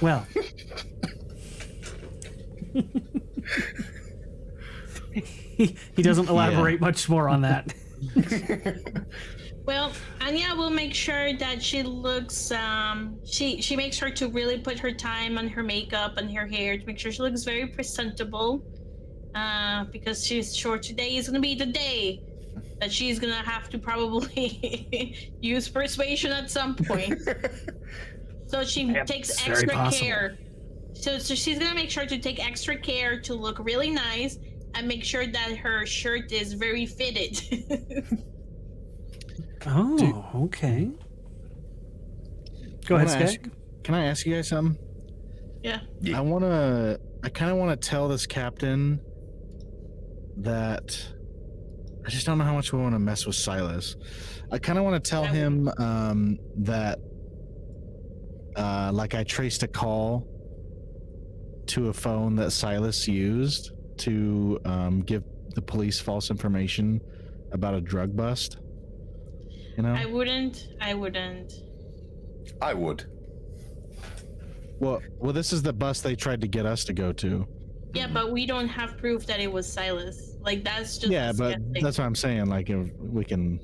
Well. He doesn't elaborate much more on that. Well, Anya will make sure that she looks, she makes sure to really put her time on her makeup and her hair to make sure she looks very presentable. Because she's sure today is going to be the day that she's going to have to probably use persuasion at some point. So she takes extra care. So she's going to make sure to take extra care to look really nice and make sure that her shirt is very fitted. Oh, okay. Go ahead, Skag. Can I ask you guys something? Yeah. I kind of want to tell this captain that I just don't know how much we want to mess with Silas. I kind of want to tell him that like I traced a call to a phone that Silas used to give the police false information about a drug bust. You know? I wouldn't. I would. Well, this is the bus they tried to get us to go to. Yeah, but we don't have proof that it was Silas. Like, that's just but disgusting. that's what I'm saying. Like, if we can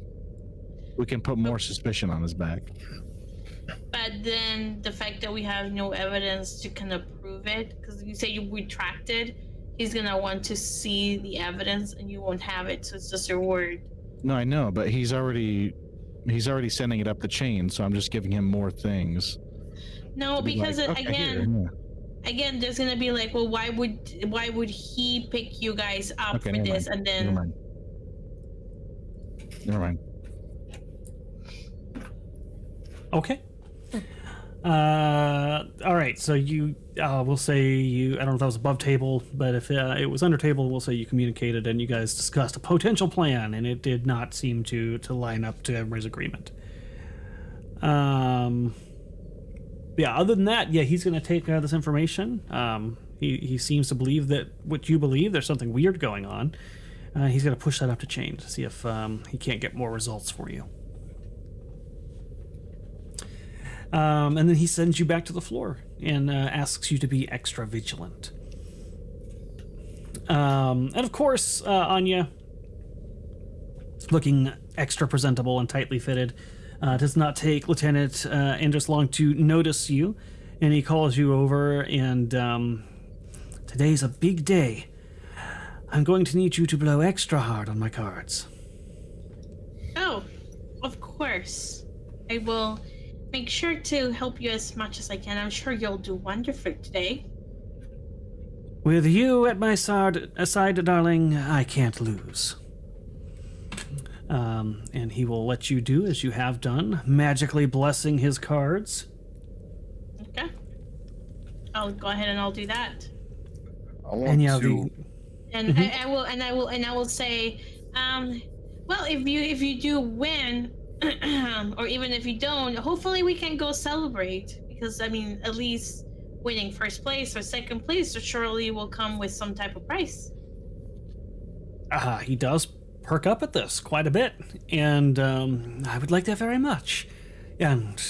put more suspicion on his back. But then the fact that we have no evidence to kind of prove it, because you say you retracted, he's gonna want to see the evidence, and you won't have it, so it's just your word. No, I know, but he's already sending it up the chain, so I'm just giving him more things. No, because like, okay, again, there's gonna be like, well, why would he pick you guys up for this, and then Never mind. Okay. All right. So you, we'll say you. I don't know if that was above table, but if it was under table, we'll say you communicated and you guys discussed a potential plan, and it did not seem to line up to everybody's agreement. Yeah. Other than that, yeah, he's going to take this information. He seems to believe that what you believe, there's something weird going on. He's going to push that up to chain to see if he can't get more results for you. And then he sends you back to the floor and asks you to be extra vigilant. And of course, Anya, looking extra presentable and tightly fitted, does not take Lieutenant Andrus long to notice you. And he calls you over, and today's a big day. I'm going to need you to blow extra hard on my cards. Oh, of course. I will make sure to help you as much as I can. I'm sure you'll do wonderful today. With you at my side, darling, I can't lose. And he will let you do as you have done, magically blessing his cards. Okay. I'll go ahead and I'll do that. I want to. And I will say, well, if you do win, or even if you don't, hopefully we can go celebrate, because I mean, at least winning first place or second place surely will come with some type of prize. He does perk up at this quite a bit, and I would like that very much. And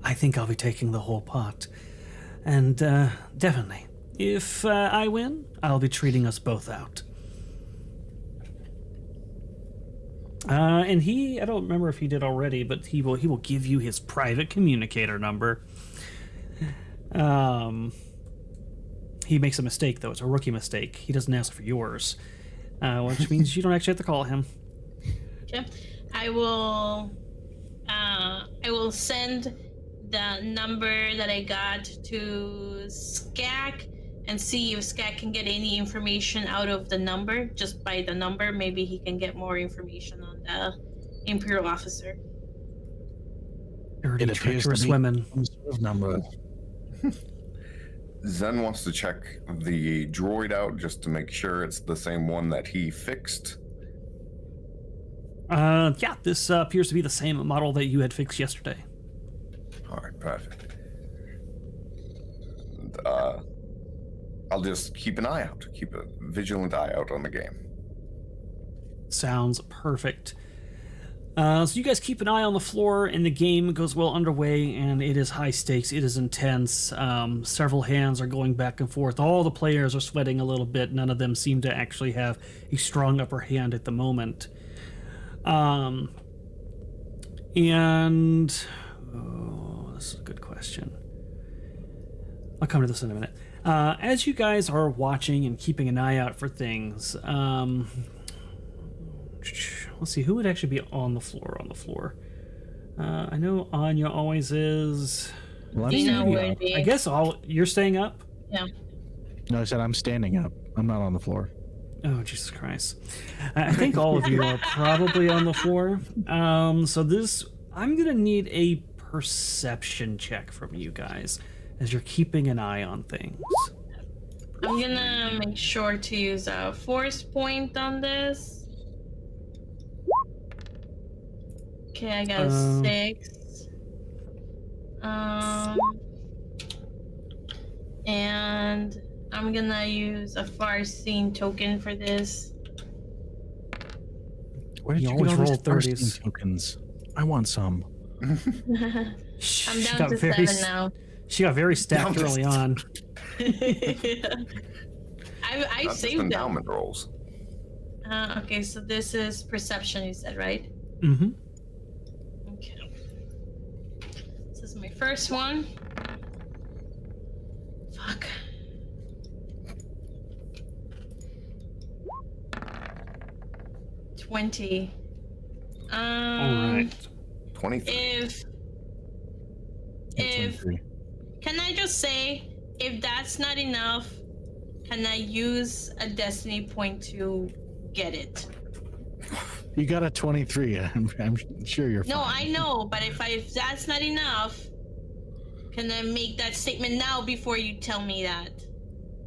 I think I'll be taking the whole pot. And definitely, if I win, I'll be treating us both out. And I don't remember if he did already, but he will give you his private communicator number. He makes a mistake, though. It's a rookie mistake. He doesn't ask for yours, which means you don't actually have to call him. Okay. I will send the number that I got to Skak and see if Skak can get any information out of the number. Just by the number, maybe he can get more information on the Imperial officer. Erudi, It appears to treacherous be women. some sort of number. Zen wants to check the droid out just to make sure it's the same one that he fixed. Yeah, this appears to be the same model that you had fixed yesterday. All right, perfect. And, I'll just keep an eye out, keep a vigilant eye out on the game. Sounds perfect. So you guys keep an eye on the floor, and the game goes well underway, and it is high stakes. It is intense. Several hands are going back and forth. All the players are sweating a little bit. None of them seem to actually have a strong upper hand at the moment. Oh, this is a good question. I'll come to this in a minute. As you guys are watching and keeping an eye out for things, let's see, who would actually be on the floor? I know Anya always is. Well, Dina would be. I guess you're staying up? Yeah. No, I said I'm standing up. I'm not on the floor. Oh, Jesus Christ. I think all of you are probably on the floor. So I'm going to need a perception check from you guys as you're keeping an eye on things. I'm gonna make sure to use a force point on this. Okay, I got a 6. And I'm gonna use a far-seeing token for this. Where did You you, always get all roll these thirsty 30s. tokens? I want some. I'm She down got to very 7 now. She got very stacked Down to early on. I Not just saved them. endowment rolls. Okay, so this is perception, you said, right? Mm-hmm. Okay. This is my first one. Fuck. $20. All right. 23. If 23. can I just say, if that's not enough, can I use a destiny point to get it? You got a 23. I'm sure you're fine. No, I know, but if that's not enough, can I make that statement now before you tell me that?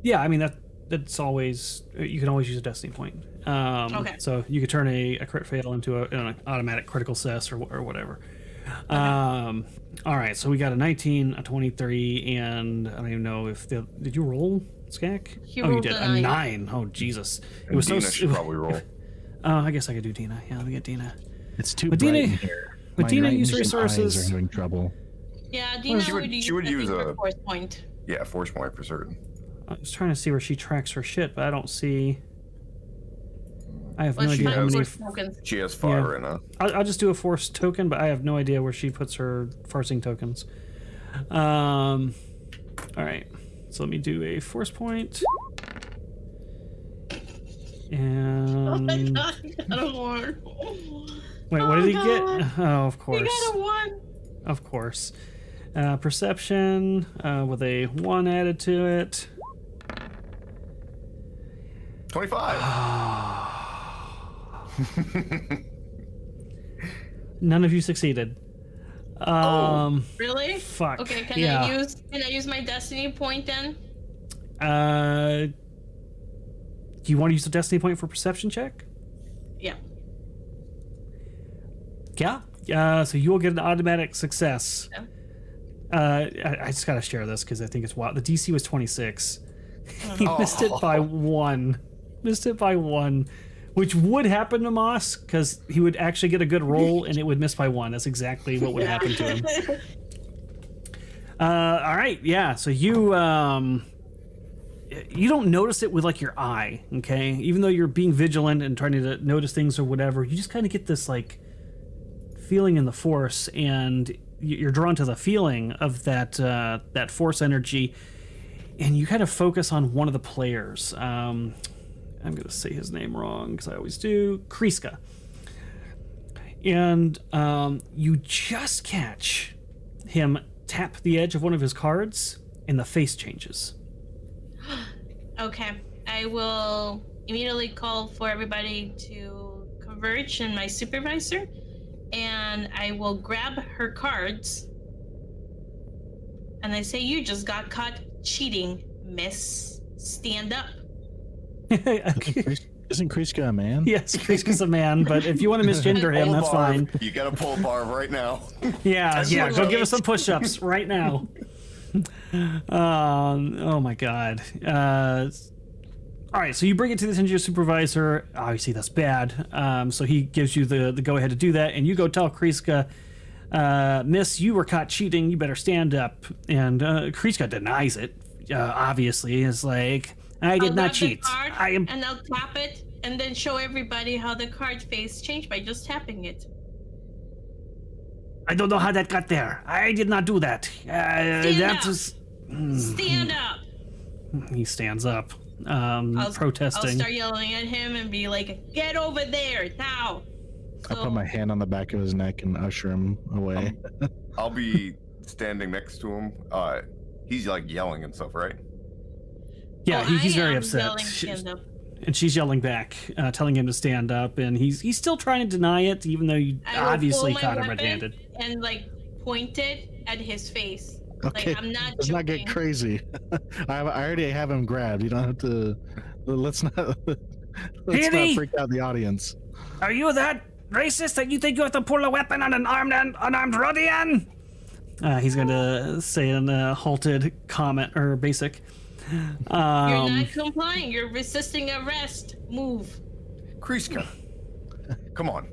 Yeah, I mean that's always, you can always use a destiny point. Okay. So you could turn a crit fail into an automatic critical success or whatever. Okay. All right, so we got a 19, a 23, and I don't even know if did you roll, Skak? He Oh, you rolled did a a 9. 9. Oh, Jesus! It And was Dina so. should probably roll. I guess I could do Dina. Yeah, let me get Dina. It's too But bright Dina- in here. but My Dina night used vision eyes resources. are having trouble. Yeah, Dina she would- would use, she would I use think, a- her force point. Yeah, force point for certain. I was trying to see where she tracks her shit, but I don't see. I have Well, no she idea might how many. force tokens. She has fire in her. I'll just do a force token, but I have no idea where she puts her forcing tokens. All right, so let me do a force point. And Oh my god, he got a 1. wait, what did he get? God. Oh, of He course, got a 1. of course. Perception with a 1 added to it. 25. None of you succeeded. Really? Fuck. Okay, can yeah. I use my destiny point then? Do you want to use the destiny point for perception check? Yeah. Yeah. So you will get an automatic success. Yeah. I just gotta share this because I think it's wild. The DC was 26. He missed it by 1. Missed it by 1, which would happen to Moss because he would actually get a good roll and it would miss by 1. That's exactly what would happen to him. All right, yeah. So you don't notice it with like your eye, okay? Even though you're being vigilant and trying to notice things or whatever, you just kind of get this like feeling in the force, and you're drawn to the feeling of that force energy, and you kind of focus on one of the players. I'm gonna say his name wrong because I always do. Kreeska. And you just catch him tap the edge of one of his cards, and the face changes. Okay, I will immediately call for everybody to converge in my supervisor, and I will grab her cards. And I say, you just got caught cheating, miss. Stand up. Isn't Kriska a man? Yes, Kriska's a man, but if you want to misgender him, Pull a that's Barb. fine. You gotta pull a Barb right now. Yeah, Yeah, go give us some push-ups right now. Oh my god. All right, so you bring it to the attention of your supervisor. Obviously, that's bad. So he gives you the go-ahead to do that, and you go tell Kriska, Miss, you were caught cheating. You better stand up. And Kriska denies it. Obviously, is like, I did not cheat. I am. And I'll tap it, and then show everybody how the card face changed by just tapping it. I don't know how that got there. I did not do that. Stand Stand up. He stands up, I'll protesting. start yelling at him and be like, "Get over there now!" I put my hand on the back of his neck and usher him away. I'll be standing next to him. He's like yelling and stuff, right? Yeah, he's very upset. Yelling, stand up. And she's yelling back, telling him to stand up, and he's still trying to deny it, even though you I will obviously pull my caught him weapon red-handed. and like point it at his face. Okay, Like, I'm not let's not get joking. crazy. I already have him grabbed. You don't have to. Let's not. Let's not freak out the audience. Are you that racist that you think you have to pull a weapon on an unarmed Rodian? He's going to say in a halted comment, or basic. You're not complying. You're resisting arrest. Move. Kriska, come on.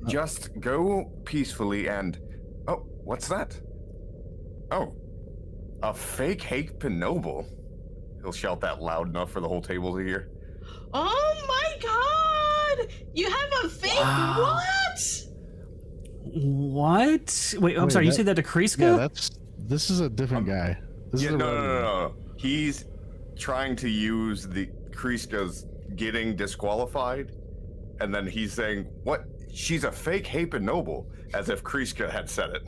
Just go peacefully and... Oh, what's that? Oh, a fake Hapen Noble. He'll shout that loud enough for the whole table to hear. Oh my god! You have a fake what? What? Wait, I'm Wait, sorry, you that- said that to Yeah, Kriska? this is a different guy. This Yeah, is a no. Rodian. He's trying to use the Kriska's getting disqualified, and then he's saying, what? She's a fake Hapen Noble, as if Kriska had said it.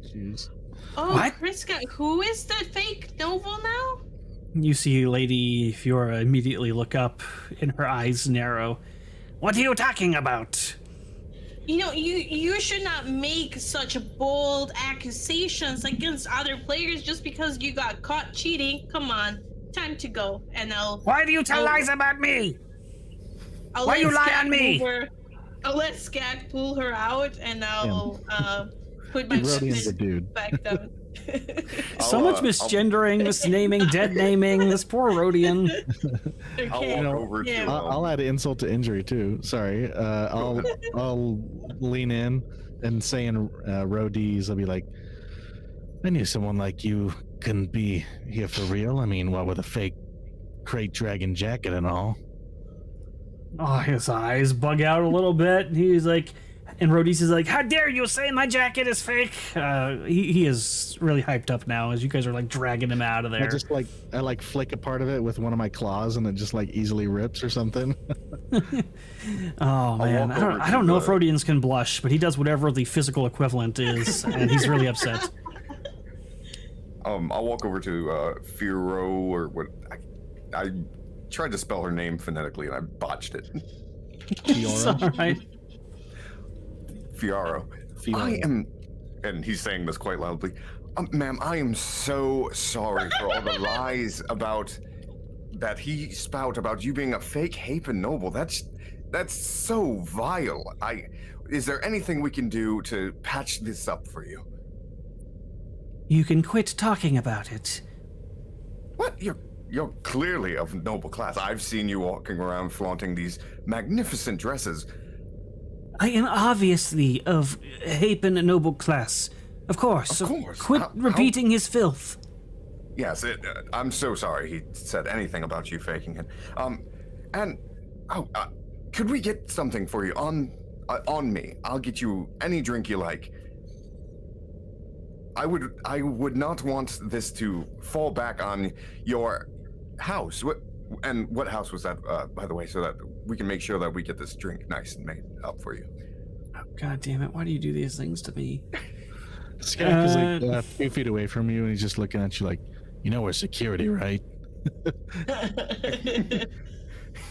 Jeez. Oh, What? Kriska, who is the fake novel now? You see Lady Fiora immediately look up, and her eyes narrow. What are you talking about? You know, you should not make such bold accusations against other players just because you got caught cheating. Come on, time to go. And Why do you tell I'll- lies about me? I'll Why let you lie Skag on me? move her- I'll let Skag pull her out, and I'll put my Rodian's a weapon dude. back down. So I'll, much I'll- misgendering, misnaming, dead naming. This poor Rodian. I'll Okay. walk over to Yeah. I'll add insult to injury too. Sorry. I'll lean in and say in Rhodese, I'll be like, I knew someone like you couldn't be here for real. I mean, what with a fake crate dragon jacket and all. Oh, his eyes bug out a little bit. He's like, and Rhodese is like, how dare you say my jacket is fake? He is really hyped up now as you guys are like dragging him out of there. I like flick a part of it with one of my claws and it just like easily rips or something. Oh man, walk over I to don't know if the- Rodians can blush, but he does whatever the physical equivalent is, and he's really upset. I'll walk over to Firo, or what I tried to spell her name phonetically and I botched it. It's all right. Fiaro. I am, and he's saying this quite loudly. Ma'am, I am so sorry for all the lies about that he spout about you being a fake Hapen Noble. That's so vile. Is there anything we can do to patch this up for you? You can quit talking about it. What? You're clearly of noble class. I've seen you walking around flaunting these magnificent dresses. I am obviously of Hapen noble class. Of course. Of course. Quit How- repeating his filth. Yes, I'm so sorry he said anything about you faking it. Could we get something for you on me? I'll get you any drink you like. I would not want this to fall back on your house. What house was that, by the way, so that we can make sure that we get this drink nice and made up for you. Oh, God damn it! Why do you do these things to me? Skak is like a few feet away from you, and he's just looking at you like, you know, we're security, right?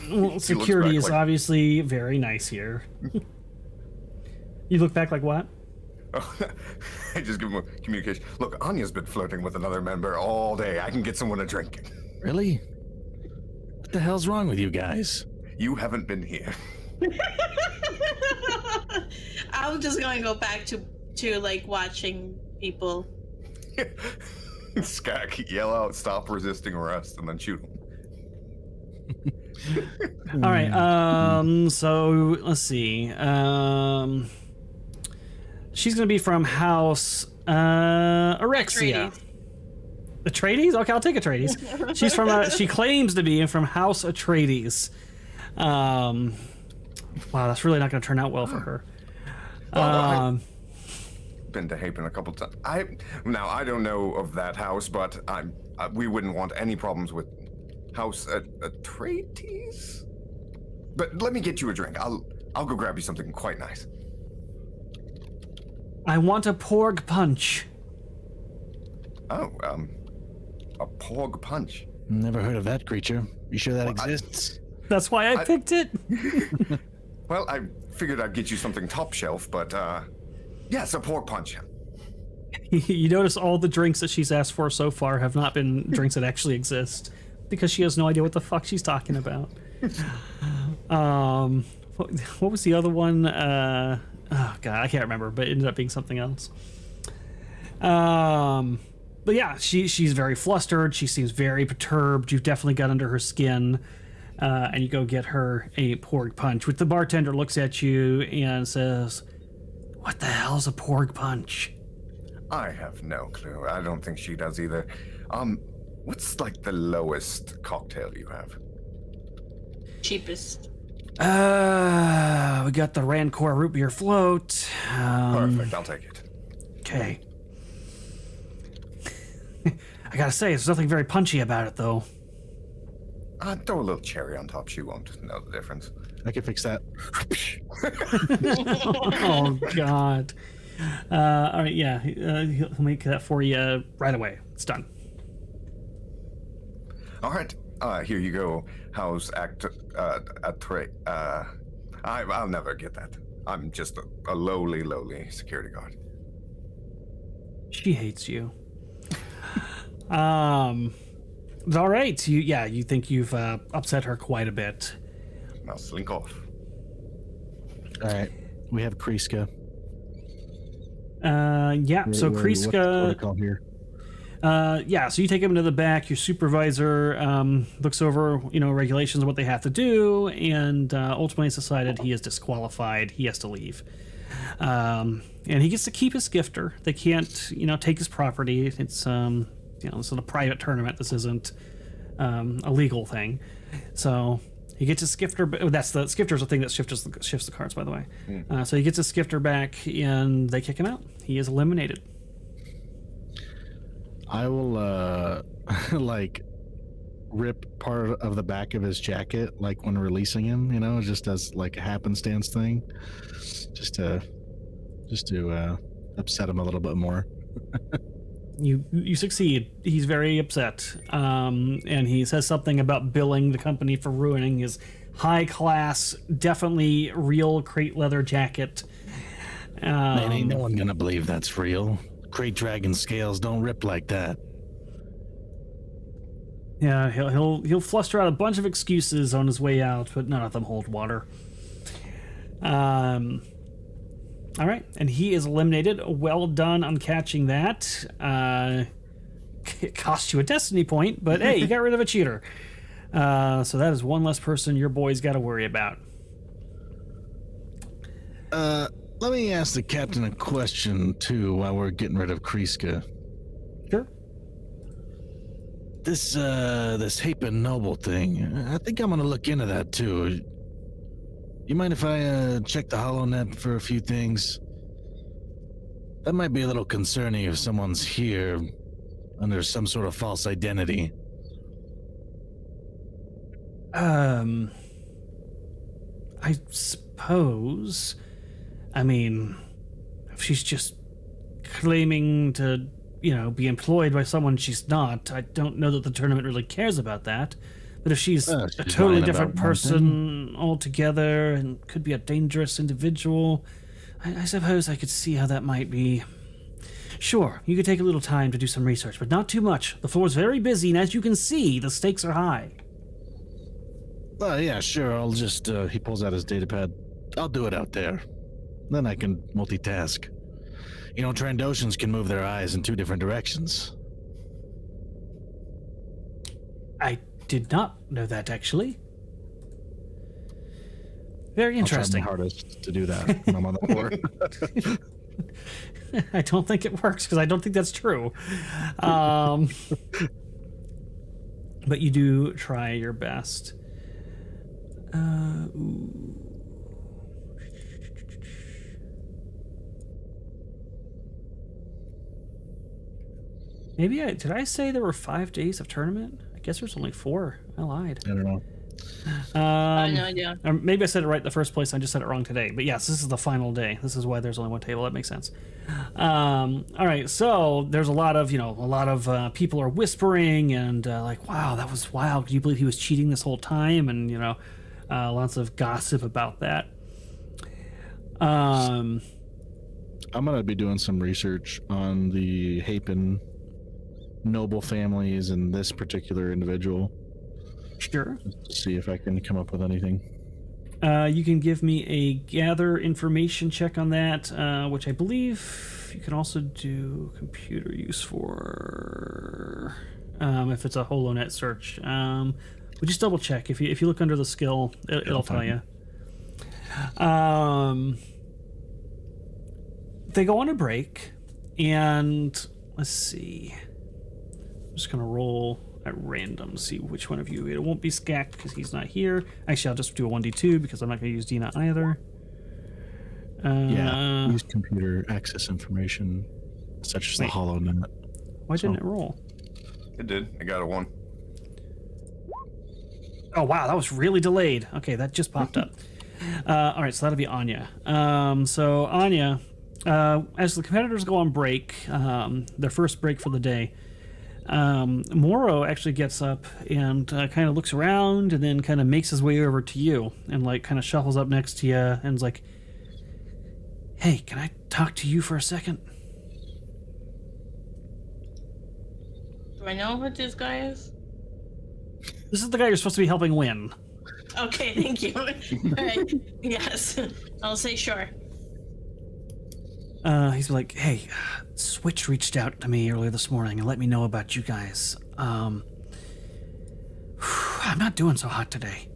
Well, security is like- obviously very nice here. You look back like what? Oh, I just give him a communication. Look, Anya's been flirting with another member all day. I can get someone a drink. Really? What the hell's wrong with you guys? You haven't been here. I'm just gonna go back to like watching people. Skak, yell out, stop resisting arrest, and then shoot him. All right. So let's see. She's gonna be from House Orexia. Atreides? Okay, I'll take Atreides. She's from. She claims to be from House Atreides. Wow, that's really not gonna turn out well for her. I've been to Hapen a couple times. I don't know of that house, but we wouldn't want any problems with House Atreides. But let me get you a drink. I'll go grab you something quite nice. I want a porg punch. Oh, a porg punch. Never heard of that creature. You sure that exists? That's why I picked it. Well, I figured I'd get you something top shelf, but yes, a porg punch. You notice all the drinks that she's asked for so far have not been drinks that actually exist because she has no idea what the fuck she's talking about. What was the other one? Oh god, I can't remember, but it ended up being something else. But yeah, she's very flustered. She seems very perturbed. You've definitely got under her skin, and you go get her a porg punch. Which the bartender looks at you and says, "What the hell's a porg punch?" I have no clue. I don't think she does either. What's like the lowest cocktail you have? Cheapest. We got the Rancor root beer float. Perfect, I'll take it. Okay. I gotta say, there's nothing very punchy about it, though. Throw a little cherry on top. She won't know the difference. I can fix that. Oh god. All right, yeah, he'll make that for you right away. It's done. All right, here you go. How's I'll never get that. I'm just a lowly security guard. She hates you. All right. You think you've upset her quite a bit. Now slink off. All right, we have Kreeska. Yeah. So What's the Kreeska. protocol here? Yeah. So you take him to the back. Your supervisor looks over, regulations of what they have to do, and ultimately it's decided he is disqualified. He has to leave. And he gets to keep his gifter. They can't, take his property. It's this is a private tournament. This isn't a legal thing. So he gets his skifter. That's the skifter's the thing that shifts the cards, by the way. So he gets his skifter back, and they kick him out. He is eliminated. I will rip part of the back of his jacket, like when releasing him, just as like a happenstance thing, just to upset him a little bit more. You succeed. He's very upset, and he says something about billing the company for ruining his high class, definitely real crate leather jacket. Man, ain't no one gonna believe that's real. Crate dragon scales don't rip like that. Yeah, he'll fluster out a bunch of excuses on his way out, but none of them hold water. All right, and he is eliminated. Well done on catching that. It cost you a destiny point, but hey, you got rid of a cheater. So that is one less person your boy's got to worry about. Let me ask the captain a question, too, while we're getting rid of Kreeska. Sure. This Hapen Noble thing, I think I'm gonna look into that, too. You mind if I check the HoloNet for a few things? That might be a little concerning if someone's here under some sort of false identity. I suppose. I mean, if she's just claiming to, be employed by someone she's not. I don't know that the tournament really cares about that. But if she's a She's totally lying different about one person altogether and could be a dangerous individual, I suppose I could see how that might be. Sure, you could take a little time to do some research, but not too much. The floor's very busy, and as you can see, the stakes are high. Yeah, sure. I'll just, he pulls out his datapad. I'll do it out there. Then I can multitask. Trandoshans can move their eyes in 2 different directions. I did not know that, actually. Very interesting. I'll try my hardest to do that when I'm on the floor. I don't think it works, because I don't think that's true. But you do try your best. Did I say there were 5 days of tournament? I guess there's only 4. I lied. I don't know. I have no idea. Or maybe I said it right the first place. I just said it wrong today. But yes, this is the final day. This is why there's only 1 table. That makes sense. All right. So there's a lot of people are whispering and like, wow, that was wild. Can you believe he was cheating this whole time? And lots of gossip about that. I'm gonna be doing some research on the Hapen noble families and this particular individual. Sure. Just to see if I can come up with anything. You can give me a gather information check on that, which I believe you can also do computer use for, if it's a HoloNet search. We just double check. If you look under the skill, it'll tell you. They go on a break, and let's see. I'm just gonna roll at random, see which one of you. It won't be Skak because he's not here. Actually, I'll just do a 1d2 because I'm not going to use Dina either. Use computer access information, such as the HoloNet. Why didn't it roll? It did. I got a 1. Oh, wow, that was really delayed. Okay, that just popped up. All right, so that'll be Anya. So Anya, as the competitors go on break, their first break for the day, Moro actually gets up and kind of looks around and then kind of makes his way over to you and like kind of shuffles up next to you and is like, hey, can I talk to you for a second? Do I know who this guy is? This is the guy you're supposed to be helping win. Okay, thank you. Right. Yes, I'll say sure. He's like, hey, Switch reached out to me earlier this morning and let me know about you guys. I'm not doing so hot today.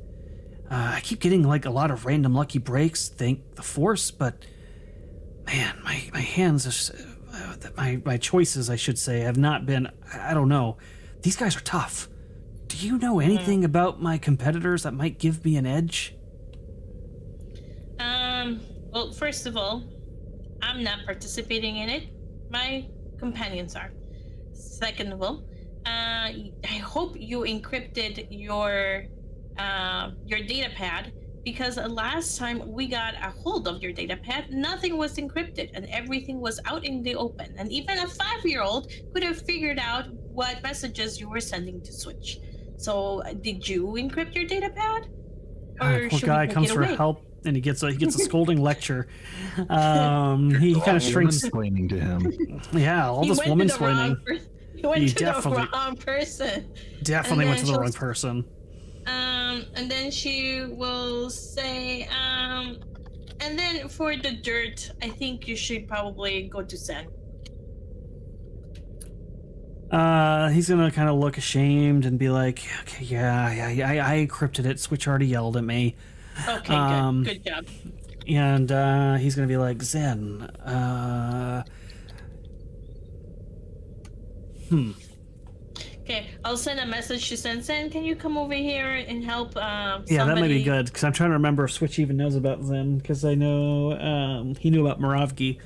I keep getting like a lot of random lucky breaks, thank the Force, but man, my hands are, my choices, I should say, have not been, I don't know. These guys are tough. Do you know anything about my competitors that might give me an edge? Well, first of all, I'm not participating in it. My companions are. Second of all, I hope you encrypted your data pad, because last time we got a hold of your data pad, nothing was encrypted and everything was out in the open. And even a 5-year-old could have figured out what messages you were sending to Switch. So, did you encrypt your data pad? Or poor guy comes for help. And he gets a scolding lecture. He kind of shrinks. Explaining to him. Yeah, all this woman explaining. He went to the wrong person. Definitely went to the wrong person. And then she will say, and then for the dirt, I think you should probably go to Zen. He's gonna kind of look ashamed and be like, okay, yeah, I encrypted it. Switch already yelled at me. Okay, good job. And he's gonna be like, Zen, Okay, I'll send a message to Zen. Can you come over here and help Yeah, somebody? that might be good, because I'm trying to remember if Switch even knows about Zen, because I know he knew about Moravgi.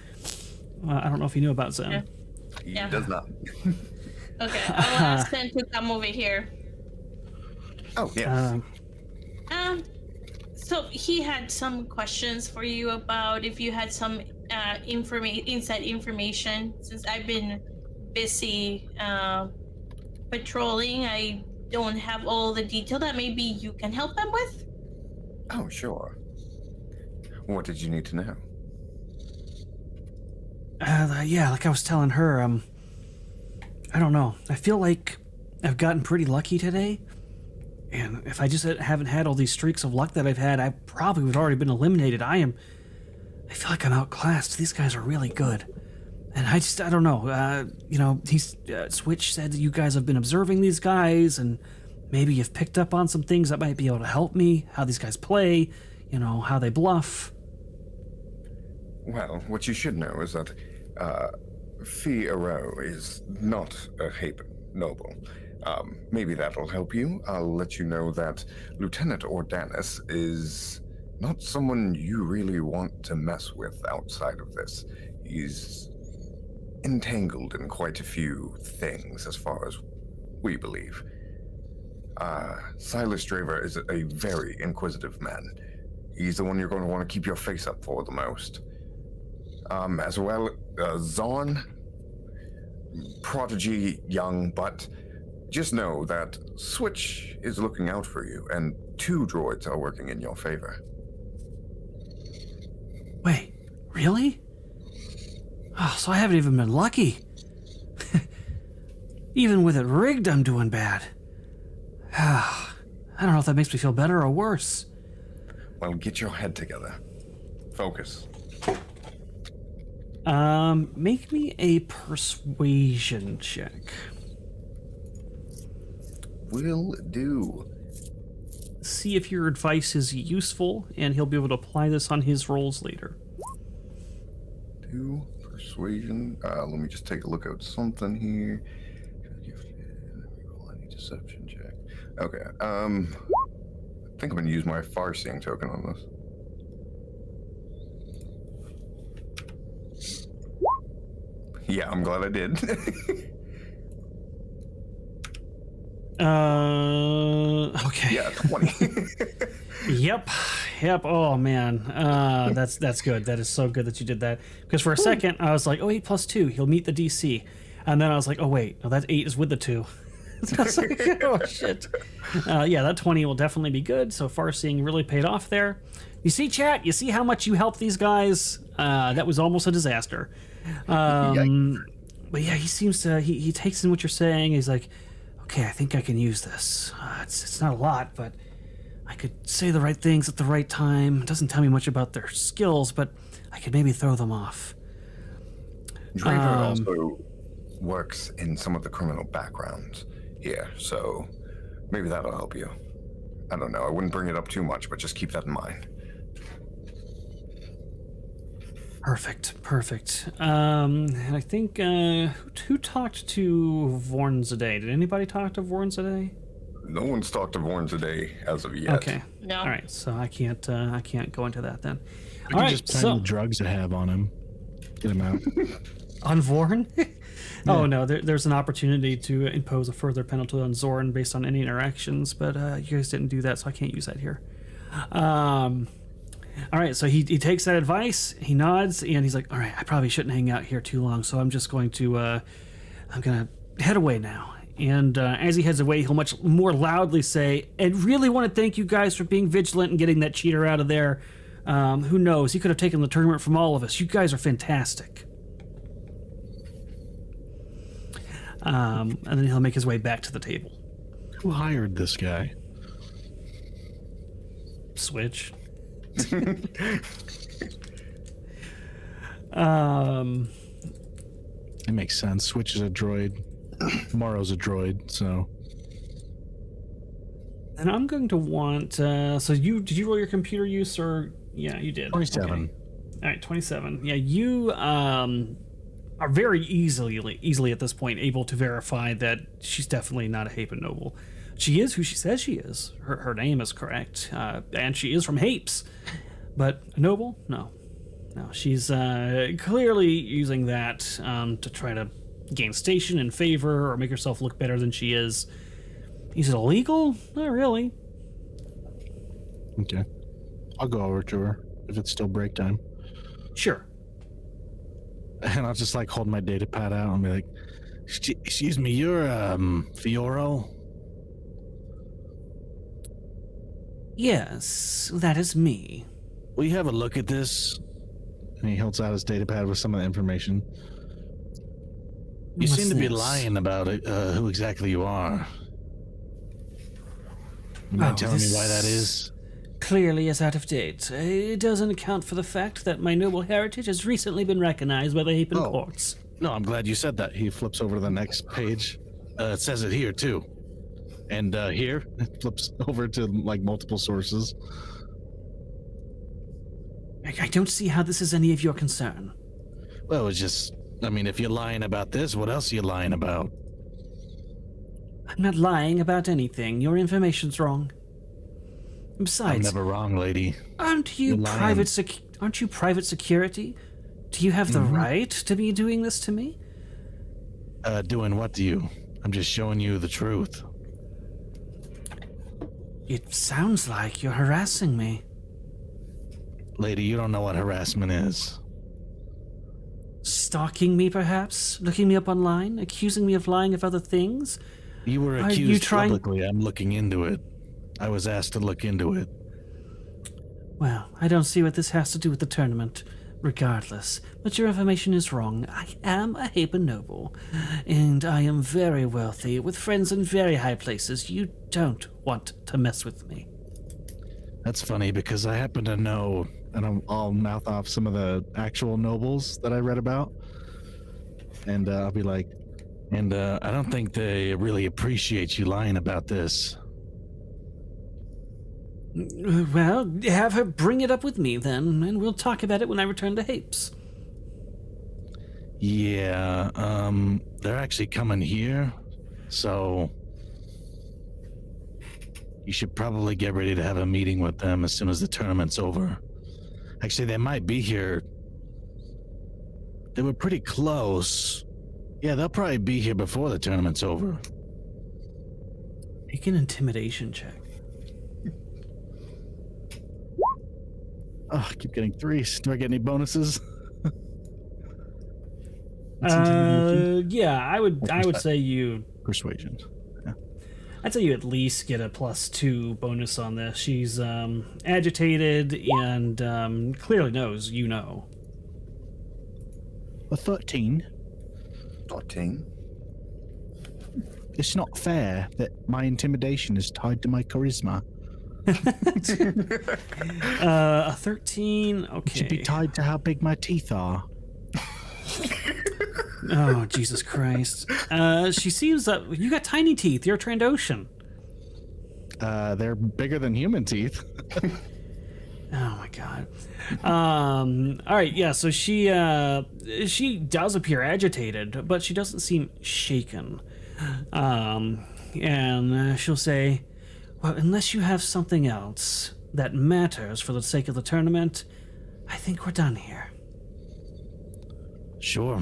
I don't know if he knew about Zen. Yeah. He does not. Okay, I'll ask Zen to come over here. Oh, yes. So he had some questions for you about if you had some inside information since I've been busy patrolling. I don't have all the detail that maybe you can help them with. Oh, sure. What did you need to know? Yeah, like I was telling her, I don't know. I feel like I've gotten pretty lucky today. And if I just haven't had all these streaks of luck that I've had, I probably would have already been eliminated. I feel like I'm outclassed. These guys are really good. And I don't know. Switch said that you guys have been observing these guys, and maybe you've picked up on some things that might be able to help me, how these guys play, how they bluff. Well, what you should know is that Fee Aro is not a Hapen noble. Maybe that'll help you. I'll let you know that Lieutenant Ordanis is not someone you really want to mess with outside of this. He's entangled in quite a few things, as far as we believe. Silas Draver is a very inquisitive man. He's the one you're going to want to keep your face up for the most. As well, Zorn, prodigy, young, but just know that Switch is looking out for you, and 2 droids are working in your favor. Wait, really? Oh, so I haven't even been lucky. Even with it rigged, I'm doing bad. I don't know if that makes me feel better or worse. Well, get your head together. Focus. Make me a persuasion check. Will do. See if your advice is useful, and he'll be able to apply this on his rolls later. 2 persuasion. Let me just take a look at something here. Any deception check. Okay. I think I'm gonna use my far-seeing token on this. Yeah, I'm glad I did. Okay. Yeah, 20. Yep. Oh man, that's good. That is so good that you did that. Because for a second I was like, oh, 8 plus 2, he'll meet the DC, and then I was like, oh wait, no, that 8 is with the 2. So I was like, oh shit. Yeah, that 20 will definitely be good. So far seeing really paid off there. You see, chat. You see how much you helped these guys. That was almost a disaster. But yeah, he seems to he takes in what you're saying. He's like, okay, I think I can use this. It's not a lot, but I could say the right things at the right time. It doesn't tell me much about their skills, but I could maybe throw them off. Draver also works in some of the criminal backgrounds here, so maybe that'll help you. I don't know. I wouldn't bring it up too much, but just keep that in mind. Perfect. And I think who talked to Vorn today? Did anybody talk to Vorn today? No one's talked to Vorn today as of yet. Okay. No. All right. So I can't go into that then. We can just plan the drugs to have on him. Get him out. On Vorn? Oh no, there's an opportunity to impose a further penalty on Zorn based on any interactions, but you guys didn't do that, so I can't use that here. All right, so he takes that advice, he nods, and he's like, all right, I probably shouldn't hang out here too long, so I'm just going to, I'm going to head away now. And as he heads away, he'll much more loudly say, I really want to thank you guys for being vigilant and getting that cheater out of there. Who knows, he could have taken the tournament from all of us. You guys are fantastic. And then he'll make his way back to the table. Who hired this guy? Switch. It makes sense. Switch is a droid. Morrow's a droid, so. And I'm going to want. So did you roll your computer use, or yeah, you did. 27. Okay. All right, 27. Yeah, you are very easily at this point able to verify that she's definitely not a Hapen noble. She is who she says she is. Her name is correct, and she is from Hapes. But a noble? No. She's clearly using that to try to gain station and favor or make herself look better than she is. Is it illegal? Not really. Okay. I'll go over to her if it's still break time. Sure. And I'll just like hold my data pad out and be like, excuse me, you're Fioro? Yes, that is me. Will you have a look at this? And he holds out his data pad with some of the information. You What's seem to be this? lying about it, who exactly you are. You Oh, mind telling me this why that is? Clearly is out of date. It doesn't account for the fact that my noble heritage has recently been recognized by the Hapen Oh. courts. No, I'm glad you said that. He flips over to the next page. It says it here, too. And here, it flips over to, like, multiple sources. I don't see how this is any of your concern. Well, it's just, I mean, if you're lying about this, what else are you lying about? I'm not lying about anything. Your information's wrong. I'm Besides, never wrong, lady. aren't you You're lying. aren't you private security? Do you have the right to be doing this to me? Doing what to you? I'm just showing you the truth. It sounds like you're harassing me. Lady, you don't know what harassment is. Stalking me, perhaps? Looking me up online? Accusing me of lying of other things? You were Are you accused trying- publicly. I'm looking into it. I was asked to look into it. Well, I don't see what this has to do with the tournament. Regardless, but your information is wrong. I am a Hapen noble, and I am very wealthy, with friends in very high places. You don't want to mess with me. That's funny because I happen to know, and I'll mouth off some of the actual nobles that I read about. And I'll be like, and I don't think they really appreciate you lying about this. Well, have her bring it up with me then, and we'll talk about it when I return to Hapes. Yeah, they're actually coming here, so you should probably get ready to have a meeting with them as soon as the tournament's over. Actually, they might be here. They were pretty close. Yeah, they'll probably be here before the tournament's over. Make an intimidation check. Oh, I keep getting threes. Do I get any bonuses? Yeah, I would say you. Persuasion. I'd say you at least get a +2 bonus on this. She's agitated and clearly knows you know. A 13. 13. It's not fair that my intimidation is tied to my charisma. A 13. It Okay. should be tied to how big my teeth are. Oh, Jesus Christ. She seems that you got tiny teeth. You're a Trandoshan. They're bigger than human teeth. Oh my God. All right. Yeah. So she does appear agitated, but she doesn't seem shaken. And she'll say, "Well, unless you have something else that matters for the sake of the tournament, I think we're done here." Sure.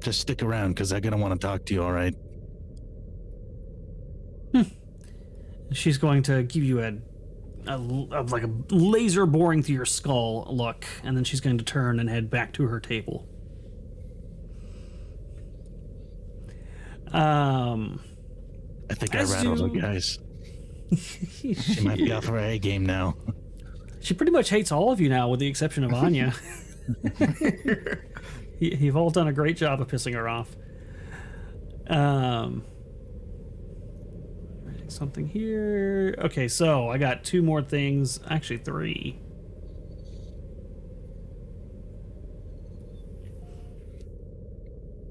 Just stick around, because I'm going to want to talk to you, all right? She's going to give you a like a laser boring through your skull look, and then she's going to turn and head back to her table. I think I As rattled her, you- guys. She might be off her A game now. She pretty much hates all of you now, with the exception of Anya. You've all done a great job of pissing her off. Something here. Okay, so I got 2 more things. Actually, 3.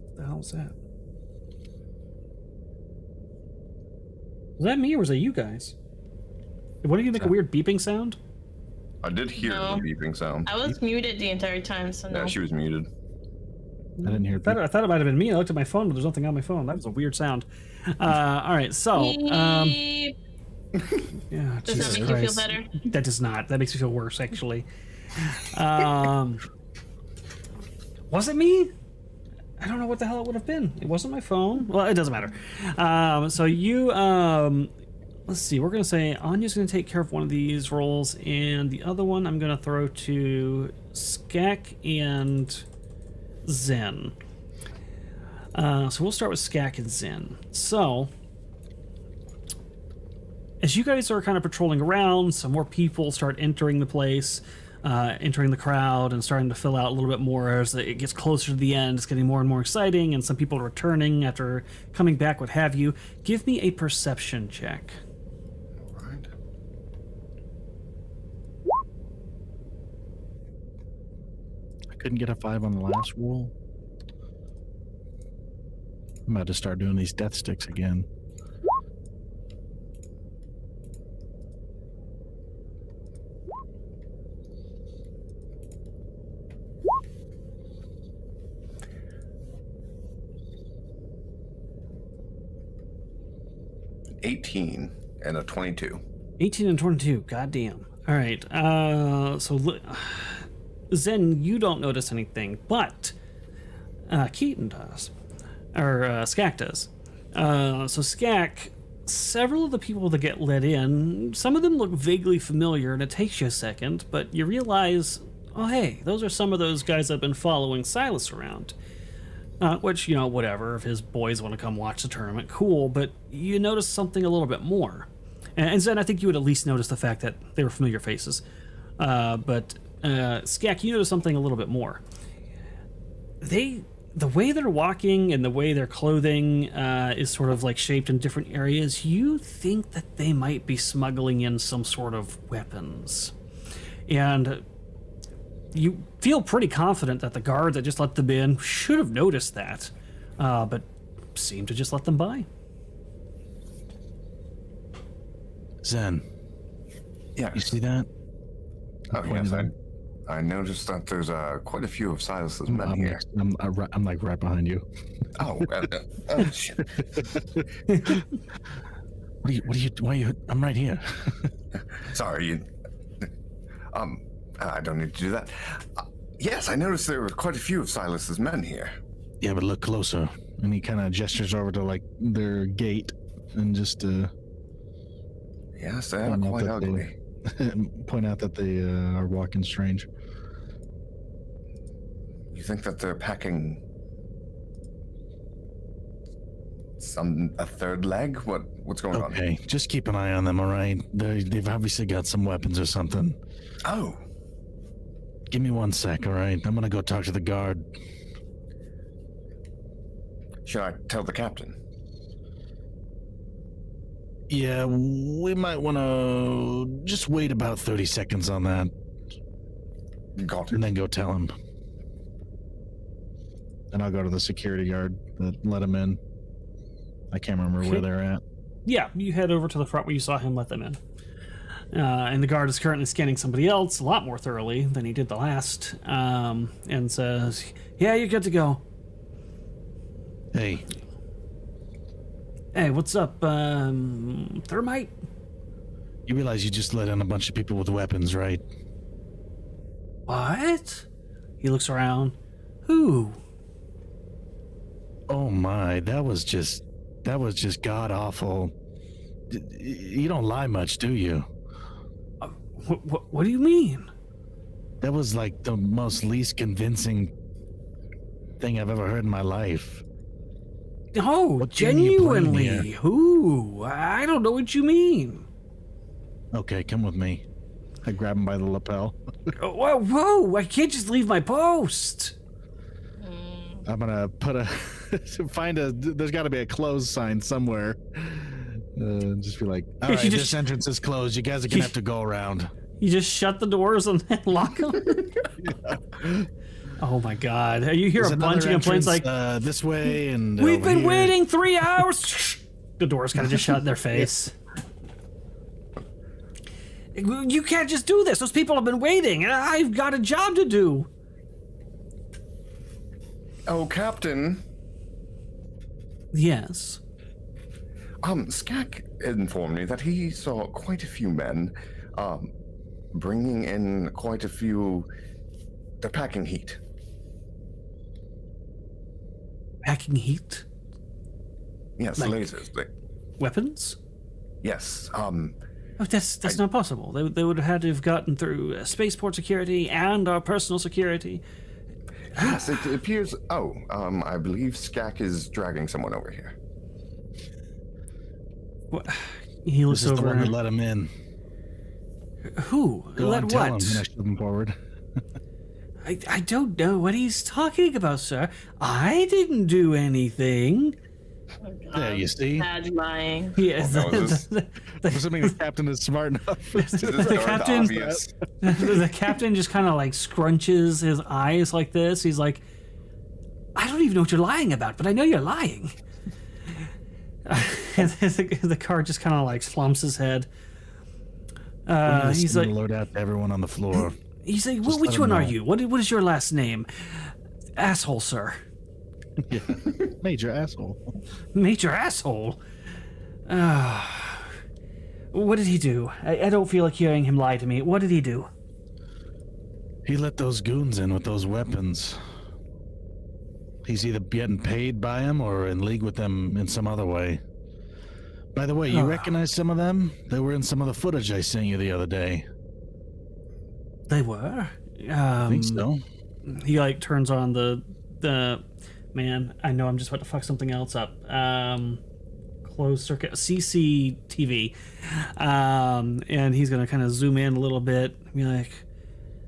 What the hell was that? Was that me or was that you guys? What did you make a weird beeping sound? I did hear No. the beeping sound. I was muted the entire time, so no. Yeah, she was muted. I didn't hear I thought it might have been me. I looked at my phone, but there's nothing on my phone. That was a weird sound. All right, so Beep. yeah, Does Jesus that make you feel Christ. better? That does not. That makes me feel worse, actually. Was it me? I don't know what the hell it would have been. It wasn't my phone. Well, it doesn't matter. So you, let's see. We're gonna say Anya's gonna take care of one of these roles, and the other one I'm gonna throw to Skek and Zen. So we'll start with Skak and Zen. So, as you guys are kind of patrolling around, some more people start entering the place, entering the crowd, and starting to fill out a little bit more as it gets closer to the end. It's getting more and more exciting, and some people are returning after coming back, what have you. Give me a perception check. All right. I couldn't get a 5 on the last roll. I'm about to start doing these death sticks again. $18 and a 22. 18 and 22. Goddamn. All right. Zen, you don't notice anything, but Keaton does. Or Skak does. So Skak, several of the people that get let in, some of them look vaguely familiar, and it takes you a second, but you realize, oh hey, those are some of those guys that have been following Silas around. Which, you know, whatever, if his boys want to come watch the tournament, cool, but you notice something a little bit more. And Zen, I think you would at least notice the fact that they were familiar faces. But Skak, you notice something a little bit more. The way they're walking and the way their clothing is sort of like shaped in different areas, you think that they might be smuggling in some sort of weapons. And you feel pretty confident that the guard that just let them in should have noticed that, but seemed to just let them by. Zen, Yeah. you see that? Oh, yes. I noticed that there's quite a few of Silas's men here. I'm like right behind you. Oh, shit. Why are you, I'm right here. Sorry. I don't need to do that. Yes, I noticed there were quite a few of Silas's men here. Yeah, but look closer. And he kind of gestures over to like their gate and just Yes, they are quite ugly. point out that they are walking strange. You think that they're packing a third leg? What's going on? Okay, just keep an eye on them, all right? They've obviously got some weapons or something. Oh, Give me 1 sec, all right? I'm gonna go talk to the guard. should I tell the captain? Yeah, we might want to just wait about 30 seconds on that, Got and it. then go tell him. And I'll go to the security guard that let him in. I can't remember where they're at. Yeah, you head over to the front where you saw him let them in. And the guard is currently scanning somebody else a lot more thoroughly than he did the last, and says, yeah, you're good to go. Hey, Hey, what's up, Thermite? you realize you just let in a bunch of people with weapons, right? What? He looks around. Who? Oh my, that was just god awful. You don't lie much, do you? What do you mean? That was like the most least convincing thing I've ever heard in my life. Oh, What game are you playing genuinely? here? Who? I don't know what you mean. Okay, come with me. I grab him by the lapel. Whoa, I can't just leave my post. I'm gonna put there's got to be a close sign somewhere. Just be like, All You right, just- this entrance is closed. You guys are gonna have to go around. You just shut the doors and then lock them? Oh my god. You hear There's a bunch of another complaints like, entrance, this way and we've over been here. waiting 3 hours. The doors kind of just shut in their face. You can't just do this. Those people have been waiting. I've got a job to do. Oh, Captain. Yes. Skak informed me that he saw quite a few men, bringing in quite a few. They're packing heat. Packing heat? Yes, Like- lasers. Weapons? Yes. Oh, that's not possible. They would have had to have gotten through spaceport security and our personal security. Yes, it appears. Oh, I believe Skak is dragging someone over here. What? He looks This is the over. one that let him in. Who? Go Let on, tell what? him, and I shove him forward. I don't know what he's talking about, sir. I didn't do anything. There, you see? Bad lying. Yes, Oh, no, is Assuming the captain is smart enough. Is this The the captain- obvious? the captain just kind of like scrunches his eyes like this. He's like, I don't even know what you're lying about, but I know you're lying. And the car just kind of like slumps his head. He's like, load out to everyone on the floor. he's like, Just which let him one are know. you? What is your last name? Asshole, sir. Yeah. Major asshole. Major asshole. What did he do? I don't feel like hearing him lie to me. What did he do? He let those goons in with those weapons. He's either getting paid by them or in league with them in some other way. By the way, you recognize some of them? They were in some of the footage I sent you the other day. They were. I think so. He like turns on the man. I know I'm just about to fuck something else up. Closed circuit CCTV, and he's gonna kind of zoom in a little bit. And be like,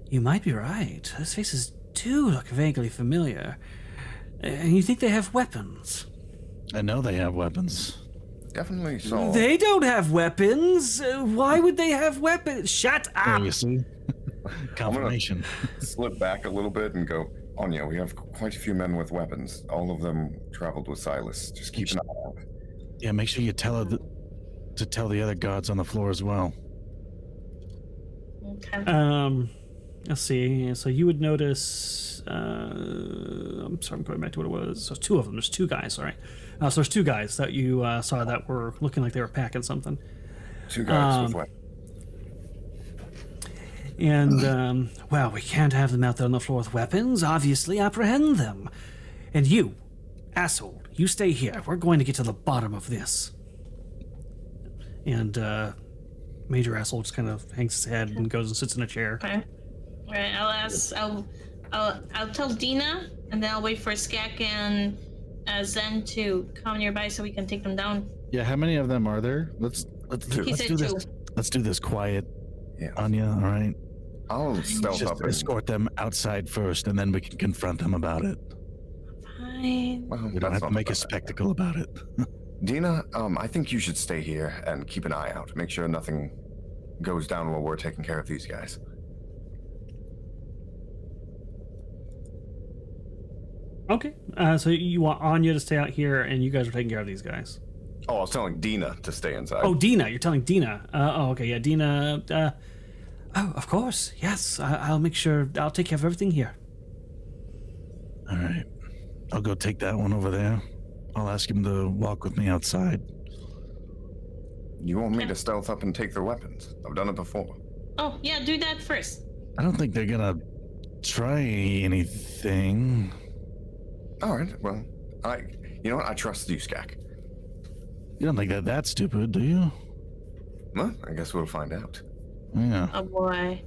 you might be right. Those faces do look vaguely familiar. And you think they have weapons? I know they have weapons. Definitely saw. They don't have weapons. Why would they have weapons? Shut There up. you see? Confirmation. Slip back a little bit and go, Anya, we have quite a few men with weapons. All of them traveled with Silas. Just keep an eye out. Yeah, make sure you tell her to tell the other guards on the floor as well. Okay. Let's see. So you would notice. I'm sorry, I'm going back to what it was. So two of them. There's two guys. Sorry. So there's two guys that you saw that were looking like they were packing something. Two guys with weapons. And well, we can't have them out there on the floor with weapons. Obviously, apprehend them. And you, asshole, you stay here. We're going to get to the bottom of this. And Major Asshole just kind of hangs his head and goes and sits in a chair. Okay. All right. I'll tell Dina, and then I'll wait for Skak and Zen to come nearby so we can take them down. Yeah, how many of them are there? Let's He said do this. two. Let's do this quiet, Yeah. Anya. All right. I'll stealth Just up and escort them outside first, and then we can confront them about it. Fine. well, We don't that's have to not make a bad. spectacle about it. Dina, I think you should stay here and keep an eye out. Make sure nothing goes down while we're taking care of these guys. Okay. So you want Anya to stay out here, and you guys are taking care of these guys. Oh, I was telling Dina to stay inside. Oh, Dina. You're telling Dina. Okay. Yeah, Dina. Oh, of course. Yes. I'll make sure. I'll take care of everything here. All right. I'll go take that one over there. I'll ask him to walk with me outside. You want me to stealth up and take their weapons? I've done it before. Oh, yeah, do that first. I don't think they're gonna try anything. All right. Well, you know what? I trust you, Skak. You don't think they're that stupid, do you? Well, I guess we'll find out. Yeah. Oh, boy.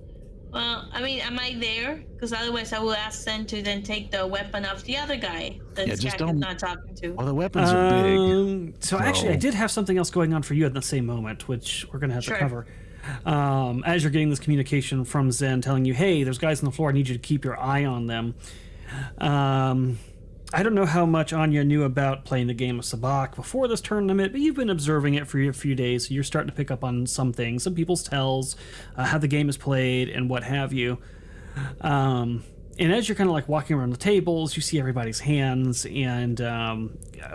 Well, I mean, am I there? Because otherwise I will ask Zen to then take the weapon of the other guy that Yeah, just Skak don't- is not talking to. Well, the weapons are big. So actually, I So- did have something else going on for you at the same moment, which we're going to have Sure. to cover. As you're getting this communication from Zen telling you, hey, there's guys on the floor, I need you to keep your eye on them. I don't know how much Anya knew about playing the game of Sabak before this tournament, but you've been observing it for a few days, so you're starting to pick up on some things, some people's tells, how the game is played, and what have you. And as you're kind of like walking around the tables, you see everybody's hands, and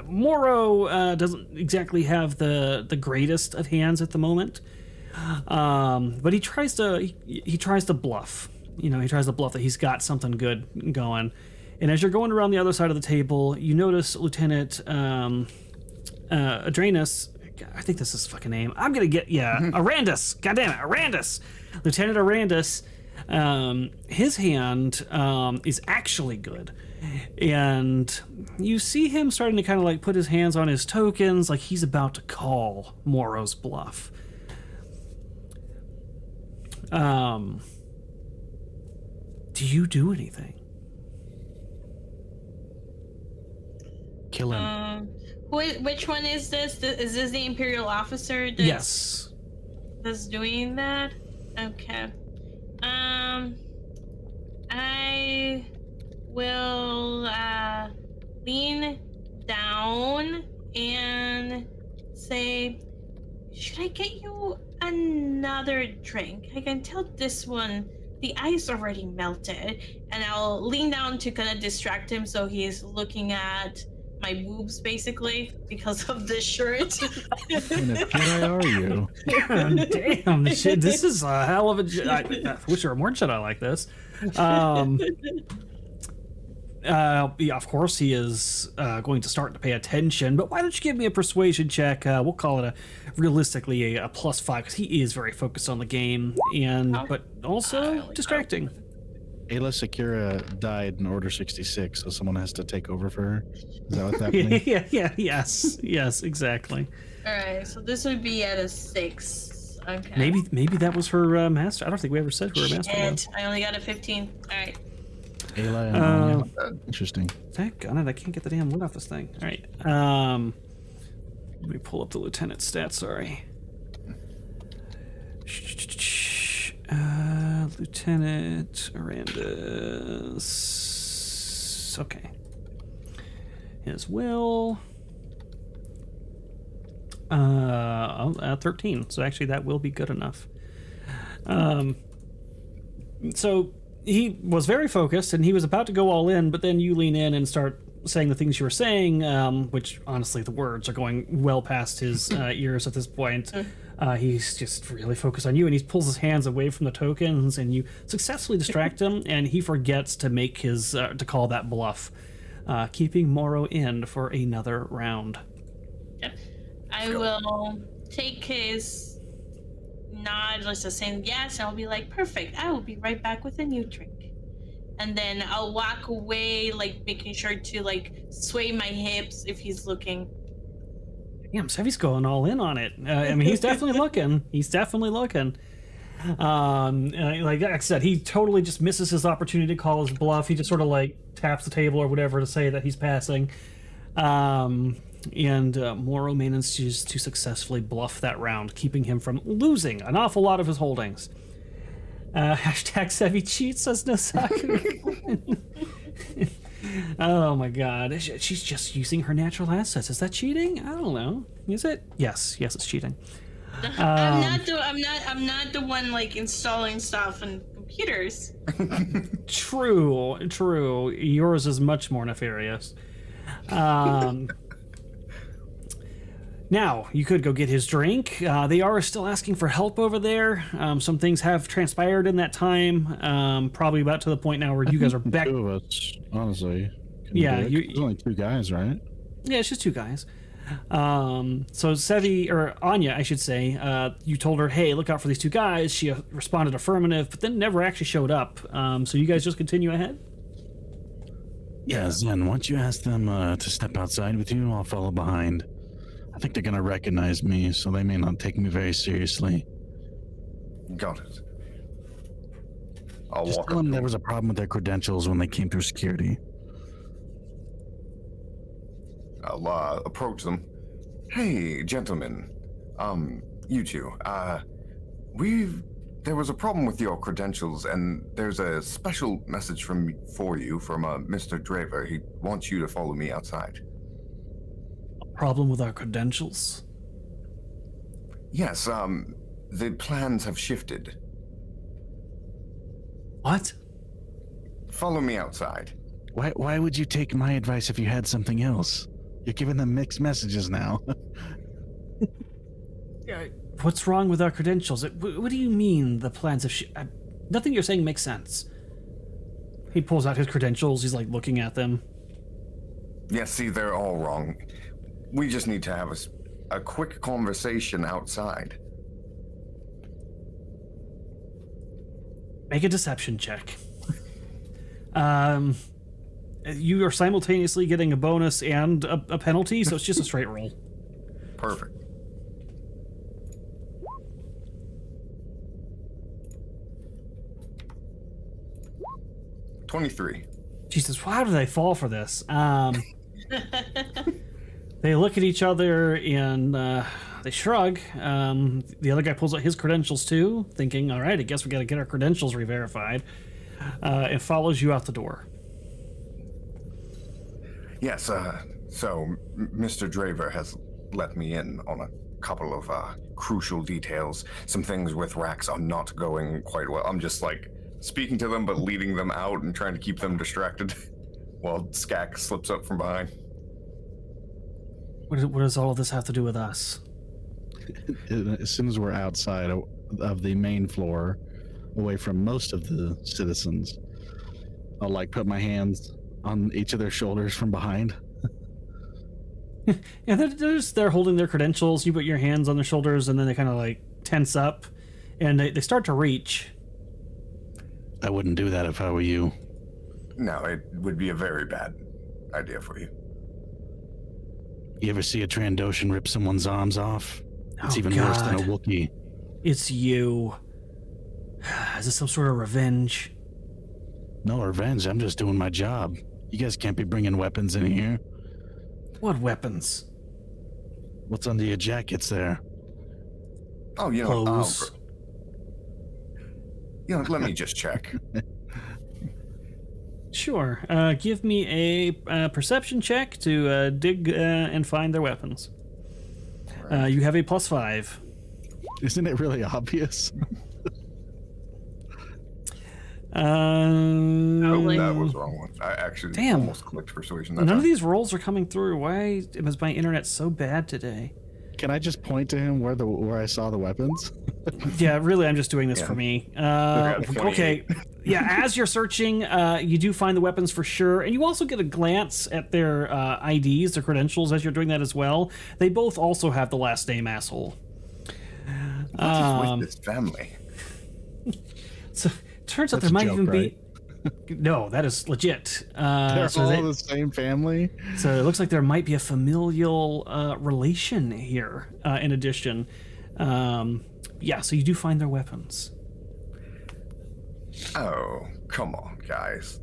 Moro doesn't exactly have the greatest of hands at the moment, but he tries to bluff. You know, he tries to bluff that he's got something good going. And as you're going around the other side of the table, you notice Lieutenant Adranus. I think that's his fucking name. I'm gonna get Arandus. God damn it, Arandus. Lieutenant Arandus. His hand is actually good, and you see him starting to kind of like put his hands on his tokens, like he's about to call Moro's bluff. Do you do anything? Kill him. Which one is this? Is this the Imperial officer Yes. that's doing that? Okay. I will lean down and say, should I get you another drink? I can tell this one, the ice already melted. And I'll lean down to kind of distract him so he's looking at my boobs, basically, because of this shirt. What kind of Jedi are you? Damn, this is a hell of a... I wish there were more Jedi like this. Yeah, of course he is going to start to pay attention, but why don't you give me a persuasion check? We'll call it realistically a +5, because he is very focused on the game, but also distracting. Ayla Sakura died in Order 66, so someone has to take over for her. Is that what's happening? yes, exactly. All right, so this would be at a 6. Okay. Maybe that was her master. I don't think we ever said who her master was. I only got a 15. All right. Ayla and Anya. Interesting. Daggone it, I can't get the damn lid off this thing. All right. Let me pull up the lieutenant stats. Sorry. Lieutenant Arandis. Okay. His will. 13. So actually, that will be good enough. So he was very focused, and he was about to go all in, but then you lean in and start saying the things you were saying, which honestly, the words are going well past his ears at this point. He's just really focused on you, and he pulls his hands away from the tokens, and you successfully distract him, and he forgets to make his to call that bluff, keeping Morrow in for another round. Yep. I will take his nod, let's just say yes, and I'll be like, perfect, I will be right back with a new drink. And then I'll walk away, like making sure to like sway my hips if he's looking. Damn, Sevvy's going all in on it. I mean, he's definitely looking. Like I said, he totally just misses his opportunity to call his bluff. He just sort of like taps the table or whatever to say that he's passing. And Morrow manages to successfully bluff that round, keeping him from losing an awful lot of his holdings. Hashtag Sevvy cheats, says Nosaku. Oh my god, she's just using her natural assets. Is that cheating? I don't know. Is it? Yes, it's cheating. I'm not the one like installing stuff and computers. True. Yours is much more nefarious. Now, you could go get his drink. They are still asking for help over there. Some things have transpired in that time. Probably about to the point now where you guys are back. Two of us, honestly. Yeah, there's only two guys, right? Yeah, it's just two guys. So Sevvy, or Anya, I should say, you told her, hey, look out for these two guys. She responded affirmative, but then never actually showed up. So you guys just continue ahead? Yeah, Zen, once you ask them to step outside with you, I'll follow behind. I think they're gonna recognize me, so they may not take me very seriously. Got it. I'll Just walk tell up. them there was a problem with their credentials when they came through security. I'll approach them. Hey, gentlemen. You two. There was a problem with your credentials, and there's a special message for you from Mr. Draver. He wants you to follow me outside. Problem with our credentials? Yes, the plans have shifted. What? Follow me outside. Why would you take my advice if you had something else? You're giving them mixed messages now. What's wrong with our credentials? What do you mean the plans have nothing you're saying makes sense. He pulls out his credentials. He's like looking at them. Yes, see, they're all wrong. We just need to have a quick conversation outside. Make a deception check. You are simultaneously getting a bonus and a penalty, so it's just a straight roll. Perfect. $23. Jesus, how do they fall for this? They look at each other and they shrug. The other guy pulls out his credentials too, thinking, all right, I guess we got to get our credentials re-verified, and follows you out the door. Yes, so Mr. Draver has let me in on a couple of crucial details. Some things with Rax are not going quite well. I'm just like speaking to them, but leading them out and trying to keep them distracted while Skak slips up from behind. What does all of this have to do with us? As soon as we're outside of the main floor, away from most of the citizens, I'll like put my hands on each of their shoulders from behind. Yeah, they're holding their credentials. You put your hands on their shoulders, and then they kind of like tense up, and they start to reach. I wouldn't do that if I were you. No, it would be a very bad idea for you. You ever see a Trandoshan rip someone's arms off? It's Oh, even worse than a God. Wookiee. It's you. Is this some sort of revenge? No revenge, I'm just doing my job. You guys can't be bringing weapons in here. What weapons? What's under your jackets there? Oh, you know, Clothes. let me just check. Sure. Give me a perception check to dig and find their weapons. You have a +5. Isn't it really obvious? Probably. That was the wrong one. I actually Damn. almost clicked persuasion. That None of time. these rolls are coming through. Why is my internet so bad today? Can I just point to him where I saw the weapons? Yeah, really, I'm just doing this Yeah. for me. at 28. Okay. Yeah, as you're searching, you do find the weapons for sure, and you also get a glance at their IDs, their credentials, as you're doing that as well. They both also have the last name asshole. What is with this family? So turns out That's there a might joke, even right? be. No, that is legit. They're So all they- the same family. So it looks like there might be a familial relation here. In addition, yeah. So you do find their weapons. Oh, come on, guys.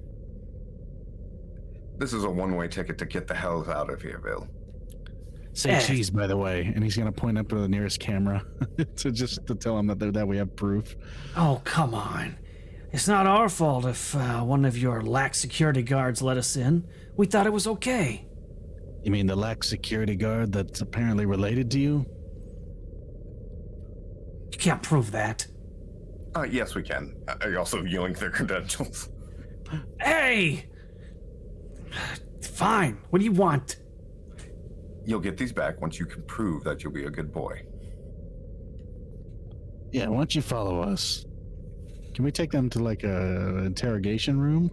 This is a one-way ticket to get the hell out of here, Bill. Say Eh. cheese, by the way. And he's gonna point up to the nearest camera to tell him that we have proof. Oh, come on! It's not our fault if one of your lax security guards let us in. We thought it was okay. You mean the lax security guard that's apparently related to you? You can't prove that. Yes, we can. Also yelling their credentials. Hey! Fine. What do you want? You'll get these back once you can prove that you'll be a good boy. Yeah, why don't you follow us? Can we take them to like a interrogation room?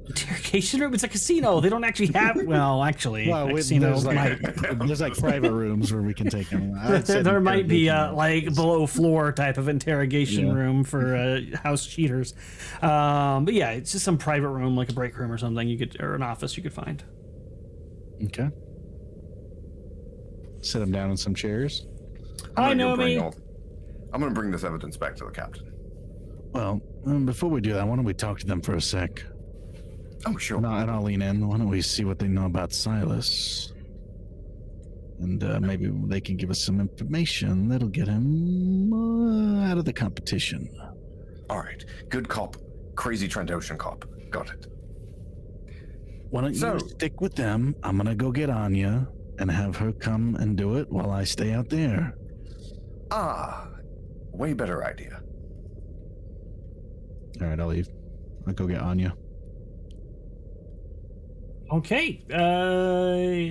Interrogation room? It's a casino. They don't actually have. Well, actually, a casino there's might. like private rooms where we can take them. I would say There might be interrogation room. like below floor type of interrogation Yeah. room for house cheaters. But yeah, it's just some private room, like a break room or something. You could, or an office you could find. Okay. Sit them down in some chairs. Hi, I'm Naomi. gonna bring this evidence back to the captain. Well, before we do that, why don't we talk to them for a sec? Oh, sure. And I'll lean in. Why don't we see what they know about Silas? And maybe they can give us some information that'll get him out of the competition. All right. Good cop. Crazy Trandoshan cop. Got it. Why don't So- you stick with them? I'm gonna go get Anya and have her come and do it while I stay out there. Way better idea. All right, I'll leave. I'll go get Anya. Okay.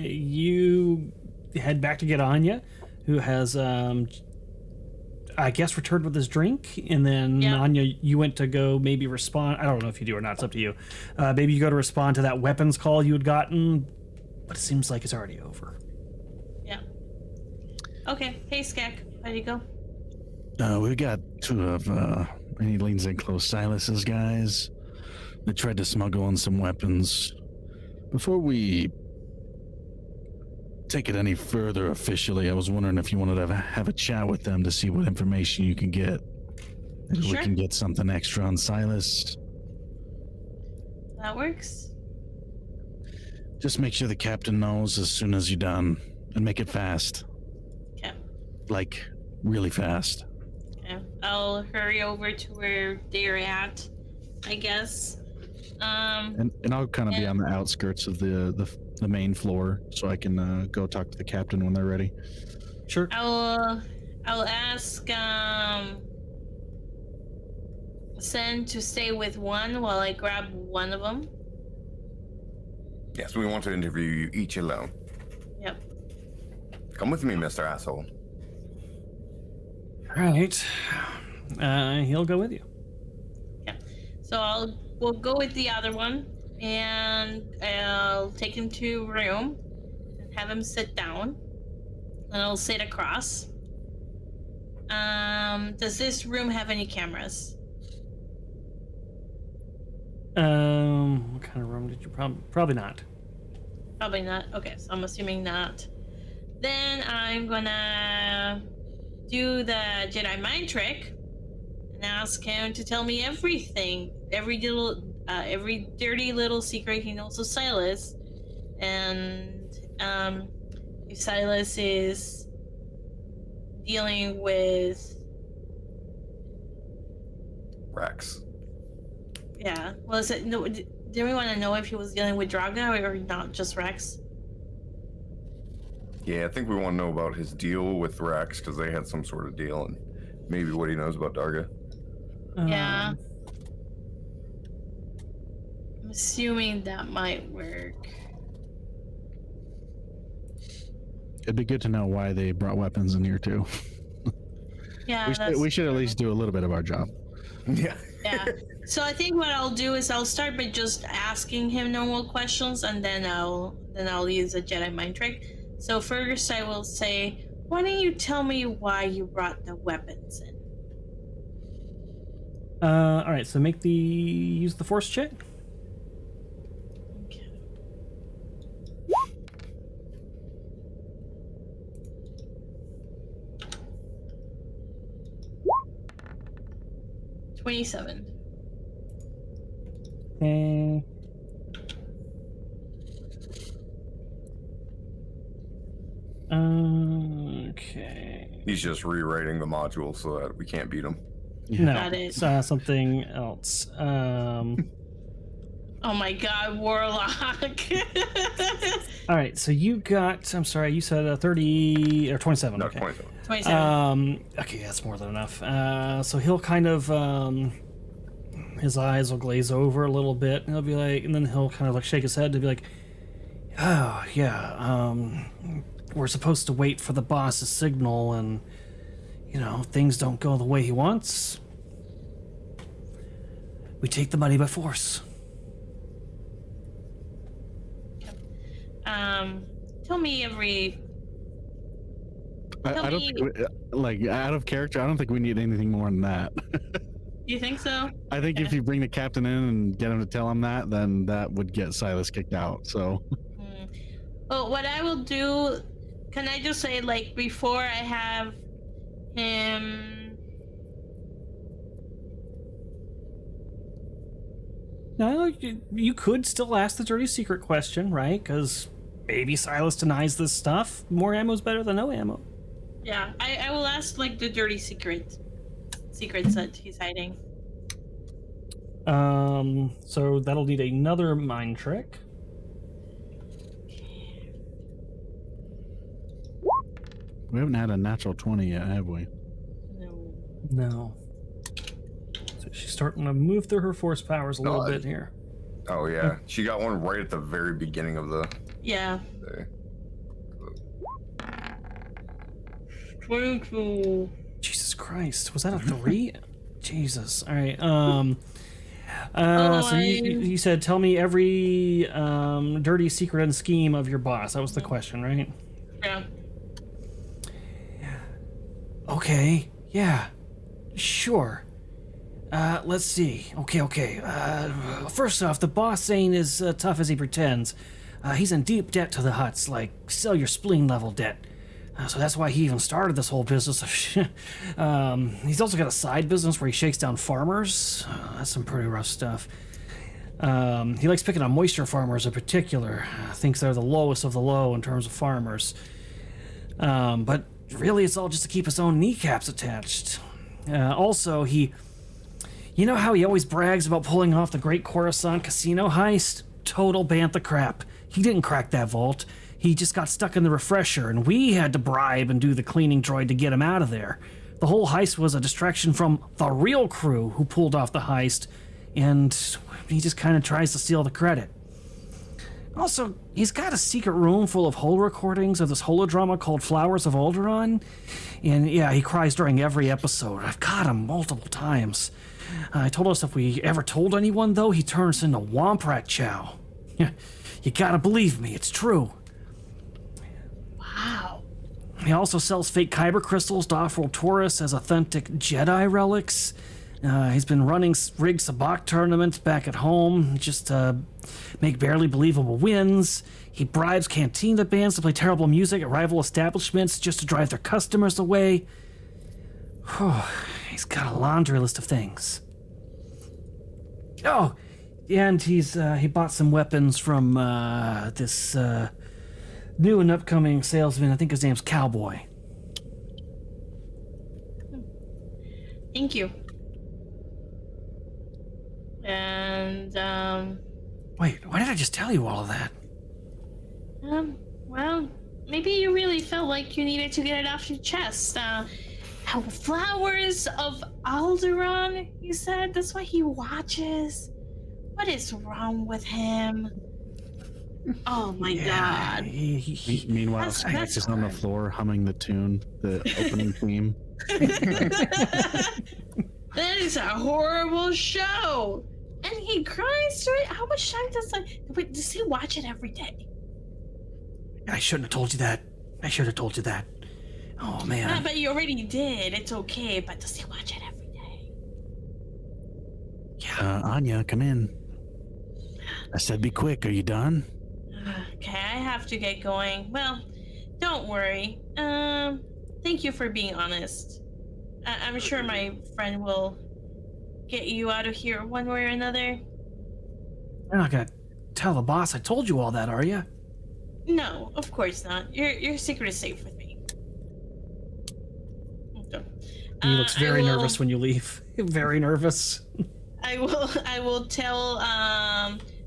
You head back to get Anya, who has, I guess, returned with his drink. And then, Yeah. Anya, you went to go maybe respond. I don't know if you do or not. It's up to you. Maybe you go to respond to that weapons call you had gotten, but it seems like it's already over. Yeah. Okay. Hey, Skak. How'd you go? We got two of, and he leans in close, Silas's guys. They tried to smuggle in some weapons. Before we take it any further officially, I was wondering if you wanted to have a chat with them to see what information you can get. Maybe Sure. we can get something extra on Silas. That works. Just make sure the captain knows as soon as you're done, and make it fast. Okay. Like, really fast. Okay. I'll hurry over to where they're at, I guess. And I'll kind of be on the outskirts of the main floor, so I can go talk to the captain when they're ready. Sure. I'll ask Sen to stay with one while I grab one of them. Yes, we want to interview you each alone. Yep. Come with me, Mr. Asshole. All right. He'll go with you. Yeah. So we'll go with the other one, and I'll take him to a room and have him sit down, and I'll sit across. Does this room have any cameras? What kind of room did you probably not? Probably not. Okay, so I'm assuming not. Then I'm gonna do the Jedi mind trick and ask him to tell me everything, every dirty little secret he knows of Silas, and if Silas is dealing with Rex. yeah. Well, is it no? Do we want to know if he was dealing with Draga or not just Rex? Yeah, I think we want to know about his deal with Rex, because they had some sort of deal, and maybe what he knows about Darga. Yeah. I'm assuming that might work. It'd be good to know why they brought weapons in here too. Yeah, We should at least do a little bit of our job. Yeah. Yeah. So I think what I'll do is I'll start by just asking him normal questions, and then I'll use a Jedi mind trick. So first I will say, why don't you tell me why you brought the weapons in? All right. So use the force check. Okay. $27. Okay. Okay. He's just rewriting the module so that we can't beat him. No, Got it. something else. Oh my god, Warlock. All right, so you got, I'm sorry, you said 30 or 27. No, Okay. 27. 27. Okay, that's more than enough. So he'll kind of, his eyes will glaze over a little bit, and he'll be like, and then he'll kind of like shake his head to be like, oh, yeah, we're supposed to wait for the boss's signal, and, you know, things don't go the way he wants. We take the money by force. Tell me every. I don't think, like, out of character, I don't think we need anything more than that. You think so? I think if you bring the captain in and get him to tell him that, then that would get Silas kicked out. So. Well, what I will do, can I just say, like, before I have him. No, you could still ask the dirty secret question, right? Because maybe Silas denies this stuff. More ammo's better than no ammo. Yeah, I will ask, like, the dirty secrets that he's hiding. So that'll need another mind trick. We haven't had a natural 20 yet, have we? No. So she's starting to move through her force powers a little No, bit here. Oh, yeah. She got one right at the very beginning of the Yeah. day. 22. Jesus Christ, was that a 3? Jesus. All right. So you said, tell me every dirty secret and scheme of your boss. That was the question, right? Yeah. Okay. Yeah. Sure. Let's see. Okay. First off, the boss ain't as tough as he pretends. He's in deep debt to the Hutts, like sell your spleen level debt. So that's why he even started this whole business. He's also got a side business where he shakes down farmers. That's some pretty rough stuff. He likes picking on moisture farmers in particular. Thinks they're the lowest of the low in terms of farmers. But really, it's all just to keep his own kneecaps attached. Also, you know how he always brags about pulling off the Great Coruscant Casino heist? Total bantha crap. He didn't crack that vault. He just got stuck in the refresher, and we had to bribe and do the cleaning droid to get him out of there. The whole heist was a distraction from the real crew who pulled off the heist, and he just kind of tries to steal the credit. Also, he's got a secret room full of holo recordings of this holodrama called Flowers of Alderaan, and yeah, he cries during every episode. I've got him multiple times. I told us if we ever told anyone, though, he turns into Womp Rat Chow. You gotta believe me, it's true. Wow. He also sells fake kyber crystals to off-world tourists as authentic Jedi relics. He's been running rigged sabacc tournaments back at home just to make barely believable wins. He bribes cantina bands to play terrible music at rival establishments just to drive their customers away. He's got a laundry list of things. Oh, and he bought some weapons from this new and upcoming salesman. I think his name's Cowboy. Thank you. And Wait, why did I just tell you all of that? well, maybe you really felt like you needed to get it off your chest. Flowers of Alderaan, you said? That's what he watches? What is wrong with him? Oh my god. Meanwhile, That's Snack is on the floor humming the tune, the opening theme. That is a horrible show. And he cries through it. How much time does he watch it every day? I shouldn't have told you that. I should have told you that. Oh, man. But you already did. It's okay, but does he watch it every day? Yeah. Anya, come in. I said be quick. Are you done? Okay, I have to get going. Well, don't worry. Thank you for being honest. I'm sure my friend will get you out of here one way or another. You're not gonna tell the boss I told you all that, are you? No, of course not. Your secret is safe with me. Okay. He looks very nervous when you leave. Very nervous. I will tell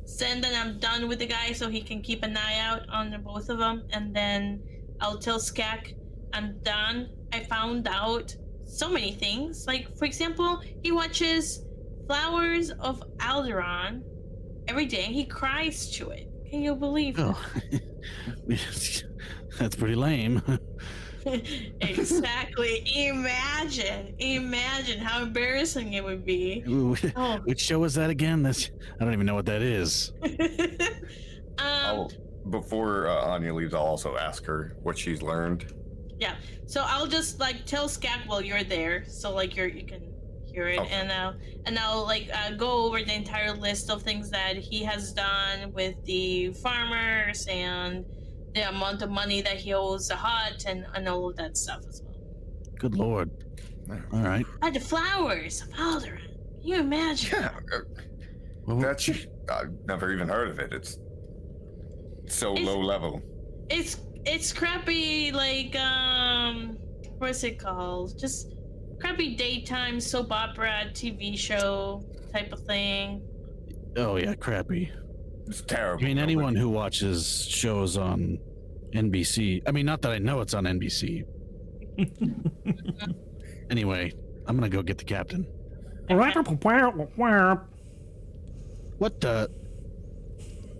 Sen that I'm done with the guy so he can keep an eye out on the both of them, and then I'll tell Skak I'm done. I found out so many things. Like, for example, he watches Flowers of Alderaan every day and he cries to it. Can you believe it? Oh, that's pretty lame. Exactly. Imagine how embarrassing it would be. Oh. Which show is that again? I don't even know what that is. Before Anya leaves, I'll also ask her what she's learned. Yeah. So I'll just like tell Skak while you're there, so like you can hear it, Okay. and I'll like go over the entire list of things that he has done with the farmers and the amount of money that he owes the hut and all of that stuff as well. Good lord. All right. The Flowers of Alderaan. Can you imagine? Yeah, that's I've never even heard of it. It's so low level. It's crappy, like what's it called? Just crappy daytime soap opera TV show type of thing. Oh yeah, crappy. It's terrible. I mean, anyone who watches shows on NBC. I mean, not that I know it's on NBC. Anyway, I'm gonna go get the captain. What the?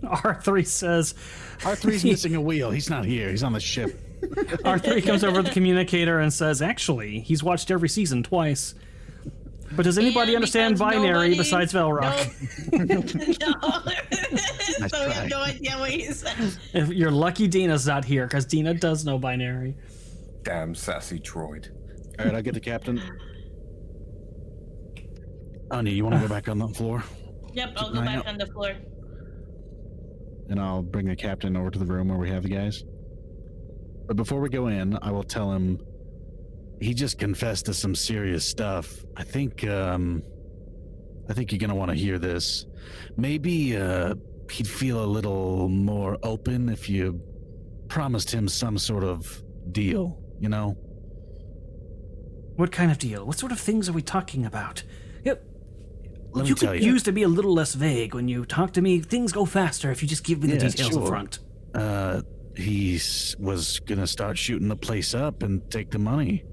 R3 says... R3's missing a wheel. He's not here. He's on the ship. R3 comes over to the communicator and says, actually, he's watched every season twice. But does anybody And understand because binary nobody- besides Velrock? No. So we have no idea what he said. If you're lucky Dina's not here, because Dina does know binary. Damn sassy droid. All right, I'll get the captain. Anya, you want to go back on the floor? Yep, I'll go back on the floor. And I'll bring the captain over to the room where we have the guys. But before we go in, I will tell him he just confessed to some serious stuff. I think I think you're going to want to hear this. Maybe he'd feel a little more open if you promised him some sort of deal, you know? What kind of deal? What sort of things are we talking about? Let me You tell could you. use to be a little less vague when you talk to me. Things go faster if you just give me the Yeah, details sure. up front. He was going to start shooting the place up and take the money.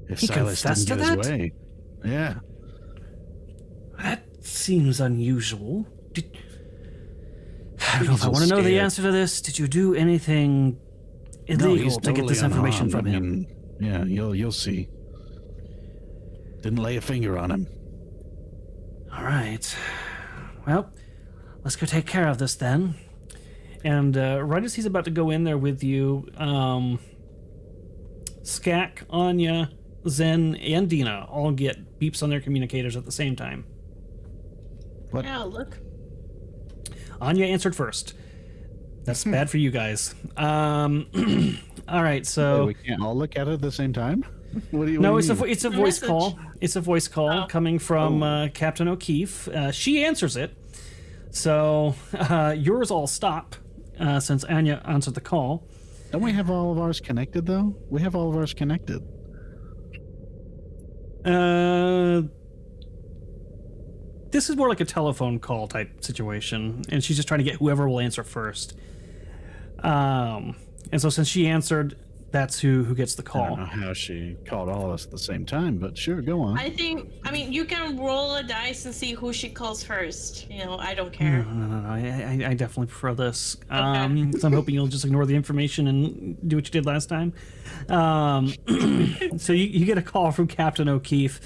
If He Silas confessed didn't to get his that? way. Yeah. That seems unusual. I don't know if He's I want to know the scared. answer to this. Did you do anything illegal to get this information from him? Yeah, you'll see. Didn't lay a finger on him. All right. Well, let's go take care of this then. And right as he's about to go in there with you, Skak, Anya, Zen, and Dina all get beeps on their communicators at the same time. What? Yeah, look. Anya answered first. That's bad for you guys. All right, so we can't all look at it at the same time. What do you? no, what it's do a you mean? it's a voice Message. call. It's a voice call Oh. coming from Captain O'Keefe. She answers it, so yours all stop since Anya answered the call. Don't we have all of ours connected though? We have all of ours connected. This is more like a telephone call type situation, and she's just trying to get whoever will answer first. And so since she answered, that's who gets the I call. don't know how she called all of us at the same time, but sure, go on. I mean, you can roll a dice and see who she calls first. You know, I don't No, care. no. I definitely prefer this. So I'm hoping you'll just ignore the information and do what you did last time. So you get a call from Captain O'Keefe,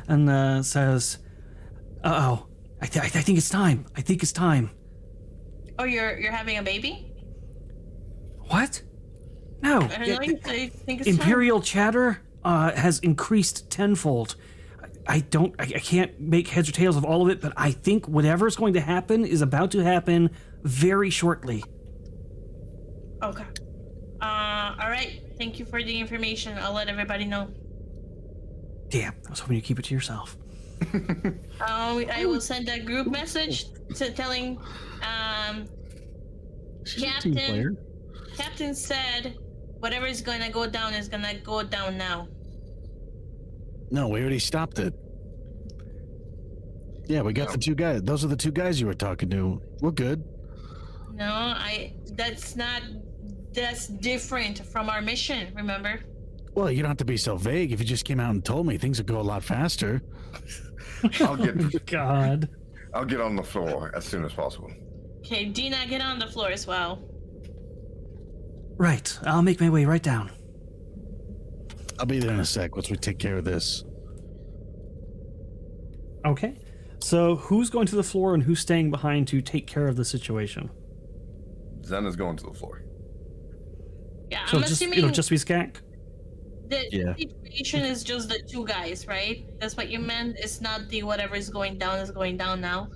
and says, "Uh-oh, I think it's time. I think it's time." Oh, you're having a baby? What? No. I don't know. I think it's Imperial chatter has increased tenfold. I can't make heads or tails of all of it, but I think whatever's going to happen is about to happen very shortly. time. Okay. All right. Thank you for the information. I'll let everybody know. Damn, I was hoping you'd keep it to yourself. I will send a group message telling She's a team player. Captain said whatever is gonna go down is gonna go down now. No, we already stopped it. Yeah, we got the two guys. Those are the two guys you were talking to. We're good. No, that's different from our mission, remember? Well, you don't have to be so vague. If you just came out and told me, things would go a lot faster. I'll get God. I'll get on the floor as soon as possible. Okay, Dina, get on the floor as well. Right, I'll make my way right down. I'll be there in a sec once we take care of this. Okay. So who's going to the floor and who's staying behind to take care of the situation? Zen is going to the floor. Yeah, So I'm it'll assuming just be Skak? the Yeah. situation is just the two guys, right? That's what you meant? It's not the whatever is going down now?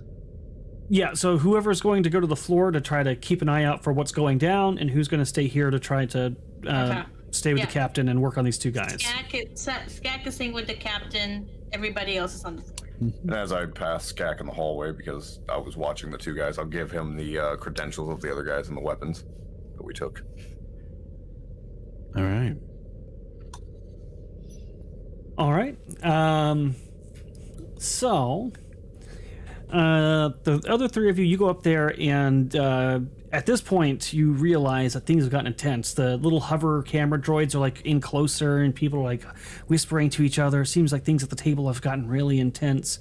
Yeah, so whoever's going to go to the floor to try to keep an eye out for what's going down, and who's going to stay here to try to Okay. stay with Yeah. the captain and work on these two guys. Skak is staying with the captain, everybody else is on the floor. And as I pass Skak in the hallway, because I was watching the two guys, I'll give him the credentials of the other guys and the weapons that we took. All right. All right. So, the other three of you go up there, and at this point, you realize that things have gotten intense. The little hover camera droids are like in closer, and people are like whispering to each other. Seems like things at the table have gotten really intense,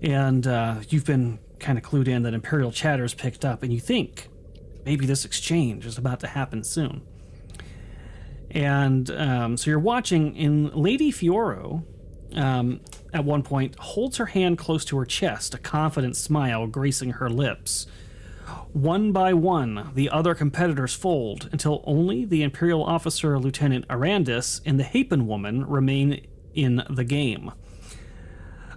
and you've been kind of clued in that Imperial chatter's picked up, and you think maybe this exchange is about to happen soon. And so you're watching, and Lady Fioro, at one point, holds her hand close to her chest, a confident smile gracing her lips. One by one, the other competitors fold until only the Imperial officer Lieutenant Arandis and the Hapen woman remain in the game.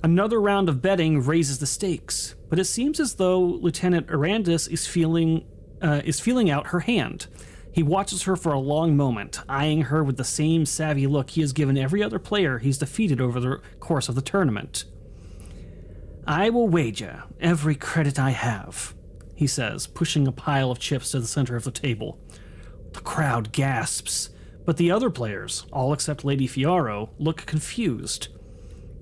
Another round of betting raises the stakes, but it seems as though Lieutenant Arandis is feeling out her hand. He watches her for a long moment, eyeing her with the same savvy look he has given every other player he's defeated over the course of the tournament. I will wager every credit I have, he says, pushing a pile of chips to the center of the table. The crowd gasps, but the other players, all except Lady Fiaro, look confused.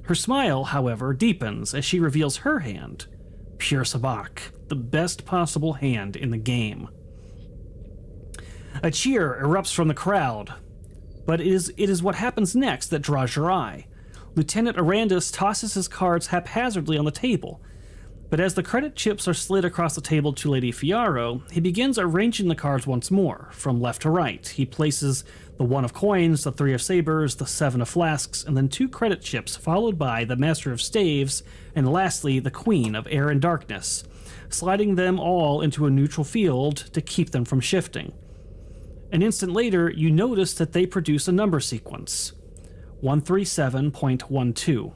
Her smile, however, deepens as she reveals her hand. Pure sabacc, the best possible hand in the game. A cheer erupts from the crowd, but it is what happens next that draws your eye. Lieutenant Arandis tosses his cards haphazardly on the table, but as the credit chips are slid across the table to Lady Fiaro, he begins arranging the cards once more, from left to right. He places the 1 of coins, the 3 of sabers, the 7 of flasks, and then 2 credit chips, followed by the Master of Staves, and lastly, the Queen of Air and Darkness, sliding them all into a neutral field to keep them from shifting. An instant later, you notice that they produce a number sequence, 137.12.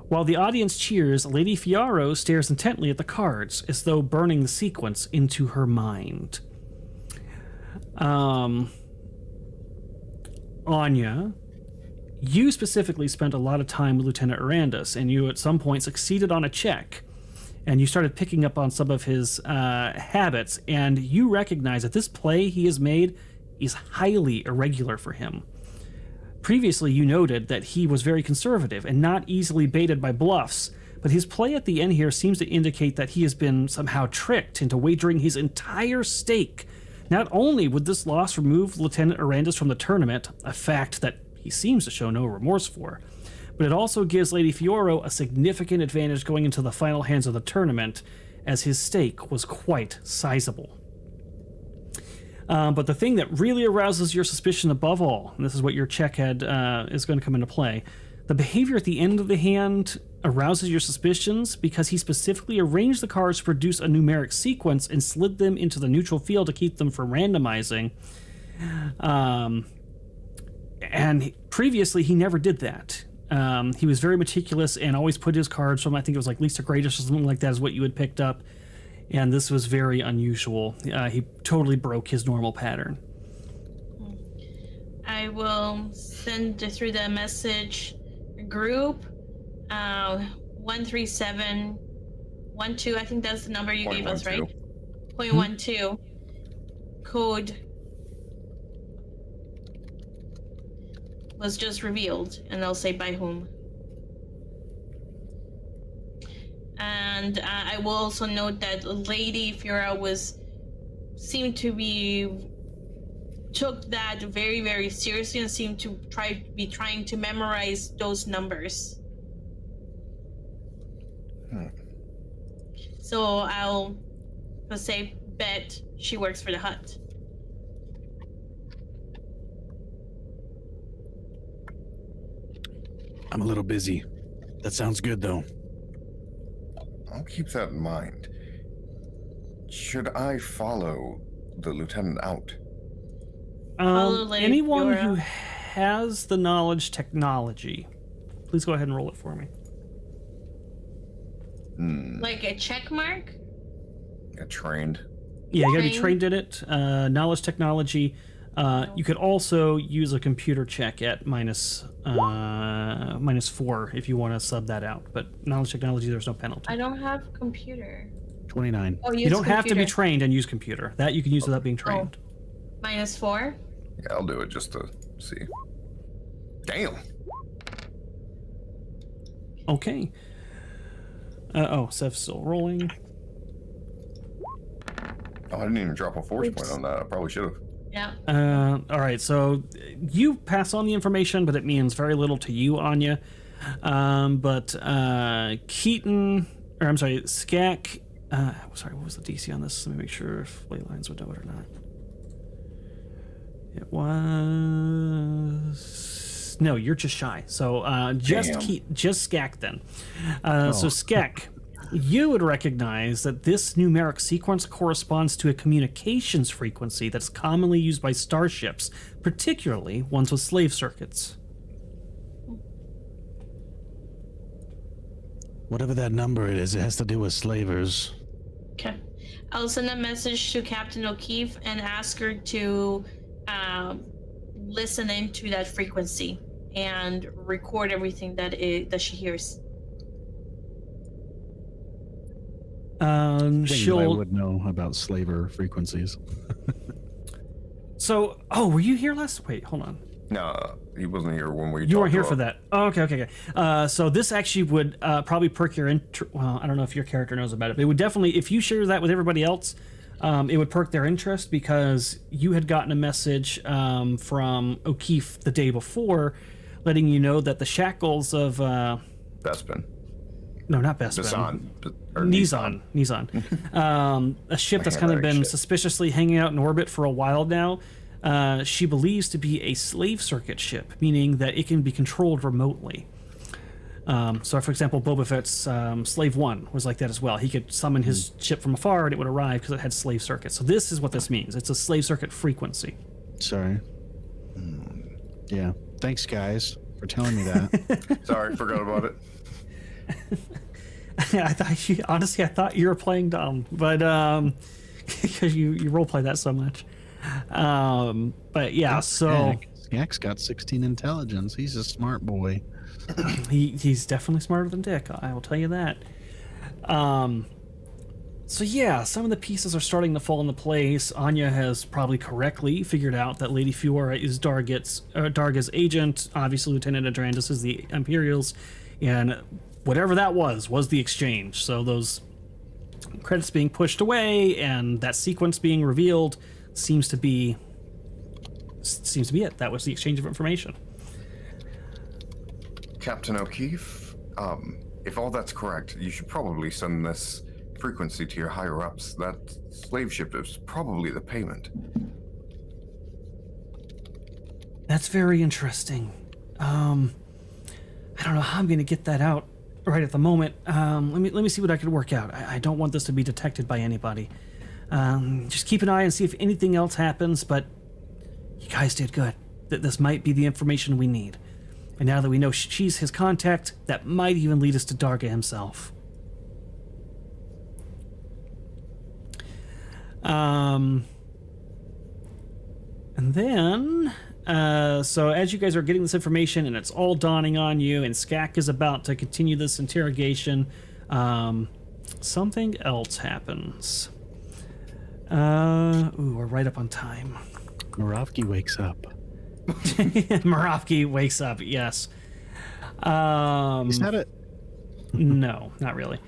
While the audience cheers, Lady Fiaro stares intently at the cards, as though burning the sequence into her mind. Anya, you specifically spent a lot of time with Lieutenant Arandis, and you at some point succeeded on a check, and you started picking up on some of his habits, and you recognize that this play he has made is highly irregular for him. Previously, you noted that he was very conservative and not easily baited by bluffs, but his play at the end here seems to indicate that he has been somehow tricked into wagering his entire stake. Not only would this loss remove Lieutenant Arandis from the tournament, a fact that he seems to show no remorse for, but it also gives Lady Fiaro a significant advantage going into the final hands of the tournament, as his stake was quite sizable. But the thing that really arouses your suspicion above all, and this is what your check head is going to come into play, the behavior at the end of the hand arouses your suspicions because he specifically arranged the cards to produce a numeric sequence and slid them into the neutral field to keep them from randomizing. And previously, he never did that. He was very meticulous and always put his cards from, I think it was like least to greatest or something like that is what you had picked up. And this was very unusual. He totally broke his normal pattern. I will send through the message group 13712. I think that's the number you gave us, right? 0.12. Code was just revealed, and I'll say by whom. And I will also note that Lady Fiora seemed to took that very, very seriously and seemed to be trying to memorize those numbers. So I'll say bet she works for the hut. I'm a little busy. That sounds good, though. I'll keep that in mind. Should I follow the lieutenant out? Anyone who has the knowledge technology, please go ahead and roll it for me. Like a check mark? Get trained. Yeah, you gotta be trained in it. Knowledge technology. You could also use a computer check at -4 if you want to sub that out. But knowledge technology, there's no penalty. I don't have computer. 29. Oh, you don't have to be trained and use computer. That you can use without being trained. -4? Yeah, I'll do it just to see. Damn. Okay. Sev's still rolling. Oh, I didn't even drop a force point on that. I probably should have. Yeah. All right, so you pass on the information, but it means very little to you, Anya. But Keaton, or I'm sorry, Skak. What was the DC on this? Let me make sure if Laylines would know it or not. It was no, you're just shy. So just Skak then. So Skak, you would recognize that this numeric sequence corresponds to a communications frequency that's commonly used by starships, particularly ones with slave circuits. Whatever that number is, it has to do with slavers. Okay. I'll send a message to Captain O'Keefe and ask her to listen into that frequency and record everything that she hears. Things I she'll. would know about slaver frequencies. So, were you here last? Wait, hold on. No, he wasn't here when we. You weren't talked here about- for that. Oh, okay. So this actually would probably perk your interest. Well, I don't know if your character knows about it, but it would definitely, if you share that with everybody else, it would perk their interest because you had gotten a message from O'Keefe the day before, letting you know that the shackles of Bespin. no, not Bespin. Nizan. A ship that's kind of been suspiciously hanging out in orbit for a while now. She believes to be a slave circuit ship, meaning that it can be controlled remotely. So, for example, Boba Fett's Slave 1 was like that as well. He could summon his ship from afar and it would arrive because it had slave circuits. So this is what this means. It's a slave circuit frequency. Sorry. Yeah. Thanks, guys, for telling me that. Sorry, forgot about it. I thought you were playing dumb, but because you roleplay that so much. But yeah, so Skag's got 16 intelligence. He's a smart boy. he's definitely smarter than Dick. I will tell you that. So yeah, some of the pieces are starting to fall into place. Anya has probably correctly figured out that Lady Fiora is Darga's agent. Obviously, Lieutenant Adrandis is the Imperials, and whatever that was the exchange. So those credits being pushed away and that sequence being revealed seems to be it. That was the exchange of information. Captain O'Keefe, if all that's correct, you should probably send this frequency to your higher-ups. That slave ship is probably the payment. That's very interesting. I don't know how I'm going to get that out right at the moment. Let me see what I can work out. I don't want this to be detected by anybody. Just keep an eye and see if anything else happens, but you guys did good. This might be the information we need. And now that we know she's his contact, that might even lead us to Darga himself. And then, so as you guys are getting this information and it's all dawning on you, and Skak is about to continue this interrogation, something else happens. We're right up on time. Moravki wakes up. Moravki wakes up, yes. Is that it? No, not really.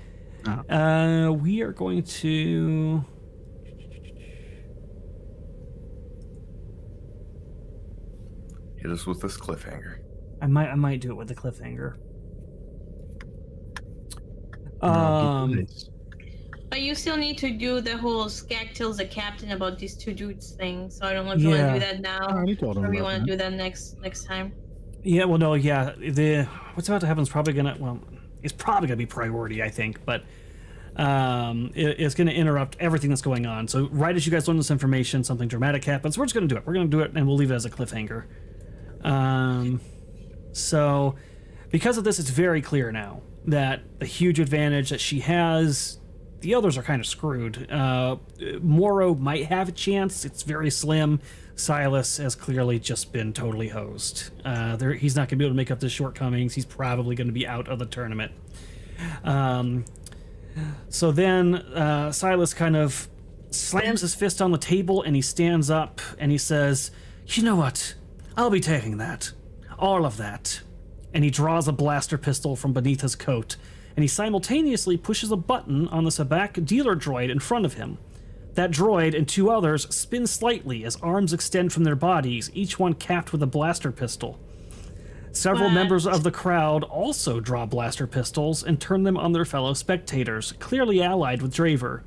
Oh. We are going to... Hit us with this cliffhanger. I might do it with the cliffhanger. But you still need to do the whole Skag tells the captain about these two dudes thing. So I don't know if you want to do that now, I already told him or you about want that. to do that next time. Yeah, well, no, yeah. What's about to happen is probably gonna, it's probably gonna be priority, I think, but it's gonna interrupt everything that's going on. So right as you guys learn this information, something dramatic happens. We're just gonna do it. We're gonna do it, and we'll leave it as a cliffhanger. So because of this, it's very clear now that the huge advantage that she has, the others are kind of screwed. Moro might have a chance. It's very slim. Silas has clearly just been totally hosed. He's not going to be able to make up his shortcomings. He's probably going to be out of the tournament. So then Silas kind of slams his fist on the table and he stands up and he says, "You know what? I'll be taking that. All of that." And he draws a blaster pistol from beneath his coat, and he simultaneously pushes a button on the Sabak dealer droid in front of him. That droid and two others spin slightly as arms extend from their bodies, each one capped with a blaster pistol. Several members of the crowd also draw blaster pistols and turn them on their fellow spectators, clearly allied with Draver.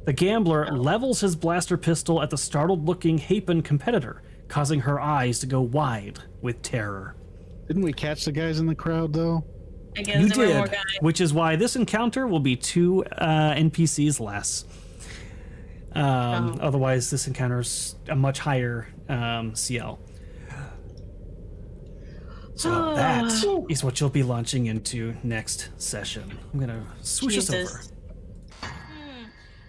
The gambler levels his blaster pistol at the startled-looking Hapen competitor, causing her eyes to go wide with terror. Didn't we catch the guys in the crowd, though? I guess You there were more did, guys. which is why this encounter will be 2 NPCs less. Otherwise, this encounter's a much higher CL. So that is what you'll be launching into next session. I'm gonna swoosh us over. Jesus.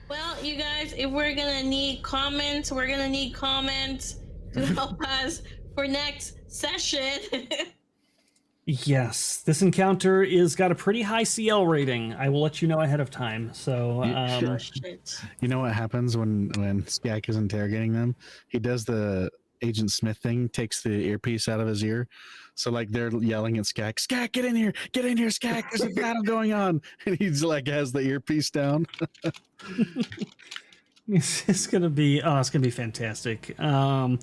Well, you guys, if we're gonna need comments, we're gonna need comments to help us for next session. Yes, this encounter is got a pretty high CL rating. I will let you know ahead of time. So, Oh, shit. You know what happens when Skak is interrogating them? He does the Agent Smith thing, takes the earpiece out of his ear. So like they're yelling at Skak, Skak, get in here, Skak, there's a battle going on. And he's like has the earpiece down. it's gonna be fantastic. So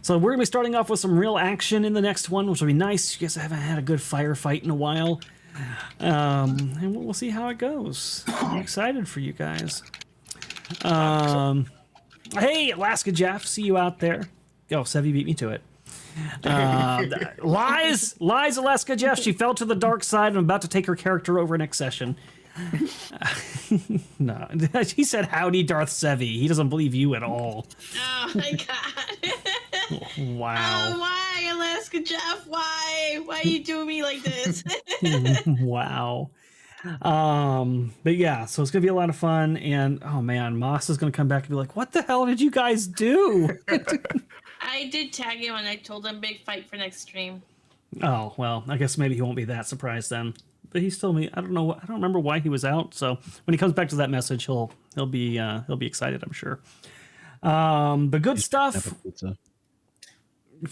we're gonna be starting off with some real action in the next one, which will be nice. You guys haven't had a good firefight in a while, and we'll see how it goes. I'm excited for you guys. Hey, Alaska Jeff, see you out there. Oh, Sevvy beat me to it. Lies, Alaska Jeff. She fell to the dark side and I'm about to take her character over next session. No, he said, "Howdy, Darth Sevvy." He doesn't believe you at all. Oh my god. Wow. Oh, why, Alaska Jeff? Why you doing me like this? Wow. But yeah, so it's gonna be a lot of fun, and oh man, Moss is gonna come back and be like, "What the hell did you guys do?" I did tag him and I told him big fight for next stream. Oh well, I guess maybe he won't be that surprised then. But he's told me, I don't know, I don't remember why he was out. So when he comes back to that message, he'll be excited, I'm sure. But good stuff.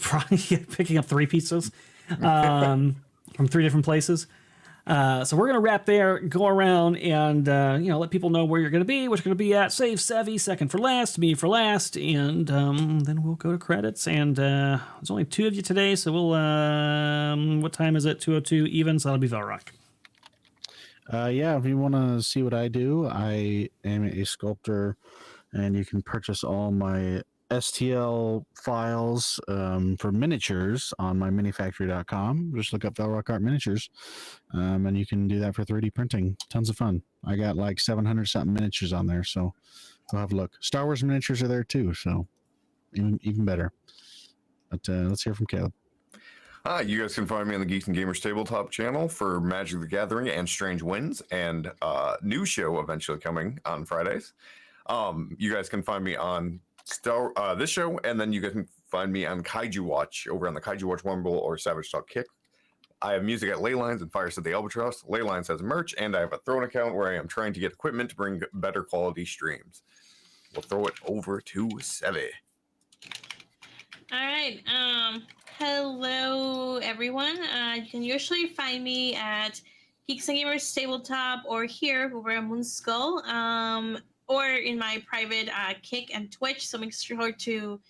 Probably picking up 3 pizzas from 3 different places. So we're gonna wrap there, go around and let people know where you're gonna be, what you're gonna be at. Save Sevvy second for last, me for last, and then we'll go to credits. And there's only 2 of you today, so we'll what time is it? 2:02 even, so that'll be Velrock. Yeah, if you want to see what I do, I am a sculptor, and you can purchase all my STL files for miniatures on my minifactory.com. Just look up Velrock Art Miniatures, and you can do that for 3D printing. Tons of fun. I got like 700 something miniatures on there, so go have a look. Star Wars miniatures are there too, so even better. But let's hear from Caleb. You guys can find me on the Geeks and Gamers Tabletop channel for Magic the Gathering and Strange Winds, and new show eventually coming on Fridays. You guys can find me on this show, and then you guys can find me on Kaiju Watch over on the Kaiju Watch Wumble or Savage Talk Kick. I have music at Laylines and Fires at the Albatross. Laylines has merch, and I have a Throne account where I am trying to get equipment to bring better quality streams. We'll throw it over to Sevvy. All right. Hello, everyone. You can usually find me at Geeks and Gamers Tabletop or here over at Moonskull, or in my private Kick and Twitch. So make sure to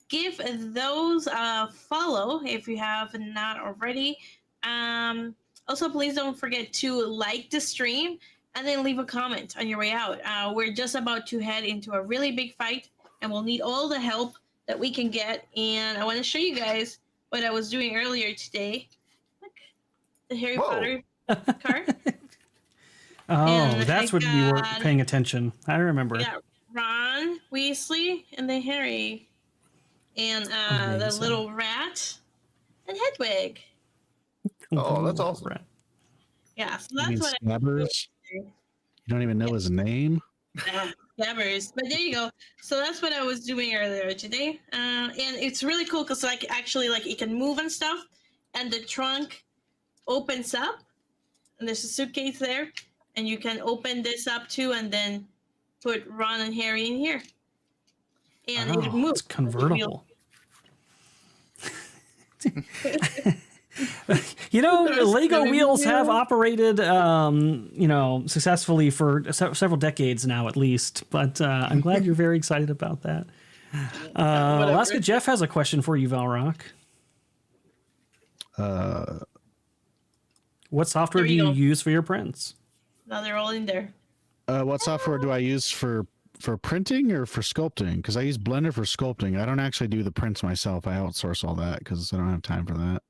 give those a follow if you have not already. Also, please don't forget to like the stream and then leave a comment on your way out. We're just about to head into a really big fight, and we'll need all the help that we can get. And I want to show you guys what I was doing earlier today. Look, the Harry Potter car. Oh, And that's I what you were got- paying attention. I remember. Yeah, Ron Weasley and the Harry, and the Amazing. little rat and Hedwig. Oh, that's awesome. Yeah, so You that's mean what Scabbers? You don't even know his name? Scabbers. But there you go. So that's what I was doing earlier today, and it's really cool because actually it can move and stuff, and the trunk opens up, and there's a suitcase there, and you can open this up too, and then put Ron and Harry in here, and it moves. It's convertible. Lego wheels have operated, successfully for several decades now, at least. But I'm glad you're very excited about that. Alaska Jeff has a question for you, Velrock. What software do you use for your prints? Now they're all in there. What software do I use for printing or for sculpting? Because I use Blender for sculpting. I don't actually do the prints myself. I outsource all that because I don't have time for that.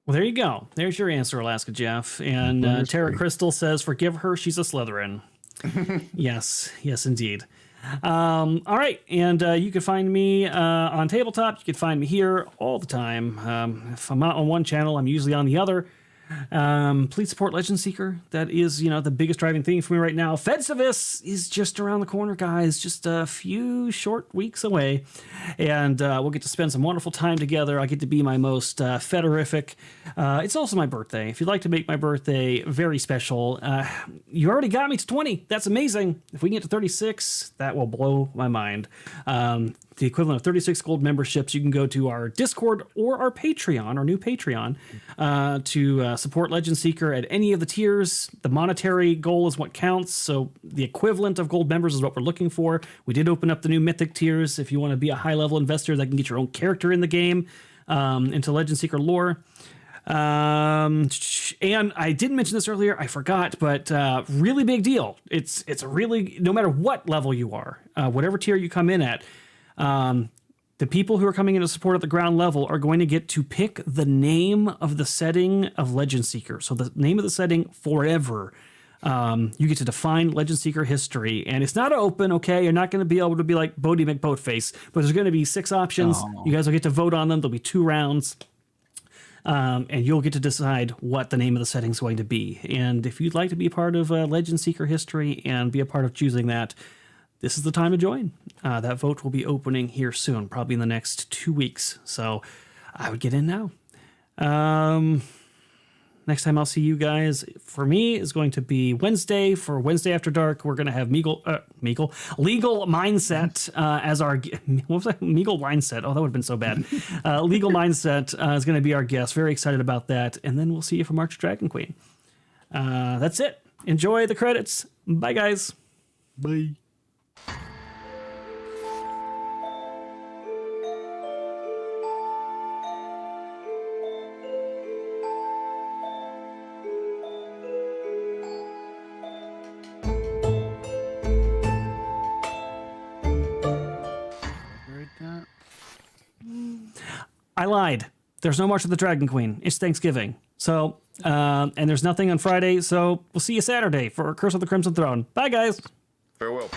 Well, there you go. There's your answer, Alaska Jeff. And Tara Crystal says, forgive her, she's a Slytherin. Yes, indeed. All right, and you can find me on Tabletop. You can find me here all the time. If I'm not on one channel, I'm usually on the other. Please support Legend Seeker. That is, the biggest driving thing for me right now. Festivus is just around the corner, guys. Just a few short weeks away. And we'll get to spend some wonderful time together. I get to be my most federific. It's also my birthday. If you'd like to make my birthday very special, you already got me to 20. That's amazing. If we can get to 36, that will blow my mind. The equivalent of 36 gold memberships, you can go to our Discord or our Patreon, our new Patreon, to support Legend Seeker at any of the tiers. The monetary goal is what counts, so the equivalent of gold members is what we're looking for. We did open up the new Mythic tiers if you want to be a high-level investor that can get your own character in the game, into Legend Seeker lore. And I didn't mention this earlier, I forgot, but really big deal. It's a really, no matter what level you are, whatever tier you come in at, the people who are coming in to support at the ground level are going to get to pick the name of the setting of Legend Seeker. So the name of the setting forever. You get to define Legend Seeker history, and it's not open, okay? You're not going to be able to be like Bodhi McBoatface, but there's going to be 6 options. Oh. You guys will get to vote on them. There'll be 2 rounds. And you'll get to decide what the name of the setting is going to be. And if you'd like to be a part of Legend Seeker history and be a part of choosing that, this is the time to join. That vote will be opening here soon, probably in the next 2 weeks. So I would get in now. Next time I'll see you guys, for me, is going to be Wednesday. For Wednesday After Dark, we're going to have Legal Mindset as our... What was that? Legal Mindset. Oh, that would have been so bad. Legal Mindset is going to be our guest. Very excited about that. And then we'll see you for March Dragon Queen. That's it. Enjoy the credits. Bye, guys. Bye. I lied. There's no March of the Dragon Queen. It's Thanksgiving. So, and there's nothing on Friday, so we'll see you Saturday for Curse of the Crimson Throne. Bye, guys. Farewell.